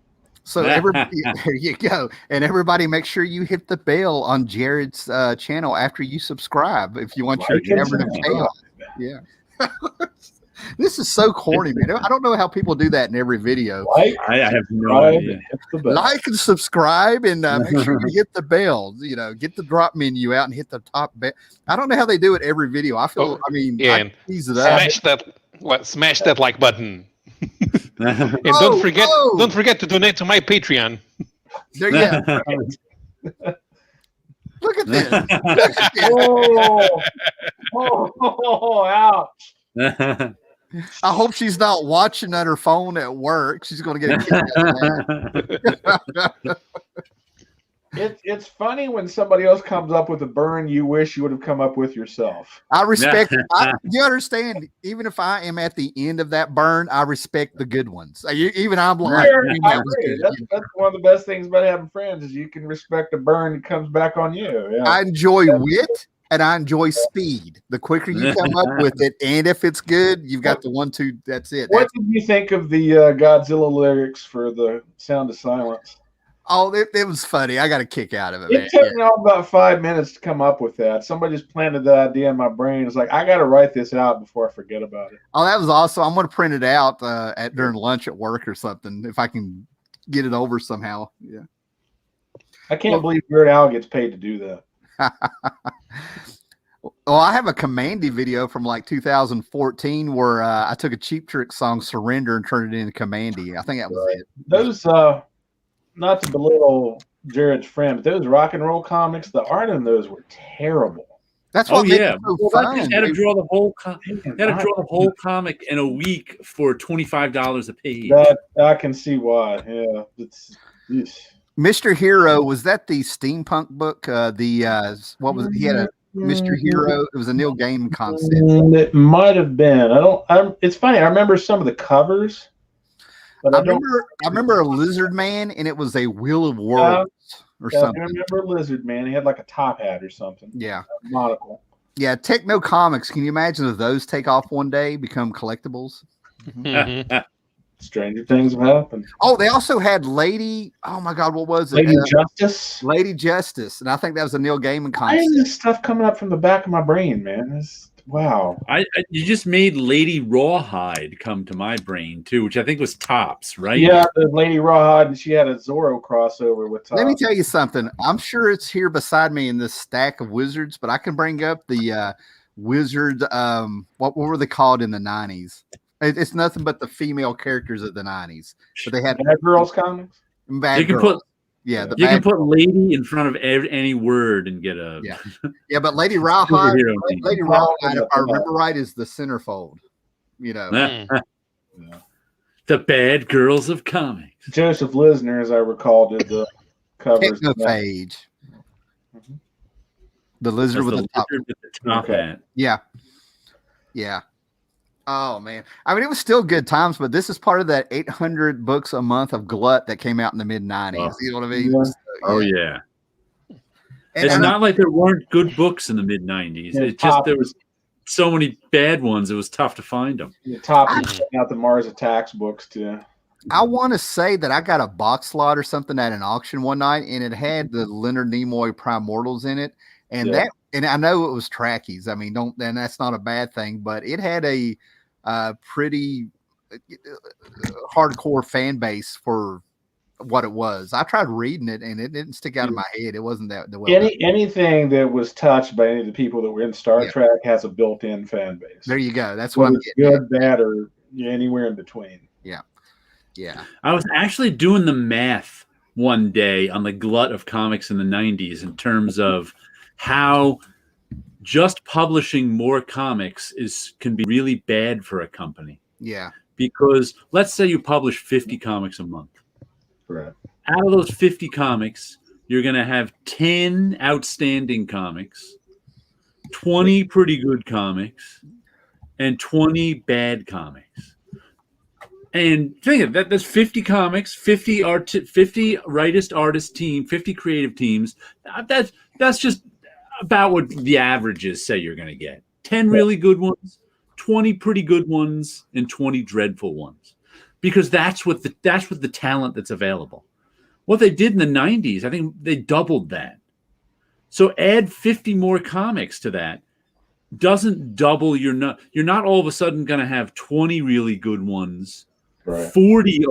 So everybody, there you go. And everybody, make sure you hit the bell on Jared's channel after you subscribe if you want your Cavern of Chaos. Yeah. This is so corny, man. I don't know how people do that in every video. I have no idea. Like and subscribe and make sure you hit the bell. Get the drop menu out and hit the top bell. I don't know how they do it every video. I feel, I tease it up. Smash that like button. And don't forget to donate to my Patreon. There you go. Look at this. Ouch. I hope she's not watching on her phone at work. She's going to get a kick. It's funny when somebody else comes up with a burn you wish you would have come up with yourself. I respect you understand, even if I am at the end of that burn, I respect the good ones. Even I'm like, that's one of the best things about having friends is you can respect a burn that comes back on you. Yeah. I enjoy wit and I enjoy speed. The quicker you come up with it, and if it's good, you've got the 1-2. That's it. What did you think of the Godzilla lyrics for the Sound of Silence? Oh, it was funny. I got a kick out of it. It took me all about 5 minutes to come up with that. Somebody just planted that idea in my brain. It's like, I got to write this out before I forget about it. Oh, that was awesome. I'm going to print it out during lunch at work or something if I can get it over somehow. Yeah. I can't believe Weird Al gets paid to do that. Well, I have a Commandy video from like 2014 where I took a Cheap Trick song, Surrender, and turned it into Commandy. I think that was it. Those, not to belittle Jared's friend, but those rock and roll comics, the art in those were terrible. That's what made it so fun. Had to draw the whole comic in a week for $25 a page. I can see why. Yeah, it's Mr. Hero, was that the steampunk book? What was it? He had a Mr. Hero. It was a Neil Gaiman concept. It might have been. It's funny. I remember some of the covers. But I remember a Lizard Man, and it was a Wheel of Worlds or something. I remember Lizard Man. He had like a top hat or something. Yeah, monocle. Yeah, Techno Comics. Can you imagine if those take off one day, become collectibles? Stranger things have happened. Oh, they also had Lady. Oh my God, what was it? Lady Justice. Lady Justice, and I think that was a Neil Gaiman concept. I have this stuff coming up from the back of my brain, man. Wow. You just made Lady Rawhide come to my brain too, which I think was Topps, right? Yeah, the Lady Rawhide, and she had a Zorro crossover with Topps. Let me tell you something. I'm sure it's here beside me in this stack of wizards, but I can bring up the wizard. What were they called in the 90s? It's nothing but the female characters of the 90s. But they had Bad Girls comics. Bad Girls. You can put lady in front of any word and get a yeah. But Lady Rawhide, if I remember right, is the centerfold. The Bad Girls of Comics. Joseph Lisner, as I recall, did the covers. Technophage. The lizard with the top hat. Yeah. Yeah. Oh man. I mean, it was still good times, but this is part of that 800 books a month of glut that came out in the mid 90s. You know what I mean? Yeah. So, Oh yeah. And, It's not like there weren't good books in the mid 90s. Yeah, It just there was so many bad ones. It was tough to find them. The top out the Mars Attacks books too. I want to say that I got a box lot or something at an auction one night, and it had the Leonard Nimoy Primordials in it, and and I know it was trackies. I mean, and that's not a bad thing, but it had a pretty hardcore fan base for what it was. I tried reading it, and it didn't stick out of my head. It wasn't that well. Anything that was touched by any of the people that were in Star Trek has a built-in fan base. There you go. That's what I'm getting. Good, bad, or anywhere in between. Yeah. Yeah. I was actually doing the math one day on the glut of comics in the 90s in terms of how just publishing more comics can be really bad for a company. Yeah. Because let's say you publish 50 comics a month. Right. Out of those 50 comics, you're going to have 10 outstanding comics, 20 pretty good comics, and 20 bad comics. And think of that, that's 50 comics, 50 artist team, 50 creative teams. That's just about what the averages say you're going to get. 10 really good ones, 20 pretty good ones, and 20 dreadful ones. Because that's what the talent that's available. What they did in the 90s, I think they doubled that. So add 50 more comics to that. Doesn't double you're not all of a sudden going to have 20 really good ones. Right. 40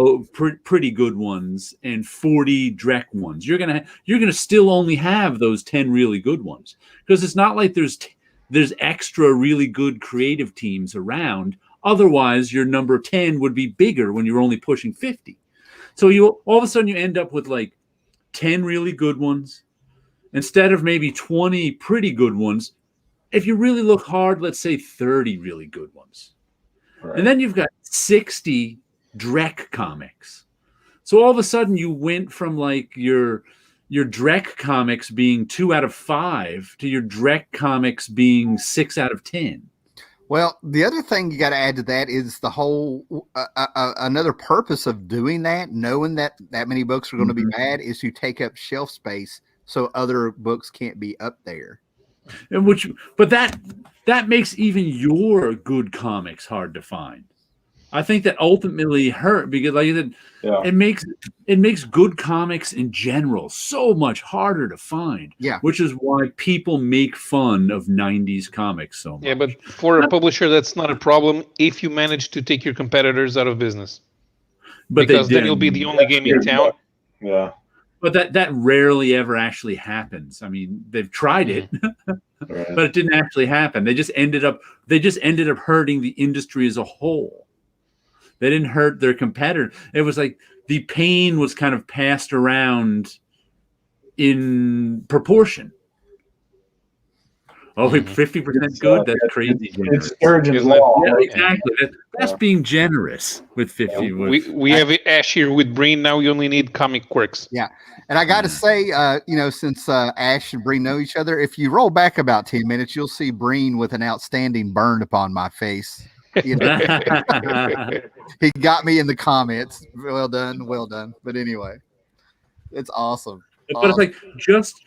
pretty good ones and 40 dreck ones. You're gonna still only have those 10 really good ones because it's not like there's extra really good creative teams around. Otherwise, your number 10 would be bigger when you're only pushing 50. So you all of a sudden you end up with like 10 really good ones instead of maybe 20 pretty good ones. If you really look hard, let's say 30 really good ones, right. And then you've got 60 Drek comics. So all of a sudden you went from like your Drek comics being 2 out of 5 to your Drek comics being 6 out of 10. Well, the other thing you got to add to that is the whole another purpose of doing that, knowing that many books are going to be bad, is to take up shelf space so other books can't be up there. And but that makes even your good comics hard to find. I think that ultimately hurt because, like you said, it makes good comics in general so much harder to find. Yeah, which is why people make fun of 90s comics so much. Yeah, but for a publisher, that's not a problem if you manage to take your competitors out of business. But because then you'll be the only game in town. Yeah, but that rarely ever actually happens. I mean, they've tried it, but it didn't actually happen. They just ended up hurting the industry as a whole. They didn't hurt their competitor. It was like the pain was kind of passed around in proportion. Oh, 50% good? That's crazy. It's Sturgeon's law. Yeah, exactly. That's being generous with 50. We have Ash here with Breen. Now we only need comic quirks. Yeah. And I got to say, since Ash and Breen know each other, if you roll back about 10 minutes, you'll see Breen with an outstanding burn upon my face. You know? He got me in the comments. Well done. But anyway, it's awesome. But it's like just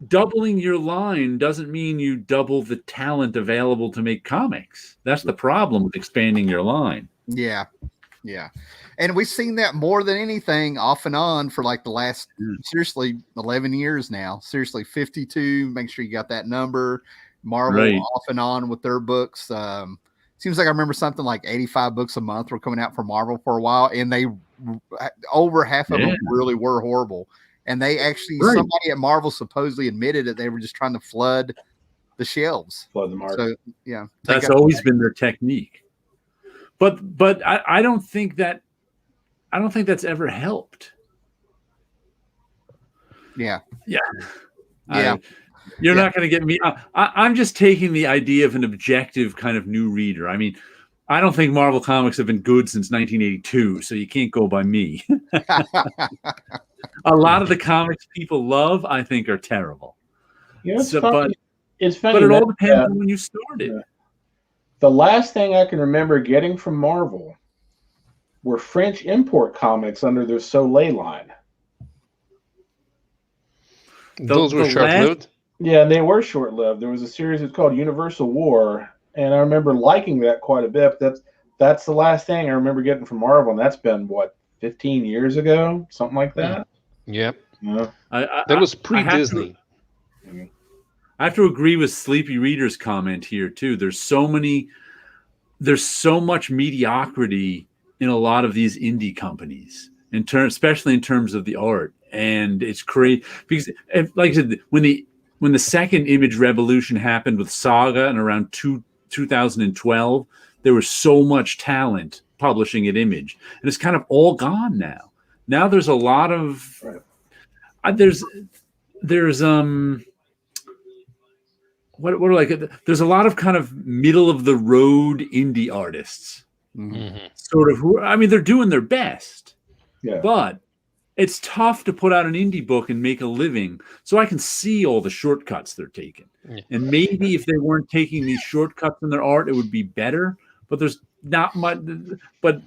doubling your line doesn't mean you double the talent available to make comics. That's the problem with expanding your line. Yeah. And we've seen that more than anything off and on for like the last, seriously, 11 years now. Seriously, 52. Make sure you got that number. Marvel off and on with their books. Seems like I remember something like 85 books a month were coming out for Marvel for a while, and they over half of them really were horrible. And they actually, somebody at Marvel supposedly admitted that they were just trying to flood the shelves, flood the market. So yeah, that's always been their technique. But I don't think that's ever helped. Yeah. You're not going to get me. I'm just taking the idea of an objective kind of new reader. I mean, I don't think Marvel Comics have been good since 1982, so you can't go by me. A lot of the comics people love, I think, are terrible. It's funny. But it all depends on when you started. The last thing I can remember getting from Marvel were French import comics under their Soleil line. Those were short-lived? Yeah, they were short-lived. There was a series that's called Universal War, and I remember liking that quite a bit. That's the last thing I remember getting from Marvel, and that's been, 15 years ago? Something like that? Yep. Yeah. That was pre-Disney. I have to agree with Sleepy Reader's comment here, too. There's so much mediocrity in a lot of these indie companies, especially in terms of the art. And it's crazy because, like I said, when the second Image revolution happened with Saga and around 2012, there was so much talent publishing at Image, and it's kind of all gone now. Now there's a lot of there's there's a lot of kind of middle of the road indie artists, sort of they're doing their best, but it's tough to put out an indie book and make a living. So I can see all the shortcuts they're taking. Yeah. And maybe if they weren't taking these shortcuts in their art, it would be better. But there's not much. But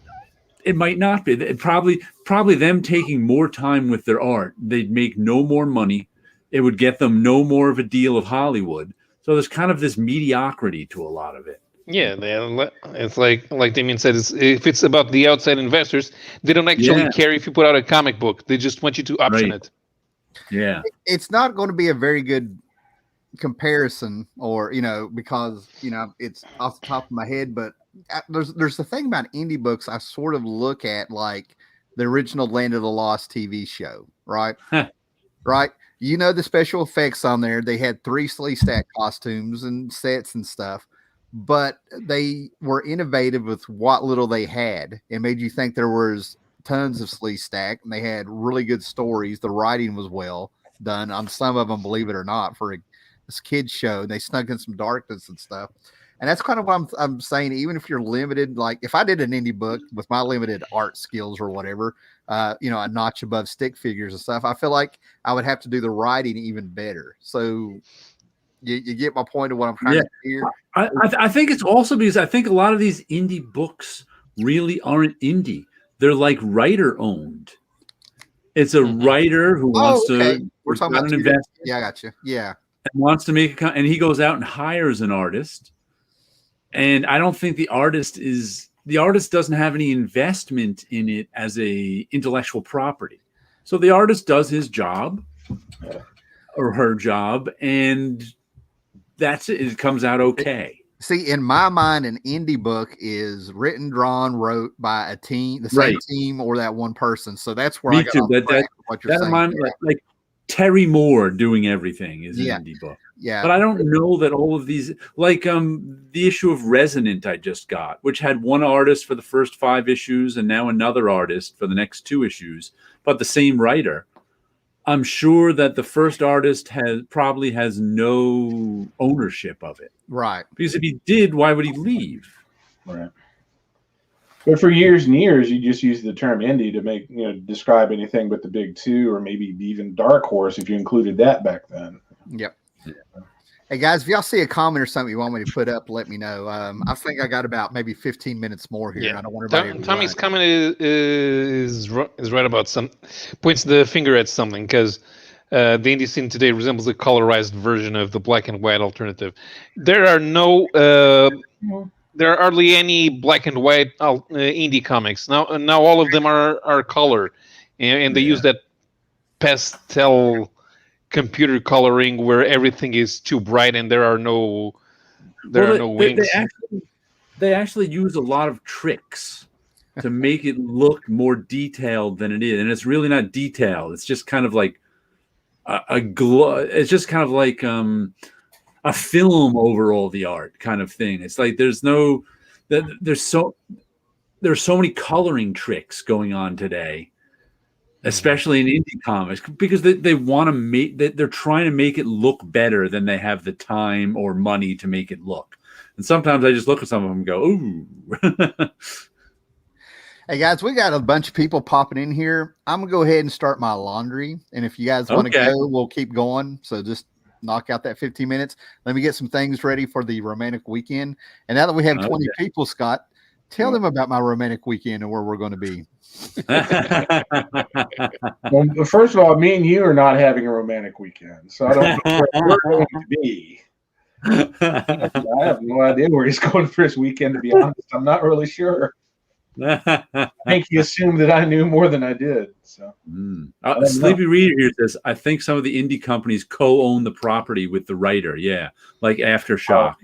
it might not be. It probably them taking more time with their art, they'd make no more money. It would get them no more of a deal of Hollywood. So there's kind of this mediocrity to a lot of it. Yeah, it's like Damien said, if it's about the outside investors, they don't actually care if you put out a comic book. They just want you to option it. Yeah. It's not going to be a very good comparison or, because, it's off the top of my head, but there's the thing about indie books. I sort of look at like the original Land of the Lost TV show, right? Right. The special effects on there, they had 3 Sleestack costumes and sets and stuff. But they were innovative with what little they had. It made you think there was tons of Sleestack, and they had really good stories. The writing was well done on some of them, believe it or not, for this kids show. They snuck in some darkness and stuff. And that's kind of what I'm saying. Even if you're limited, like if I did an indie book with my limited art skills or whatever, a notch above stick figures and stuff, I feel like I would have to do the writing even better. So you get my point of what I'm trying to do here. I think it's also because I think a lot of these indie books really aren't indie. They're like writer owned. It's a writer who wants to. We're talking about an investment. Yeah, I got you. Yeah, and wants to make and he goes out and hires an artist. And I don't think the artist doesn't have any investment in it as a intellectual property. So the artist does his job or her job, and that's it. It comes out okay. See, in my mind, an indie book is written, drawn, wrote by a team, the same team, or that one person. So that's where Me I got too. What you're saying. Like Terry Moore doing everything is an indie book. Yeah. But I don't know that all of these, like the issue of Resonant I just got, which had one artist for the first 5 issues and now another artist for the next 2 issues, but the same writer. I'm sure that the first artist probably has no ownership of it. Right. Because if he did, why would he leave? Right. But for years and years, you just used the term indie to make, describe anything but the big 2 or maybe even Dark Horse if you included that back then. Yep. Yeah. Hey guys, if y'all see a comment or something you want me to put up, let me know. I think I got about maybe 15 minutes more here. Yeah. I don't want everybody to Tommy's comment is right about points the finger at something because the indie scene today resembles a colorized version of the black and white alternative. There are there are hardly any black and white indie comics now. All of them are color, and they use that pastel computer coloring where everything is too bright and there are no wings. They actually use a lot of tricks to make it look more detailed than it is, and it's really not detailed. It's just kind of like a glow. It's just kind of like a film over all the art kind of thing. It's like there's so many coloring tricks going on today, especially in indie comics, because they want to make that they're trying to make it look better than they have the time or money to make it look. And sometimes I just look at some of them and go, ooh. Hey guys, we got a bunch of people popping in here. I'm gonna go ahead and start my laundry, and if you guys want to go, we'll keep going. So just knock out that 15 minutes. Let me get some things ready for the romantic weekend. And now that we have 20 people, Scott, tell them about my romantic weekend and where we're going to be. Well, first of all, me and you are not having a romantic weekend, so I don't know where we're going to be. I have no idea where he's going for his weekend, to be honest. I'm not really sure. I think he assumed that I knew more than I did. So, Sleepy Reader here says, I think some of the indie companies co-own the property with the writer. Yeah, like Aftershock.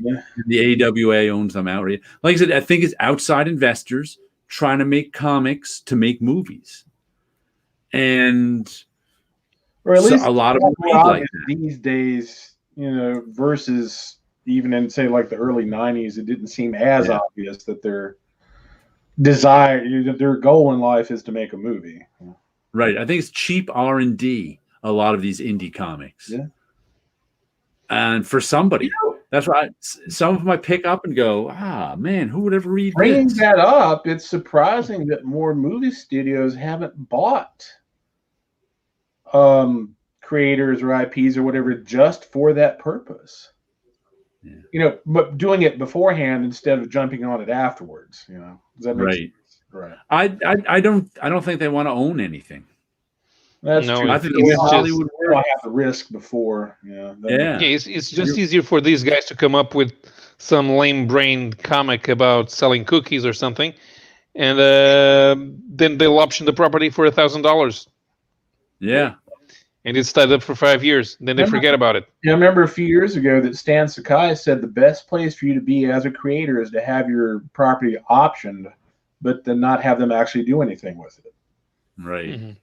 The AWA owns them outright. Like I said, I think it's outside investors trying to make comics to make movies, and or at least a lot of them like these days, versus even in say like the early '90s, it didn't seem as obvious that their goal in life is to make a movie. Right. I think it's cheap R&D, a lot of these indie comics. Yeah. And for somebody, that's why some of them I pick up and go, man, who would ever read Bringing this? that up, it's surprising that more movie studios haven't bought creators or IPs or whatever just for that purpose. Yeah. But doing it beforehand instead of jumping on it afterwards. Does that make sense? Right. I don't think they want to own anything. That's true. I think Hollywood will have the risk before. It's just easier for these guys to come up with some lame-brained comic about selling cookies or something, and then they'll option the property for $1,000. Yeah. And it's tied up for 5 years. Then they forget about it. I remember a few years ago that Stan Sakai said the best place for you to be as a creator is to have your property optioned, but then not have them actually do anything with it. Right.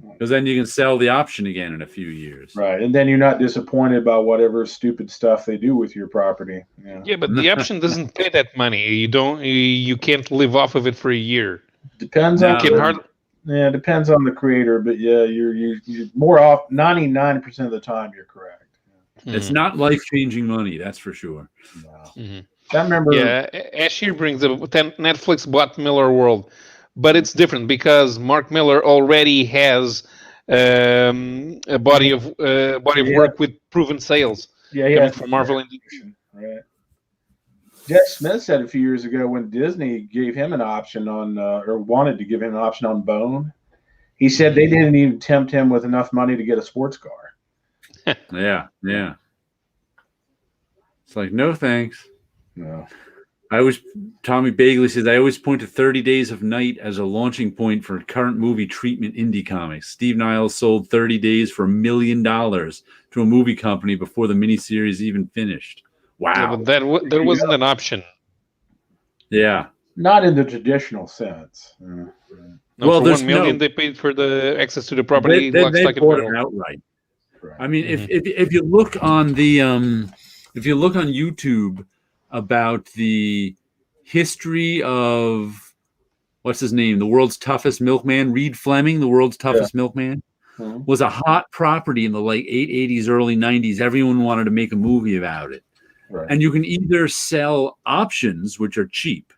Because then you can sell the option again in a few years. Right. And then you're not disappointed about whatever stupid stuff they do with your property. Yeah, but the option doesn't pay that money. You can't live off of it for a year. Depends on it depends on the creator, but you're more off 99% of the time you're correct. It's not life-changing money, that's for sure. No. I remember. Yeah, Ash here brings up Netflix bought Miller World, but it's different because Mark Miller already has a body of work with proven sales. Yeah, for Marvel and right. Jeff Smith said a few years ago when Disney gave him an option on, or wanted to give him an option on Bone, he said they didn't even tempt him with enough money to get a sports car. Yeah. It's like, no thanks. No. Tommy Bagley says, I always point to 30 Days of Night as a launching point for current movie treatment indie comics. Steve Niles sold 30 Days for $1 million to a movie company before the miniseries even finished. Wow. Yeah, but there wasn't an option. Yeah. Not in the traditional sense. No, well, for $1 million they paid for the access to the property. They bought it outright. Right. I mean, if you look on the if you look on YouTube about the history of what's his name, the world's toughest milkman, Reed Fleming, the world's toughest milkman, was a hot property in the late 80s, early 90s. Everyone wanted to make a movie about it. Right. And you can either sell options, which are cheap,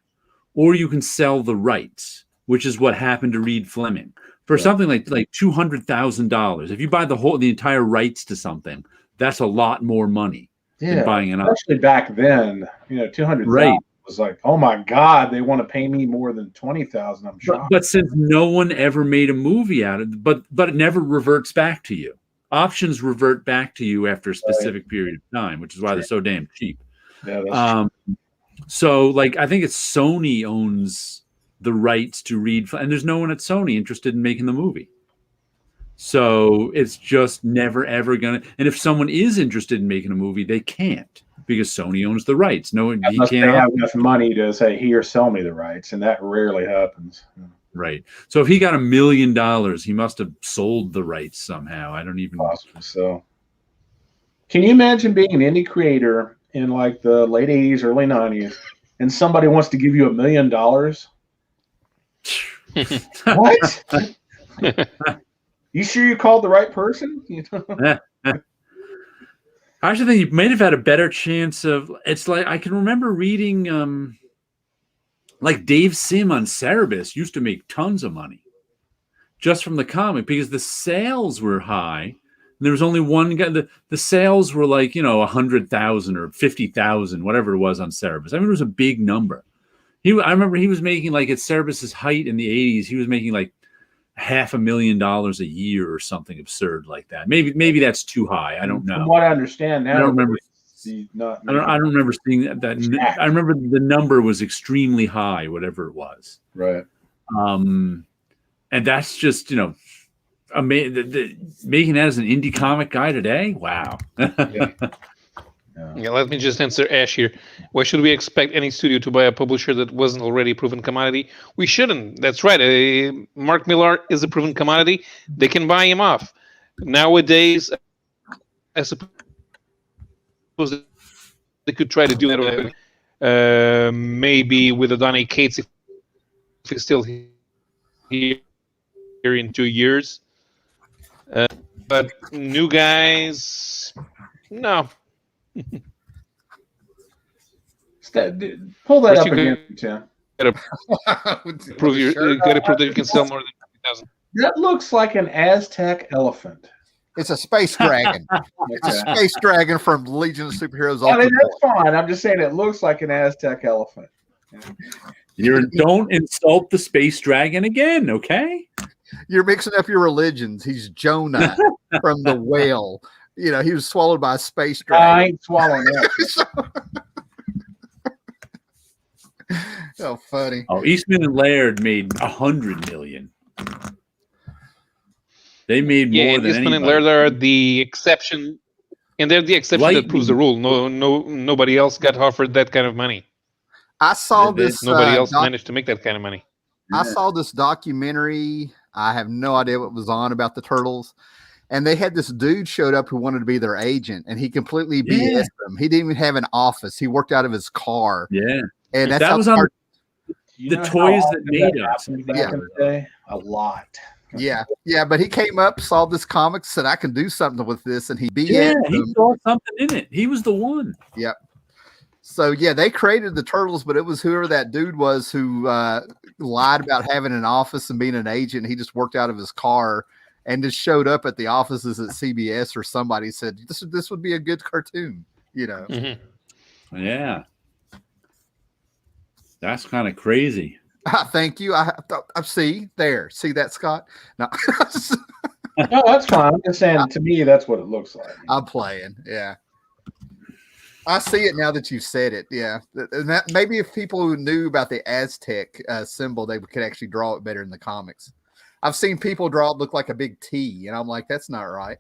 or you can sell the rights, which is what happened to Reed Fleming for something like $200,000. If you buy the entire rights to something, that's a lot more money than buying an option. Especially back then, $200,000 was like, oh my God, they want to pay me more than $20,000. I'm shocked. But since no one ever made a movie out of it, but it never reverts back to you. Options revert back to you after a specific period of time, which is why they're so damn cheap. Yeah, that's true. So, like, I think it's Sony owns the rights to Reed, and there's no one at Sony interested in making the movie. So it's just never, ever going to. And if someone is interested in making a movie, they can't because Sony owns the rights. No, he can't. They have enough money to say, here, sell me the rights. And that rarely happens. Right. So if he got $1 million, he must have sold the rights somehow. I don't even know. So can you imagine being an indie creator in like the late 80s, early 90s, and somebody wants to give you $1 million? What? You sure you called the right person? I actually think you might have had a better chance of. It's like I can remember reading, like Dave Sim on Cerebus used to make tons of money just from the comic because the sales were high. There was only one guy. The sales were like 100,000 or 50,000, whatever it was on Cerebus. I mean, it was a big number. I remember he was making like at Cerebus's height in the 80s. He was making like $500,000 a year or something absurd like that. Maybe that's too high. I don't know. From what I understand now, I don't remember. I don't remember seeing that. I remember the number was extremely high, whatever it was. Right. And that's just making that as an indie comic guy today. Wow. Yeah, let me just answer Ash here. Why should we expect any studio to buy a publisher that wasn't already a proven commodity? We shouldn't. That's right. Mark Millar is a proven commodity. They can buy him off. Nowadays, I suppose they could try to do that maybe with a Donny Cates if he's still here in 2 years. But new guys, no. Pull that up again, Tim. Gotta prove that you can sell more than 50,000. That looks like an Aztec elephant. It's a space dragon. It's a space dragon from Legion of Superheroes. I mean, that's fine. I'm just saying it looks like an Aztec elephant. Don't insult the space dragon again, okay? You're mixing up your religions. He's Jonah from the whale. He was swallowed by a space dragon. I ain't swallowing that. Oh, funny. Oh, Eastman and Laird made 100 million. They made more than Eastman anybody. and Laird are the exception, and they're the exception that proves the rule. Nobody else got offered that kind of money. I saw this. Nobody else managed to make that kind of money. I saw this documentary. I have no idea what it was on about the turtles. And they had this dude showed up who wanted to be their agent, and he completely BS'd them. He didn't even have an office. He worked out of his car. Yeah. And that was on the toys that made us. Back in the day? A lot. Yeah. Yeah. But he came up, saw this comic, said, I can do something with this. And he BS'd he saw something in it. He was the one. Yep. So, yeah, they created the turtles, but it was whoever that dude was who lied about having an office and being an agent. He just worked out of his car and just showed up at the offices at CBS or somebody said, this would be a good cartoon, Mm-hmm. Yeah. That's kind of crazy. Thank you. I see that, Scott? No. No, that's fine. I'm just saying, to me, that's what it looks like. I'm playing. Yeah. I see it now that you said it. Yeah. And that, maybe if people who knew about the Aztec symbol, they could actually draw it better in the comics. I've seen people draw it look like a big T, and I'm like, that's not right.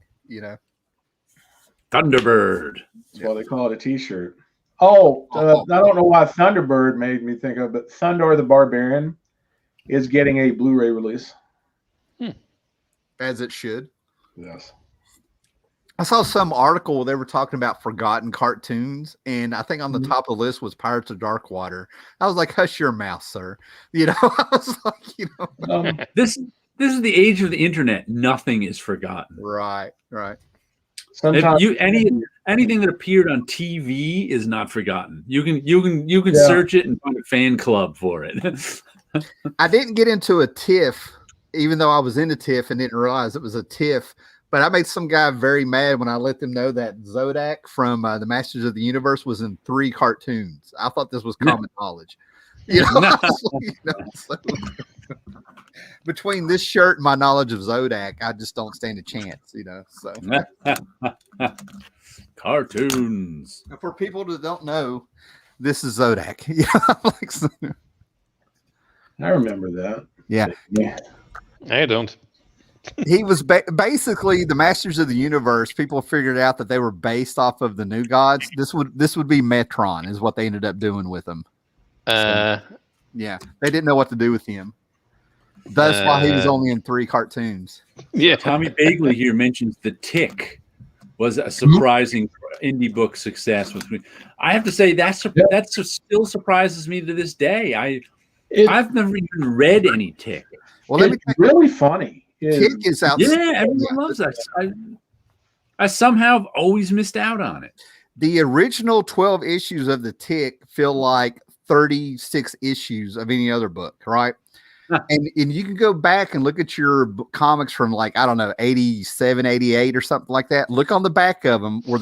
Thunderbird. That's why they call it a T-shirt. I don't know why Thunderbird made me think of, but Thundor the Barbarian is getting a Blu-ray release. As it should. Yes. I saw some article where they were talking about forgotten cartoons, and I think on the top of the list was Pirates of Darkwater. I was like, hush your mouth, sir. I was like, This is the age of the internet. Nothing is forgotten. Right. Sometimes anything that appeared on TV is not forgotten. You can search it and find a fan club for it. I didn't get into a TIFF, even though I was into TIFF and didn't realize it was a TIFF. But I made some guy very mad when I let them know that Zodak from the Masters of the Universe was in 3 cartoons. I thought this was common knowledge. Between this shirt and my knowledge of Zodak, I just don't stand a chance, So Cartoons. for people that don't know, this is Zodak. I remember that. Yeah. I don't. He was basically the Masters of the Universe. People figured out that they were based off of the New Gods. This would be Metron, is what they ended up doing with him. Yeah, they didn't know what to do with him. That's why he was only in 3 cartoons. Yeah, Tommy Bagley here mentions The Tick was a surprising indie book success. I have to say that still surprises me to this day. I've never even read any Tick. Well, it's really funny. Tick is out. Yeah, everyone loves that. I somehow have always missed out on it. The original 12 issues of The Tick feel like 36 issues of any other book, right? and you can go back and look at your comics from like, I don't know, 87, 88 or something like that. Look on the back of them where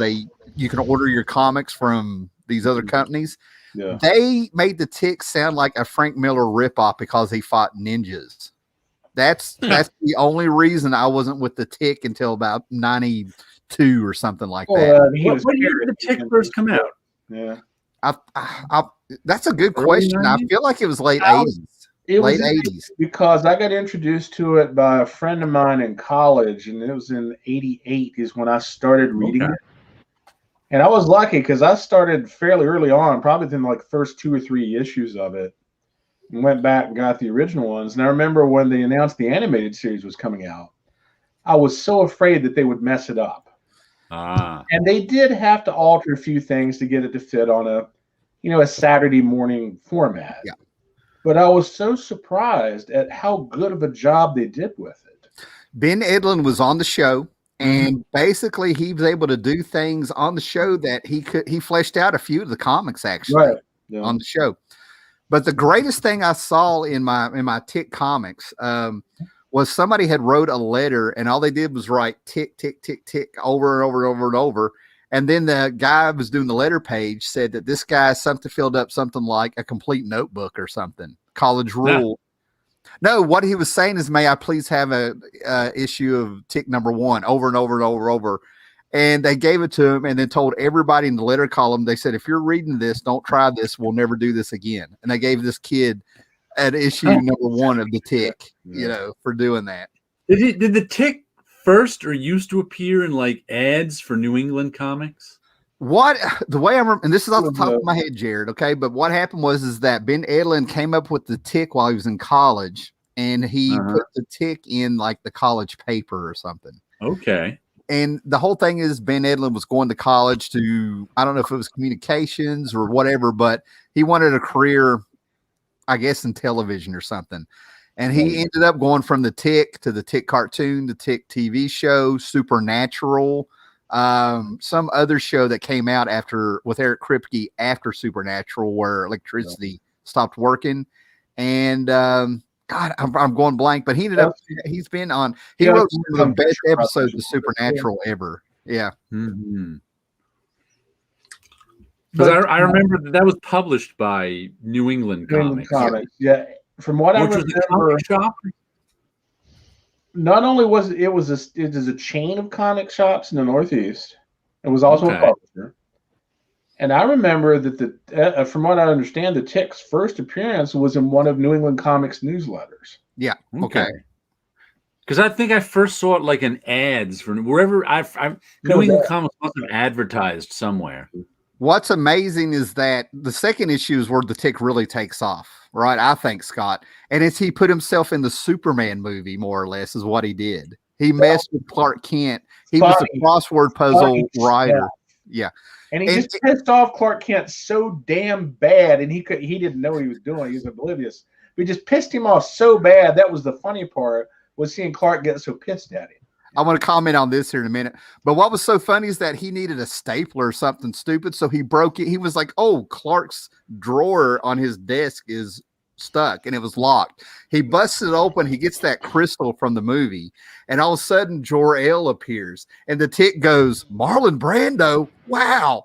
you can order your comics from these other companies. Yeah. They made the Tick sound like a Frank Miller ripoff because he fought ninjas. That's the only reason I wasn't with the Tick until about 92 or something like that. When did the Tick first come out? Yeah. That's a good Early question. 90s? I feel like it was late 80s. It was late 80s. Because I got introduced to it by a friend of mine in college, and it was in 88 is when I started reading it. And I was lucky because I started fairly early on, probably within like first 2 or 3 issues of it, and went back and got the original ones. And I remember when they announced the animated series was coming out, I was so afraid that they would mess it up. And they did have to alter a few things to get it to fit on a Saturday morning format. Yeah. But I was so surprised at how good of a job they did with it. Ben Edlund was on the show, and basically he was able to do things on the show that he fleshed out a few of the comics actually on the show. But the greatest thing I saw in my Tick comics was somebody had wrote a letter, and all they did was write tick, tick, tick, tick over and over and over and over. And then the guy who was doing the letter page said that this guy filled up something like a complete notebook or something. College rule. No, what he was saying is, may I please have a issue of Tick number 1 over and over and over and over. And they gave it to him and then told everybody in the letter column, they said, if you're reading this, don't try this. We'll never do this again. And they gave this kid an issue number 1 of the Tick, for doing that. Did the Tick first or used to appear in like ads for New England comics? The way I remember, and this is off the top of my head, Jared, okay, but what happened was that Ben Edlund came up with the Tick while he was in college, and he put the Tick in like the college paper or something. Okay. And the whole thing is Ben Edlund was going to college to, I don't know if it was communications or whatever, but he wanted a career, I guess, in television or something. And he ended up going from the Tick to the Tick cartoon, the Tick TV show, Supernatural, some other show that came out with Eric Kripke after Supernatural, where electricity stopped working. And God, I'm going blank, but he ended up. He wrote some of the best episodes of Supernatural ever. Yeah. Mm-hmm. Because I remember that was published by New England Comics. Yeah. From what I remember, shop? Not only was it was a chain of comic shops in the Northeast, it was also a publisher. And I remember that from what I understand, the Tick's first appearance was in one of New England Comics newsletters. Yeah. Okay. Because I think I first saw it like in ads for wherever New England Comics must have advertised somewhere. What's amazing is that the second issue is where the Tick really takes off, right? I think, Scott. And he put himself in the Superman movie, more or less, is what he did. He messed with Clark Kent. He was a crossword puzzle writer. Yeah. And he just pissed off Clark Kent so damn bad, and he didn't know what he was doing. He was oblivious. But he just pissed him off so bad. That was the funny part, was seeing Clark get so pissed at him. I want to comment on this here in a minute. But what was so funny is that he needed a stapler or something stupid. So he broke it. He was like, oh, Clark's drawer on his desk is stuck and it was locked. He busts it open. He gets that crystal from the movie. And all of a sudden, Jor-El appears. And the Tick goes, Marlon Brando? Wow.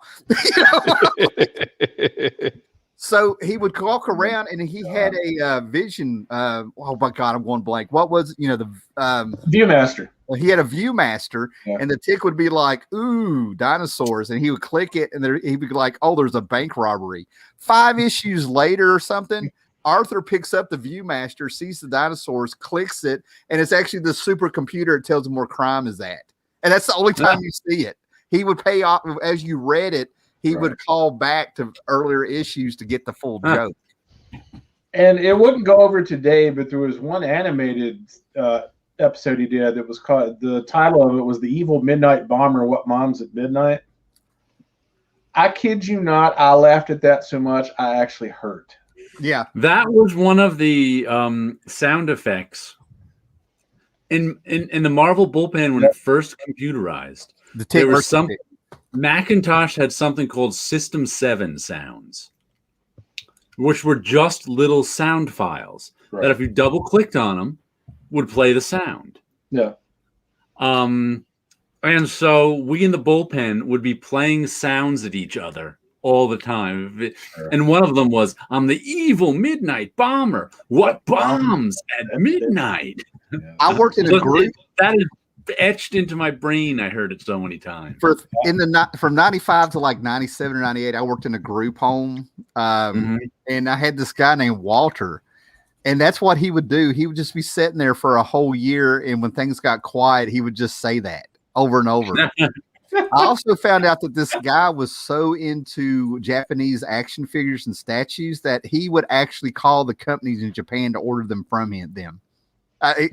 So he would walk around and he had a vision. Oh, my God, I'm going blank. What was, the Viewmaster. Well, he had a Viewmaster, and the Tick would be like, ooh, dinosaurs. And he would click it, and he'd be like, oh, there's a bank robbery. 5 issues later or something, Arthur picks up the Viewmaster, sees the dinosaurs, clicks it, and it's actually the supercomputer that tells him where crime is at. And that's the only time you see it. He would pay off, as you read it, he would call back to earlier issues to get the full joke. And it wouldn't go over today, but there was one animated episode he did that was called, the title of it was The Evil Midnight Bomber, What Moms at Midnight. I kid you not, I laughed at that so much I actually hurt. Yeah. That was one of the sound effects in the Marvel bullpen when it first computerized. There was something. Macintosh had something called System 7 sounds, which were just little sound files. that if you double clicked on them, would play the sound. Yeah. And so we in the bullpen would be playing sounds at each other all the time. And one of them was, I'm the evil midnight bomber. What bombs at midnight? I worked in a group. That is etched into my brain. I heard it so many times. From 95 to like 97 or 98, I worked in a group home. And I had this guy named Walter. And that's what he would do. He would just be sitting there for a whole year. And when things got quiet, he would just say that over and over. I also found out that this guy was so into Japanese action figures and statues that he would actually call the companies in Japan to order them from them.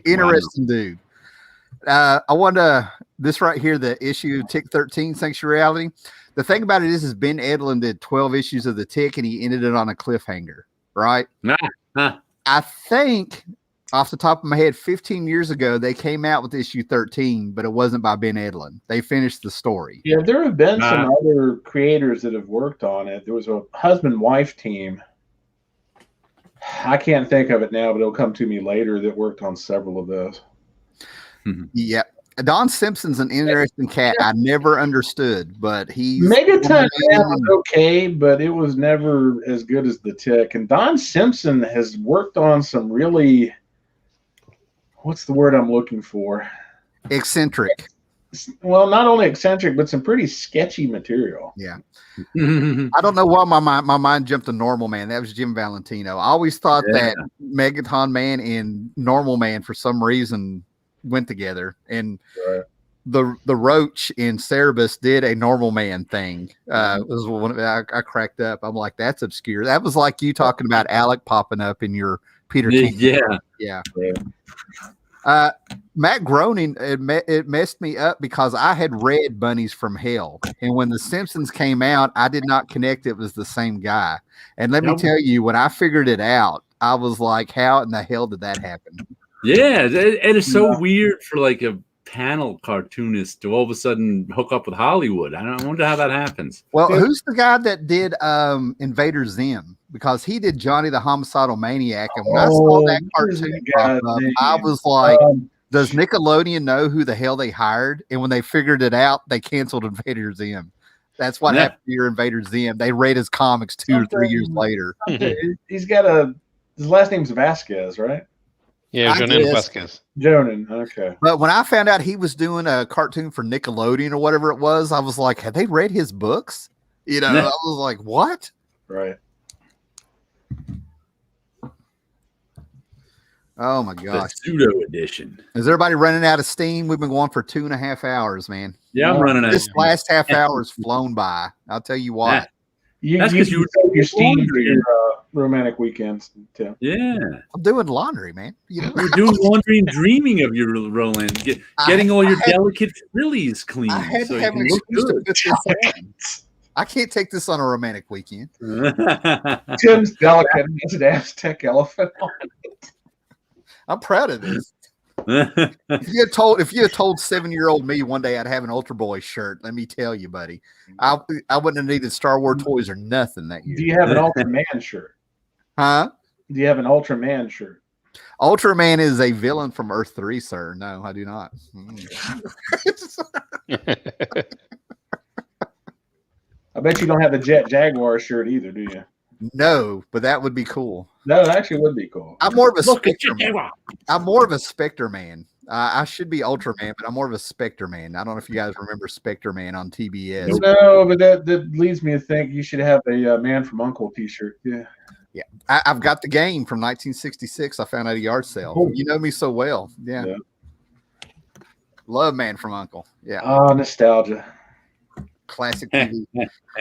Interesting dude. I want this right here, the issue of Tick 13, Sanctuary. The thing about it is Ben Edlund did 12 issues of the Tick and he ended it on a cliffhanger, right? I think off the top of my head, 15 years ago, they came out with issue 13, but it wasn't by Ben Edlund. They finished the story. Yeah, there have been some other creators that have worked on it. There was a husband-wife team. I can't think of it now, but it'll come to me later, that worked on several of those. Yeah. Don Simpson's an interesting cat. I never understood, but he's Megaton was okay, but it was never as good as the Tick. And Don Simpson has worked on some really, what's the word I'm looking for? Eccentric. Well, not only eccentric, but some pretty sketchy material. Yeah. I don't know why my mind jumped to Normal Man. That was Jim Valentino. I always thought that Megaton Man and Normal Man for some reason went together, and the Roach in Cerebus did a Normal Man thing. It was one I cracked up. I'm like, that's obscure. That was like you talking about Alec popping up in your Peter King. Yeah. Matt Groening, it messed me up because I had read Bunnies from Hell, and when The Simpsons came out, I did not connect it was the same guy. And let me tell you, when I figured it out, I was like, how in the hell did that happen? Yeah, it is so weird for like a panel cartoonist to all of a sudden hook up with Hollywood. I wonder how that happens. Well, who's the guy that did Invader Zim? Because he did Johnny the Homicidal Maniac, and when I saw that cartoon pop up, I was like, does Nickelodeon know who the hell they hired? And when they figured it out, they canceled Invader Zim. That's what happened to your Invader Zim. They read his comics 2 or 3 years later. He's got his last name's Vasquez, right? Yeah, Jonan Vasquez. Jonan, okay. But when I found out he was doing a cartoon for Nickelodeon or whatever it was, I was like, have they read his books? You know, I was like, what? Right. Oh my gosh. The pseudo edition. Is everybody running out of steam? We've been going for 2.5 hours, man. Yeah, I'm running out. This last half hour has flown by. I'll tell you why. That's because you were your steam for your romantic weekends, Tim. Yeah. I'm doing laundry, man. You know? You're doing laundry and dreaming of your Roland, getting all your delicate frillies clean. I had to have an excuse to put this on. I can't take this on a romantic weekend. Tim's delicate has an Aztec elephant on it. I'm proud of this. If you had told 7-year-old me one day I'd have an Ultra Boy shirt, let me tell you, buddy, I wouldn't have needed Star Wars toys or nothing that year. Do you have an Ultraman shirt? Huh? Do you have an Ultraman shirt? Ultraman is a villain from Earth 3, sir. No, I do not. I bet you don't have the Jet Jaguar shirt either, do you? No, but that would be cool. No, it actually would be cool. I'm more of a Spectre man. I'm more of a Spectre man. I should be Ultraman, but I'm more of a Spectre man. I don't know if you guys remember Spectre Man on TBS. No, but that leads me to think you should have a Man from U.N.C.L.E. t-shirt. Yeah. I've got the game from 1966. I found at a yard sale. Oh. You know me so well. Yeah. Love Man from U.N.C.L.E. Yeah. Oh, nostalgia. Classic TV.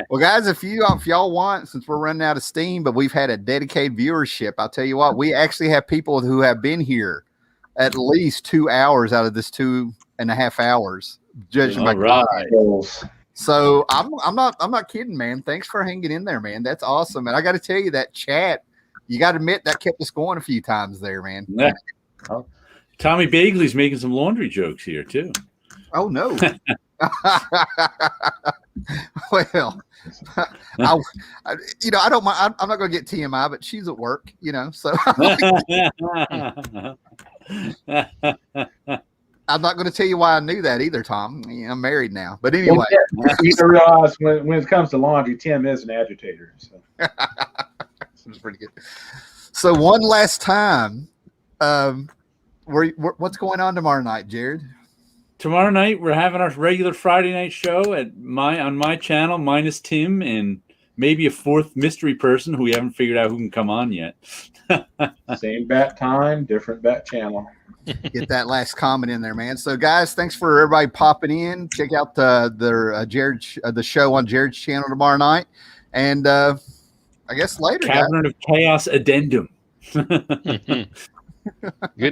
Well, guys, if y'all want, since we're running out of steam, but we've had a dedicated viewership, I'll tell you what, we actually have people who have been here at least 2 hours out of this 2.5 hours, judging by comments. So I'm not kidding, man. Thanks for hanging in there, man. That's awesome. And I got to tell you, that chat, you got to admit that kept us going a few times there, man. Tommy Bagley's making some laundry jokes here too. Oh no. Well, I don't mind. I'm not going to get TMI, but she's at work, so I'm not going to tell you why I knew that either, Tom. I'm married now. But anyway. Well, yeah, you can realize when it comes to laundry, Tim is an agitator. So. That's pretty good. So one last time, what's going on tomorrow night, Jared? Tomorrow night, we're having our regular Friday night show on my channel, minus Tim and maybe a fourth mystery person who we haven't figured out who can come on yet. Same bat time, different bat channel. Get that last comment in there, man. So, guys, thanks for everybody popping in. Check out the show on Jared's channel tomorrow night, and I guess later. Cavern of Chaos Addendum. Good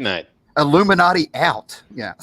night. Illuminati out. Yeah.